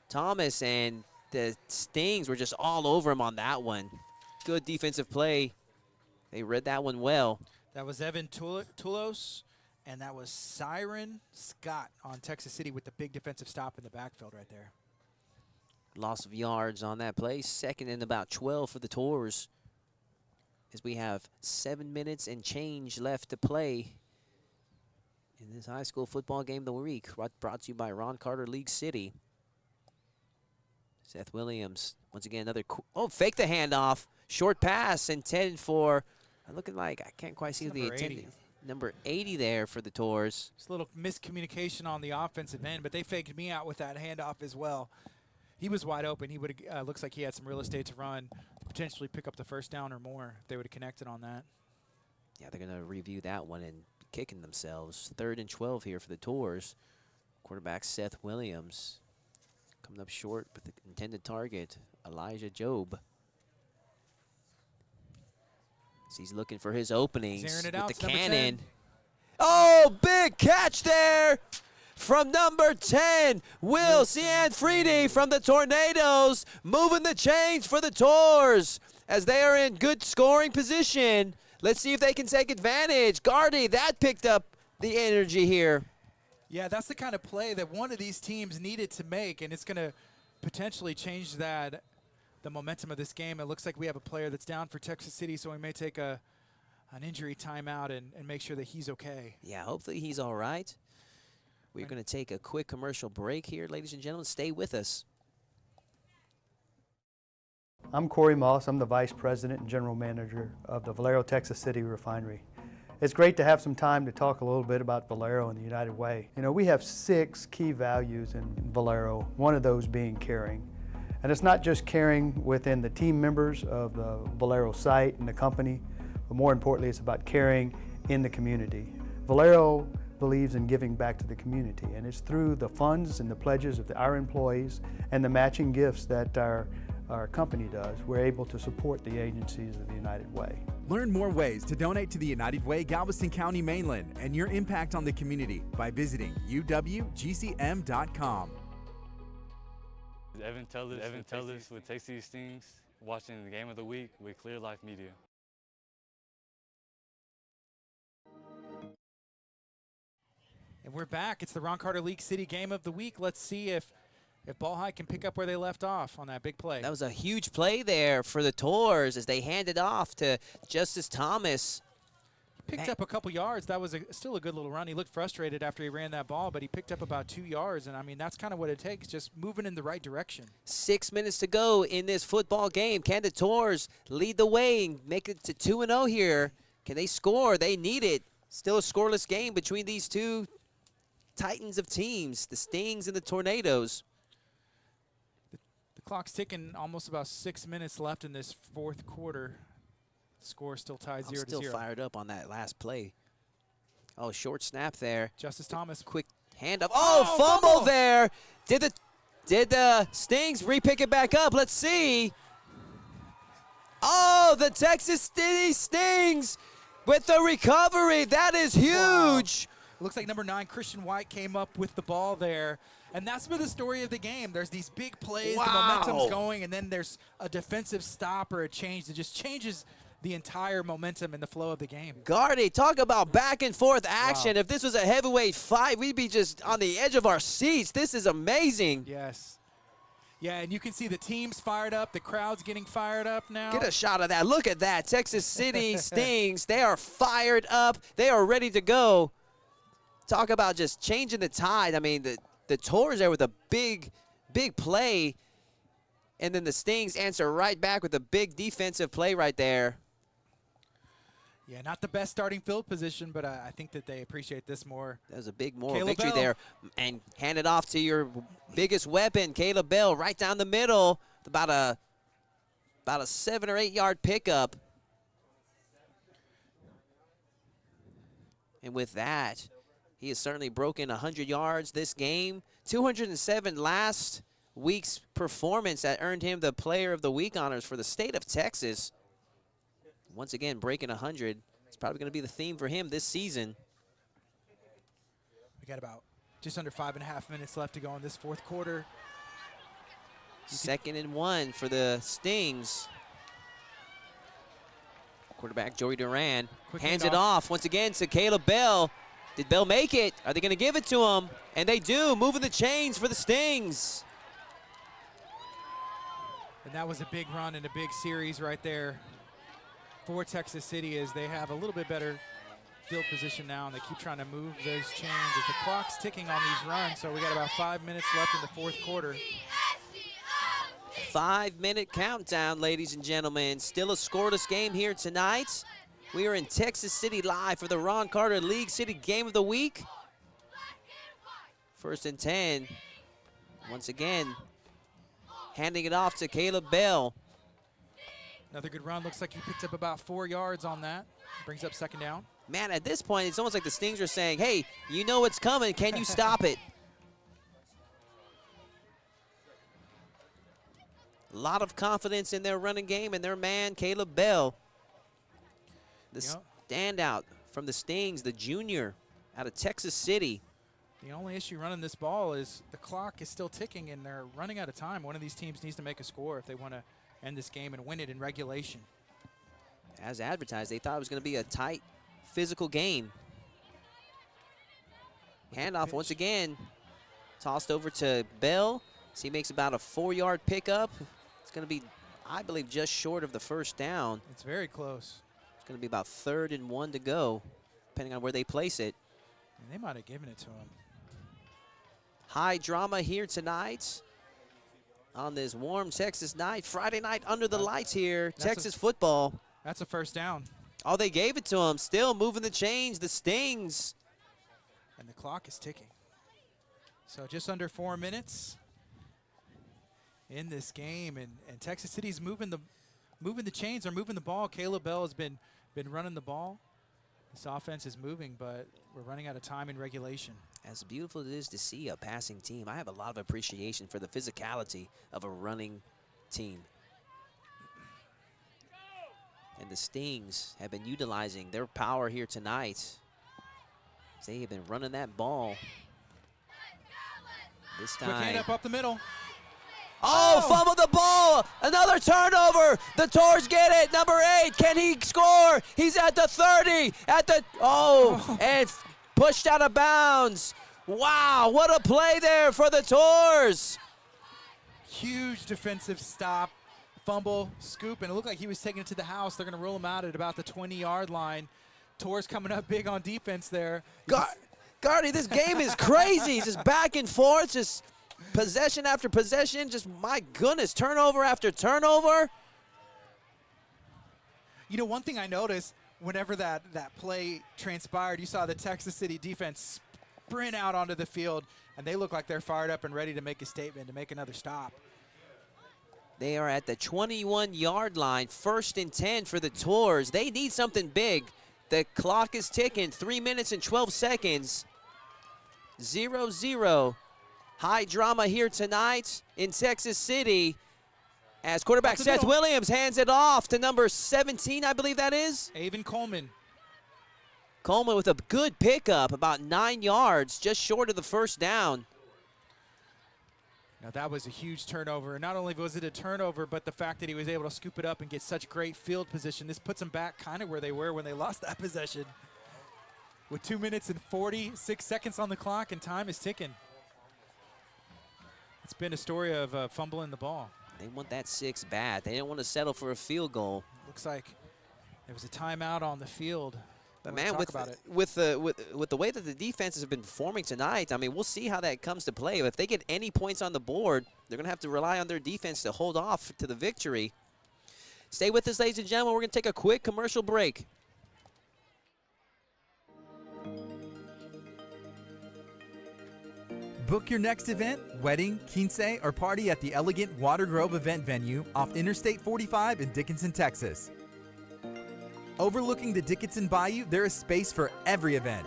Thomas, and the Stings were just all over him on that one. Good defensive play. They read that one well. That was Evan Tulos, and that was Siren Scott on Texas City with the big defensive stop in the backfield right there. Loss of yards on that play. 2nd and about 12 for the Tours, as we have 7 minutes and change left to play in this high school football game of the week. Brought to you by Ron Carter League City. Seth Williams, once again, another fake the handoff. Short pass intended for, looking like, I can't quite see the intended. Number 80 there for the Tours. Just a little miscommunication on the offensive end, but they faked me out with that handoff as well. He was wide open. He would looks like he had some real estate to run, potentially pick up the 1st down or more if they would have connected on that. Yeah, they're going to review that one and kicking themselves. 3rd and 12 here for the Tours. Quarterback Seth Williams coming up short with the intended target, Elijah Jobe. So he's looking for his openings with the cannon. Oh, big catch there from number 10, Will Cianfridi from the Tornadoes, moving the chains for the Tours as they are in good scoring position. Let's see if they can take advantage. Gardy, that picked up the energy here. Yeah, that's the kind of play that one of these teams needed to make, and it's going to potentially change the momentum of this game. It looks like we have a player that's down for Texas City, so we may take an injury timeout and make sure that he's okay. Yeah, hopefully he's all right. We're going to take a quick commercial break here, ladies and gentlemen. Stay with us. I'm Corey Moss. I'm the Vice President and General Manager of the Valero, Texas City Refinery. It's great to have some time to talk a little bit about Valero and the United Way. You know, we have 6 key values in Valero, one of those being caring. And it's not just caring within the team members of the Valero site and the company, but more importantly, it's about caring in the community. Valero believes in giving back to the community, and it's through the funds and the pledges of our employees and the matching gifts that our company does, we're able to support the agencies of the United Way. Learn more ways to donate to the United Way Galveston County mainland and your impact on the community by visiting uwgcm.com. Evan Tellis with Tasty Stings, watching the game of the week with Clear Life Media. And we're back. It's the Ron Carter League City game of the week. Let's see if Ball High can pick up where they left off on that big play. That was a huge play there for the Tours as they handed off to Justice Thomas. He picked up a couple yards. That was still a good little run. He looked frustrated after he ran that ball, but he picked up about 2 yards. And, I mean, that's kind of what it takes, just moving in the right direction. 6 minutes to go in this football game. Can the Tours lead the way and make it to 2-0 here? Can they score? They need it. Still a scoreless game between these two titans of teams, the Stings and the Tornadoes. The clock's ticking, almost about 6 minutes left in this fourth quarter. Score still tied 0-0. Still fired up on that last play. Oh, short snap there. Justice Thomas. Quick hand up. Oh, fumble there. Did the Stings re-pick it back up? Let's see. Oh, the Texas City Stings with the recovery. That is huge. Wow. It looks like number 9, Christian White, came up with the ball there. And that's been the story of the game. There's these big plays, the momentum's going, and then there's a defensive stop or a change that just changes the entire momentum and the flow of the game. Gardy, talk about back and forth action. Wow. If this was a heavyweight fight, we'd be just on the edge of our seats. This is amazing. Yes. Yeah, and you can see the team's fired up. The crowd's getting fired up now. Get a shot of that. Look at that. Texas City Stings, they are fired up. They are ready to go. Talk about just changing the tide. I mean, the the Tours there with a big play. And then the Stings answer right back with a big defensive play right there. Yeah, not the best starting field position, but I think that they appreciate this more. That was a big moral Caleb victory Bell. there. And hand it off to your biggest weapon, Caleb Bell, right down the middle. About a 7 or 8 yard pickup. And with that, he has certainly broken 100 yards this game. 207 last week's performance that earned him the Player of the Week honors for the state of Texas. Once again, breaking 100. It's probably going to be the theme for him this season. We got about just under 5.5 minutes left to go in this fourth quarter. 2nd and 1 for the Stings. Quarterback Joey Duran hands it off once again to Caleb Bell. Did Bell make it? Are they going to give it to him? And they do, moving the chains for the Stings. And that was a big run and a big series right there for Texas City, as they have a little bit better field position now, and they keep trying to move those chains as the clock's ticking on these runs. So we got about 5 minutes left in the fourth quarter. 5-minute countdown, ladies and gentlemen. Still a scoreless game here tonight. We are in Texas City live for the Ron Carter League City Game of the Week. 1st and 10. Once again, handing it off to Caleb Bell. Another good run. Looks like he picked up about 4 yards on that. Brings up 2nd down. Man, at this point, it's almost like the Stings are saying, hey, you know what's coming. Can you stop it? A lot of confidence in their running game and their man, Caleb Bell. The standout from the Stings, the junior out of Texas City. The only issue running this ball is the clock is still ticking and they're running out of time. One of these teams needs to make a score if they want to end this game and win it in regulation. As advertised, they thought it was going to be a tight, physical game. Handoff once again, tossed over to Bell. So he makes about a 4-yard pickup. It's going to be, I believe, just short of the 1st down. It's very close. It's going to be about 3rd and 1 to go, depending on where they place it. And they might have given it to him. High drama here tonight on this warm Texas night. Friday night under the lights here, Texas football. That's a 1st down. Oh, they gave it to him. Still moving the chains, the Stings. And the clock is ticking. So just under 4 minutes in this game, and Texas City's moving the chains, or moving the ball. Caleb Bell has been running the ball. This offense is moving, but we're running out of time in regulation. As beautiful as it is to see a passing team, I have a lot of appreciation for the physicality of a running team. And the Stings have been utilizing their power here tonight. They have been running that ball. This time. Quick hand up the middle. Oh, fumbled the ball. Another turnover. The Tours get it. Number 8. Can he score? He's at the 30. And pushed out of bounds. Wow, what a play there for the Tours. Huge defensive stop, fumble, scoop, and it looked like he was taking it to the house. They're going to rule him out at about the 20-yard line. Tours coming up big on defense there. Gardy, this game is crazy. It's just back and forth, just possession after possession. Just, my goodness, turnover after turnover. You know, one thing I noticed whenever that play transpired, you saw the Texas City defense sprint out onto the field, and they look like they're fired up and ready to make a statement, to make another stop. They are at the 21-yard line, 1st and 10 for the Tours. They need something big. The clock is ticking, 3 minutes and 12 seconds. 0-0. High drama here tonight in Texas City as quarterback Seth Williams hands it off to number 17, I believe that is. Avon Coleman. Coleman with a good pickup, about 9 yards, just short of the 1st down. Now that was a huge turnover. Not only was it a turnover, but the fact that he was able to scoop it up and get such great field position, this puts them back kind of where they were when they lost that possession. With 2 minutes and 46 seconds on the clock and time is ticking. It's been a story of fumbling the ball. They want that 6 bad. They didn't want to settle for a field goal. Looks like there was a timeout on the field. But We'll man, talk about it. with the way that the defenses have been performing tonight, I mean, we'll see how that comes to play. If they get any points on the board, they're going to have to rely on their defense to hold off to the victory. Stay with us, ladies and gentlemen. We're going to take a quick commercial break. Book your next event, wedding, quince, or party at the elegant Water Grove event venue off Interstate 45 in Dickinson, Texas. Overlooking the Dickinson Bayou, there is space for every event.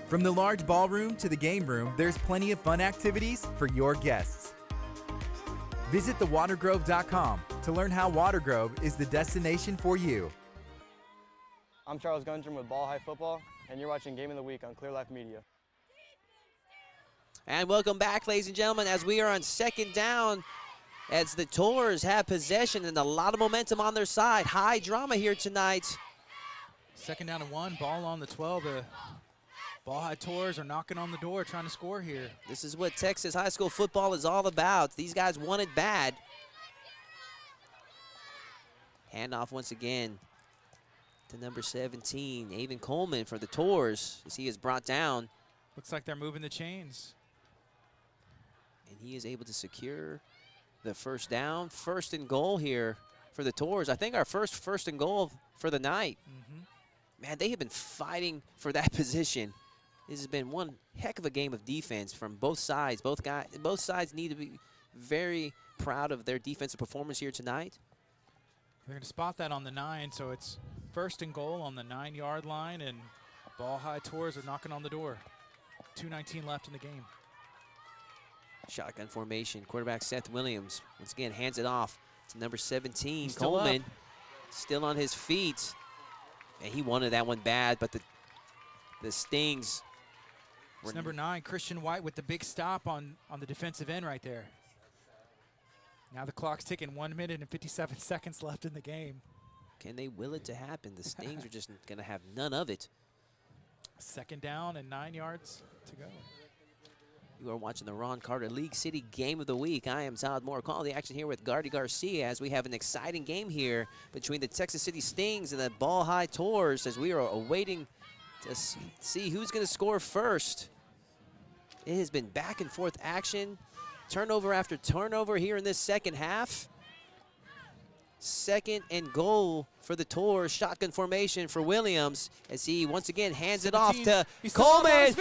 From the large ballroom to the game room, there's plenty of fun activities for your guests. Visit thewatergrove.com to learn how Water Grove is the destination for you. I'm Charles Gundrum with Ball High Football, and you're watching Game of the Week on Clear Life Media. And welcome back, ladies and gentlemen, as we are on second down, as the Tours have possession and a lot of momentum on their side. High drama here tonight. Second down and 1, ball on the 12. The Ball High Tours are knocking on the door, trying to score here. This is what Texas high school football is all about. These guys want it bad. Handoff once again to number 17, Avon Coleman for the Tours, as he is brought down. Looks like they're moving the chains. And he is able to secure the first down. First and goal here for the Tours. I think our first and goal for the night. Man, they have been fighting for that position. This has been one heck of a game of defense from both sides. Both sides need to be very proud of their defensive performance here tonight. They're going to spot that on the 9, so it's first and goal on the 9-yard line, and Ball High Tours are knocking on the door. 2:19 left in the game. Shotgun formation. Quarterback Seth Williams once again hands it off to number 17, He's still Coleman. up. Still on his feet. And he wanted that one bad, but the Stings. It's number 9, Christian White, with the big stop on the defensive end right there. Now the clock's ticking, 1 minute and 57 seconds left in the game. Can they will it to happen? The Stings are just going to have none of it. Second down and 9 yards to go. You are watching the Ron Carter League City Game of the Week. I am Todd Moore, calling the action here with Gardy Garcia as we have an exciting game here between the Texas City Stings and the Ball High Tours, as we are awaiting to see who's going to score first. It has been back and forth action, turnover after turnover here in this second half. Second and goal for the Tours. Shotgun formation for Williams as he once again hands it off to Coleman.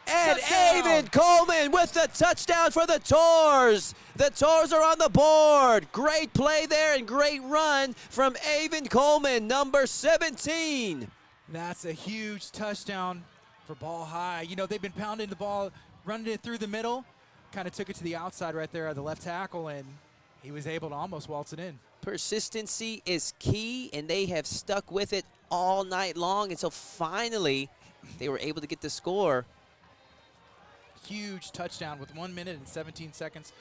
And Avon Coleman with the touchdown for the Tours. The Tours are on the board. Great play there and great run from Avon Coleman, number 17. That's a huge touchdown for Ball High. You know, they've been pounding the ball, running it through the middle. Kind of took it to the outside right there at the left tackle, and he was able to almost waltz it in. Persistency is key, and they have stuck with it all night long until finally they were able to get the score. Huge touchdown with 1 minute and 17 seconds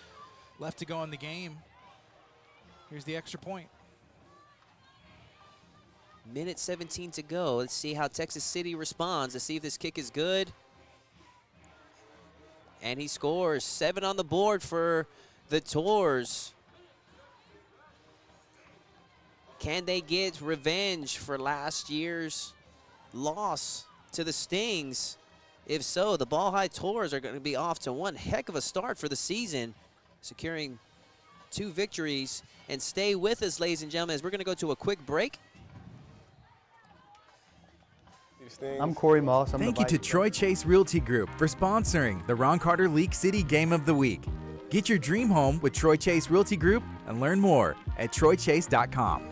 left to go in the game. Here's the extra point. Minute 17 to go. Let's see how Texas City responds. Let's see if this kick is good. And he scores. 7 on the board for the Tours. Can they get revenge for last year's loss to the Stings? If so, the Ball High Tours are going to be off to one heck of a start for the season, securing 2 victories. And stay with us, ladies and gentlemen, as we're going to go to a quick break. I'm Corey Moss. Thank you to Troy Chase Realty Group for sponsoring the Ron Carter League City Game of the Week. Get your dream home with Troy Chase Realty Group and learn more at troychase.com.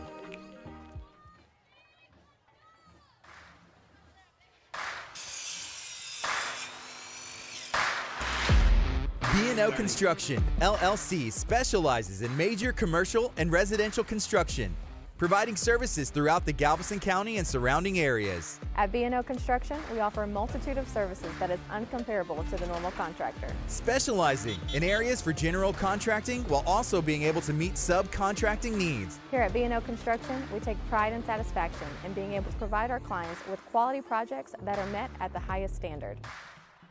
B&O Construction, LLC specializes in major commercial and residential construction, providing services throughout the Galveston County and surrounding areas. At B&O Construction, we offer a multitude of services that is uncomparable to the normal contractor. Specializing in areas for general contracting while also being able to meet subcontracting needs. Here at B&O Construction, we take pride and satisfaction in being able to provide our clients with quality projects that are met at the highest standard.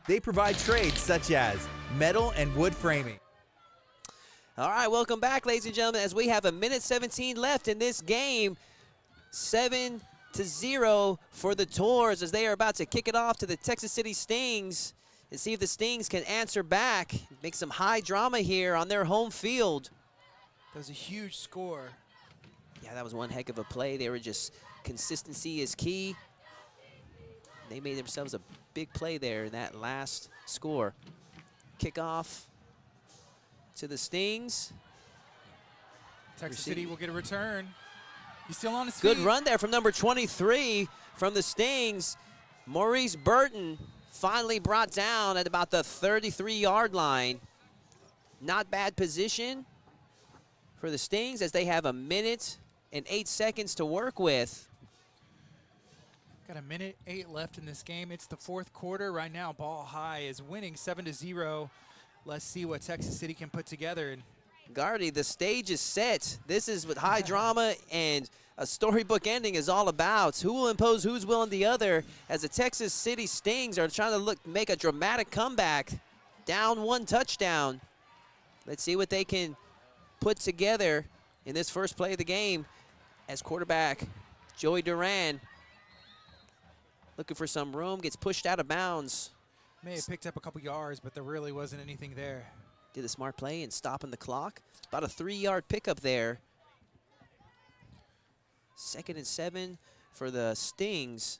They provide trades such as metal and wood framing. All right, welcome back, ladies and gentlemen, as we have a minute 17 left in this game. 7 0 for the Tours as they are about to kick it off to the Texas City Stings and see if the Stings can answer back, make some high drama here on their home field. That was a huge score. Yeah, that was one heck of a play. They were just, consistency is key. They made themselves a big play there in that last score. Kickoff to the Stings. Texas City will get a return. He's still on his Good feet. run there from number 23 from the Stings. Maurice Burton finally brought down at about the 33-yard line. Not bad position for the Stings as they have 1 minute and 8 seconds to work with. Got 1 minute 8 left in this game. It's the fourth quarter. Right now, Ball High is winning 7-0. Let's see what Texas City can put together. And Gardy, the stage is set. This is what high drama and a storybook ending is all about. Who will impose whose will on the other as the Texas City Stings are trying to make a dramatic comeback. Down 1 touchdown. Let's see what they can put together in this first play of the game as quarterback Joey Duran looking for some room, gets pushed out of bounds. may have picked up a couple yards, but there really wasn't anything there. Did a smart play and stopping the clock. About a 3-yard pickup there. 2nd and 7 for the Stings.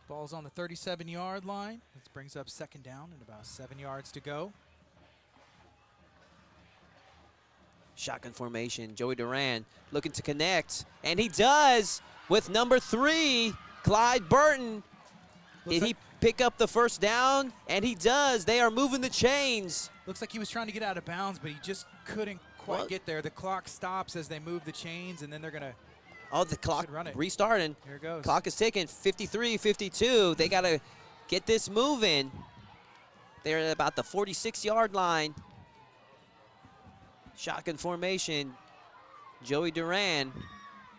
Ball's on the 37-yard line. This brings up 2nd down and about 7 yards to go. Shotgun formation, Joey Duran looking to connect, and he does with number 3, Clyde Burton. Did he pick up the first down? And he does. They are moving the chains. Looks like he was trying to get out of bounds, but he just couldn't quite get there. The clock stops as they move the chains, and then they're going to the clock run it. restarting. Here it goes. Clock is ticking, 53-52. They got to get this moving. They're at about the 46-yard line. Shotgun formation. Joey Duran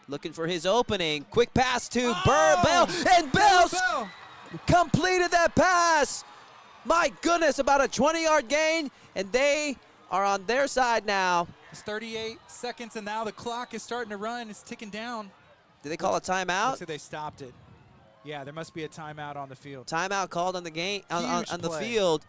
looking for his opening. Quick pass to Bell, and Bell completed that pass. My goodness, about a 20-yard gain, and they are on their side now. It's 38 seconds, and now the clock is starting to run. It's ticking down. Did they call a timeout? Looks like they stopped it. Yeah, there must be a timeout on the field. Timeout called on the game on the play. field.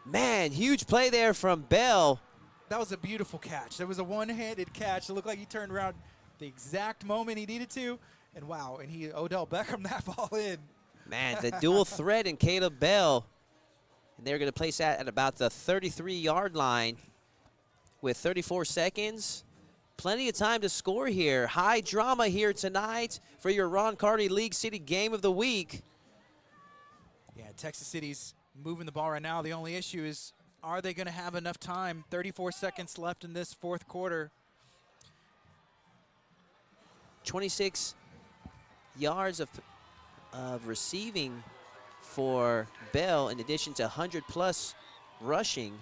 Man, huge play there from Bell. That was a beautiful catch. That was a one-handed catch. It looked like he turned around the exact moment he needed to, and wow, and he Odell Beckham that ball in. Man, the dual threat in Caleb Bell. And they're going to place that at about the 33-yard line with 34 seconds. Plenty of time to score here. High drama here tonight for your Ron Carty League City Game of the Week. Yeah, Texas City's moving the ball right now. The only issue is, are they going to have enough time? 34 seconds left in this fourth quarter. 26 yards of receiving for Bell, in addition to 100-plus rushing.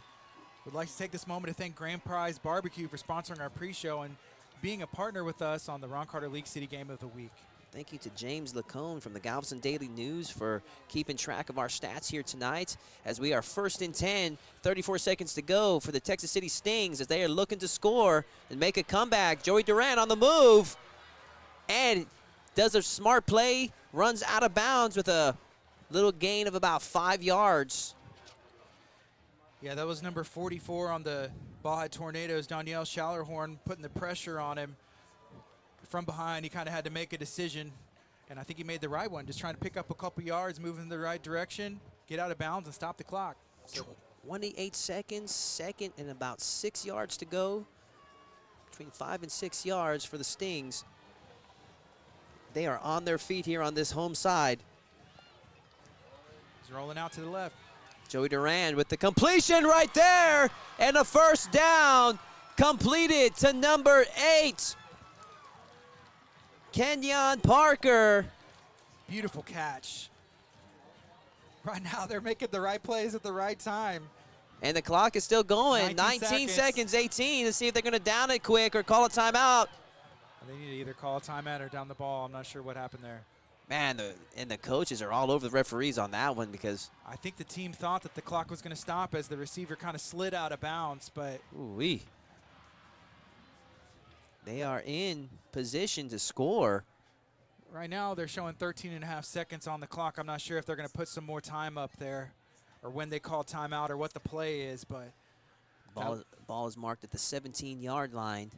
Would like to take this moment to thank Grand Prize Barbecue for sponsoring our pre-show and being a partner with us on the Ron Carter League City Game of the Week. Thank you to James Lacone from the Galveston Daily News for keeping track of our stats here tonight as we are 1st and 10, 34 seconds to go for the Texas City Stings as they are looking to score and make a comeback. Joey Duran on the move and does a smart play, runs out of bounds with a little gain of about 5 yards. Yeah, that was number 44 on the Baja Tornadoes, Danielle Schallerhorn, putting the pressure on him. From behind, he kind of had to make a decision, and I think he made the right one, just trying to pick up a couple yards, move in the right direction, get out of bounds, and stop the clock. So 28 seconds, 2nd and about 6 yards to go. Between 5 and 6 yards for the Stings. They are on their feet here on this home side. He's rolling out to the left. Joey Duran with the completion right there, and a first down completed to number 8. Kenyon Parker. Beautiful catch. Right now they're making the right plays at the right time. And the clock is still going. 19 seconds, 18 to see if they're going to down it quick or call a timeout. They need to either call a timeout or down the ball. I'm not sure what happened there. Man, and the coaches are all over the referees on that one because I think the team thought that the clock was going to stop as the receiver kind of slid out of bounds, but ooh-wee. They are in position to score. Right now, they're showing 13.5 seconds on the clock. I'm not sure if they're going to put some more time up there or when they call timeout or what the play is, but Ball is marked at the 17-yard line.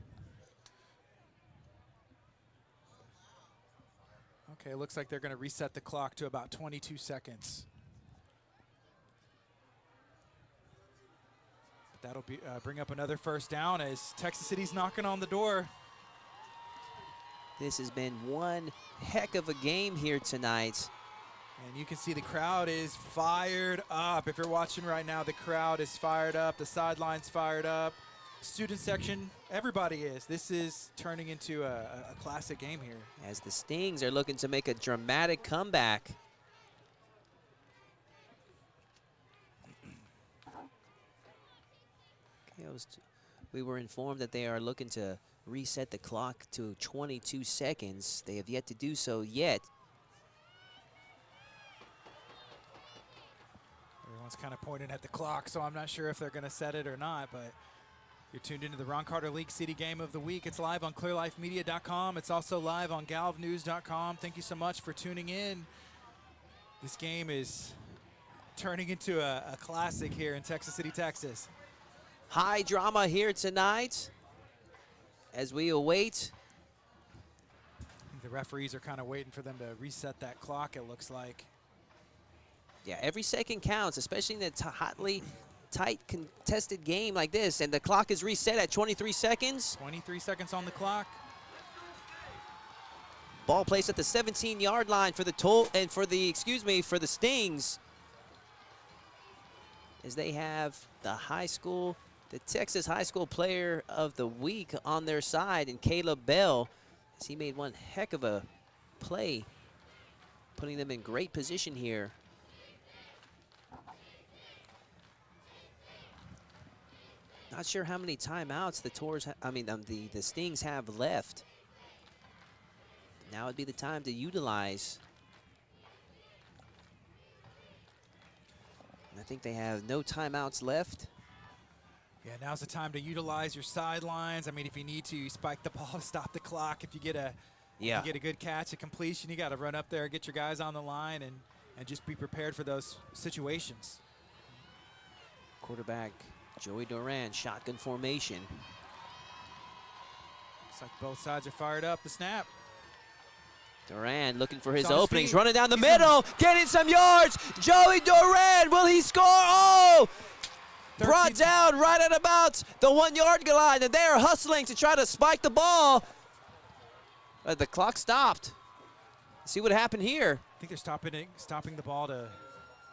Okay, looks like they're going to reset the clock to about 22 seconds. But that'll be bring up another first down as Texas City's knocking on the door. This has been one heck of a game here tonight. And you can see the crowd is fired up. If you're watching right now, the crowd is fired up. The sideline's fired up. Student section, everybody is. This is turning into a classic game here. As the Stings are looking to make a dramatic comeback. We were informed that they are looking to reset the clock to 22 seconds. They have yet to do so yet. Everyone's kind of pointing at the clock, so I'm not sure if they're going to set it or not, but you're tuned into the Ron Carter League City Game of the Week. It's live on clearlifemedia.com. It's also live on galvnews.com. Thank you so much for tuning in. This game is turning into a classic here in Texas City, Texas. High drama here tonight as we await. The referees are kind of waiting for them to reset that clock, it looks like. Yeah, every second counts, especially in a hotly tight contested game like this. And the clock is reset at 23 seconds. 23 seconds on the clock. Ball placed at the 17-yard line for the for the Stings. As they have the Texas High School Player of the Week on their side, and Caleb Bell, as he made one heck of a play, putting them in great position here. Not sure how many timeouts the Stings have left. Now would be the time to utilize. I think they have no timeouts left. Yeah, now's the time to utilize your sidelines. I mean, if you need to, you spike the ball to stop the clock. If you get a good catch, a completion, you got to run up there, get your guys on the line, and just be prepared for those situations. Quarterback Joey Duran, shotgun formation. Looks like both sides are fired up. The snap. Duran looking for his openings, running down the middle, getting some yards. Joey Duran, will he score? Oh! Brought down right at about the 1-yard line, and they are hustling to try to spike the ball. But the clock stopped. Let's see what happened here. I think they're stopping the ball to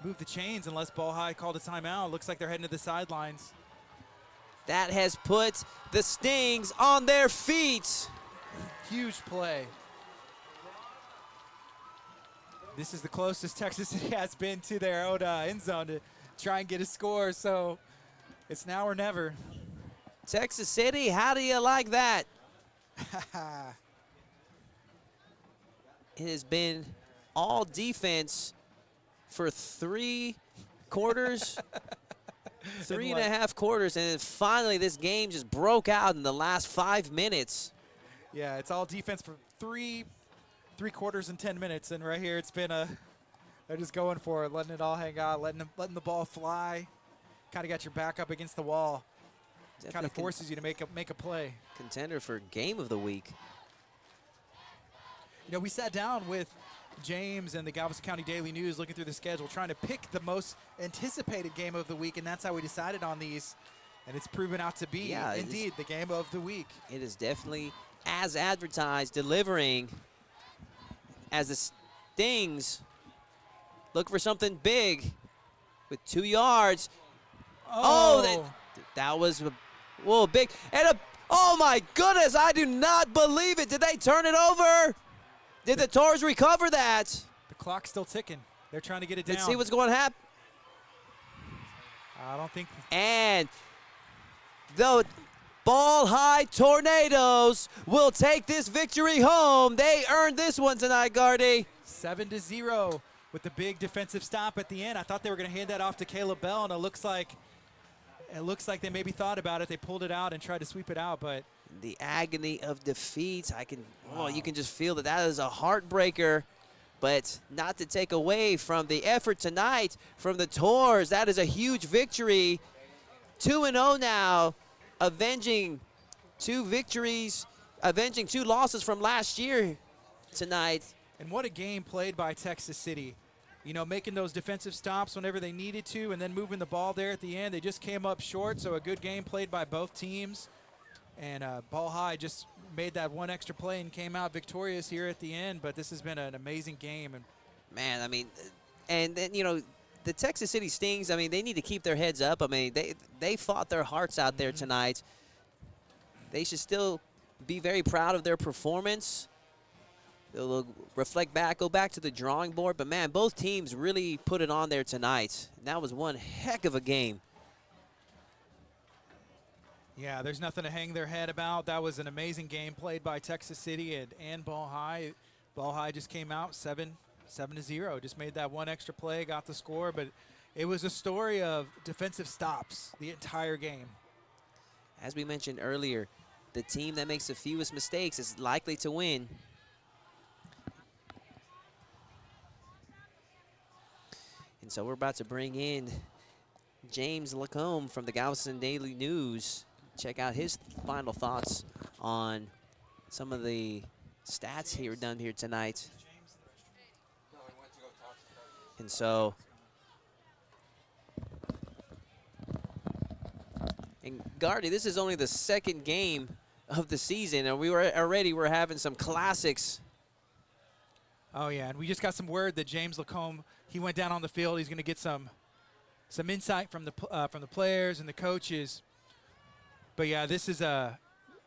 move the chains unless Ball High called a timeout. Looks like they're heading to the sidelines. That has put the Stings on their feet. Huge play. This is the closest Texas City has been to their own end zone to try and get a score, so it's now or never. Texas City, how do you like that? It has been all defense for 3 quarters, 3.5 quarters, and then finally this game just broke out in the last 5 minutes. Yeah, it's all defense for 3 quarters and 10 minutes, and right here it's been they're just going for it, letting it all hang out, letting the ball fly. Kind of got your back up against the wall. Kind of forces you to make a play. Contender for Game of the Week. You know, we sat down with James and the Galveston County Daily News looking through the schedule, trying to pick the most anticipated game of the week, and that's how we decided on these. And it's proven out to be, indeed, the game of the week. It is definitely, as advertised, delivering as the Stings look for something big with 2 yards. Oh, that was big. And oh, my goodness, I do not believe it. Did they turn it over? Did the Tors recover that? The clock's still ticking. They're trying to get it down. Let's see what's going to happen. I don't think. And the Ball High Tornadoes will take this victory home. They earned this one tonight, Gardy. 7-0 with the big defensive stop at the end. I thought they were going to hand that off to Caleb Bell, and it looks like they maybe thought about it. They pulled it out and tried to sweep it out, but The agony of defeat. You can just feel that is a heartbreaker. But not to take away from the effort tonight from the Tours. That is a huge victory. 2-0 now, avenging 2 victories, avenging 2 losses from last year tonight. And what a game played by Texas City. You know, making those defensive stops whenever they needed to and then moving the ball there at the end. They just came up short, so a good game played by both teams. And Ball High just made that one extra play and came out victorious here at the end. But this has been an amazing game. And man, I mean, and then, you know, the Texas City Stings, I mean, they need to keep their heads up. I mean, they fought their hearts out there tonight. They should still be very proud of their performance. They'll reflect back, go back to the drawing board. But, man, both teams really put it on there tonight. And that was one heck of a game. Yeah, there's nothing to hang their head about. That was an amazing game played by Texas City and Ball High. Ball High just came out 7-0. Just made that one extra play, got the score. But it was a story of defensive stops the entire game. As we mentioned earlier, the team that makes the fewest mistakes is likely to win. And so we're about to bring in James Lacombe from the Galveston Daily News. Check out his final thoughts on some of the stats here done here tonight. And so, and Gardy, this is only the second game of the season, and we're having some classics. Oh yeah, and we just got some word that James Lacombe, he went down on the field. He's going to get some insight from the players and the coaches. But yeah, this is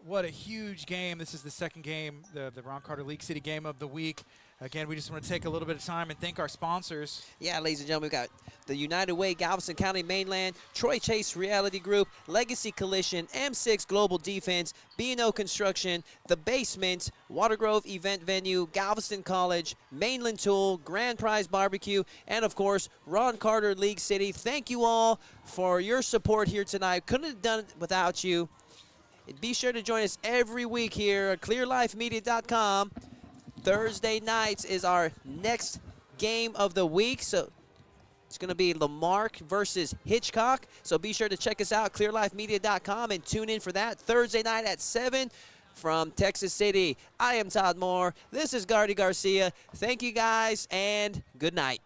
what a huge game. This is the second game, the Ron Carter League City game of the week. Again, we just want to take a little bit of time and thank our sponsors. Yeah, ladies and gentlemen, we've got the United Way, Galveston County Mainland, Troy Chase Reality Group, Legacy Collision, M6 Global Defense, B&O Construction, The Basement, Watergrove Event Venue, Galveston College, Mainland Tool, Grand Prize Barbecue, and of course, Ron Carter League City. Thank you all for your support here tonight. Couldn't have done it without you. And be sure to join us every week here at clearlifemedia.com. Thursday nights is our next game of the week. So it's going to be Lamarck versus Hitchcock. So be sure to check us out, clearlifemedia.com, and tune in for that Thursday night at 7 from Texas City. I am Todd Moore. This is Gardy Garcia. Thank you guys, and good night.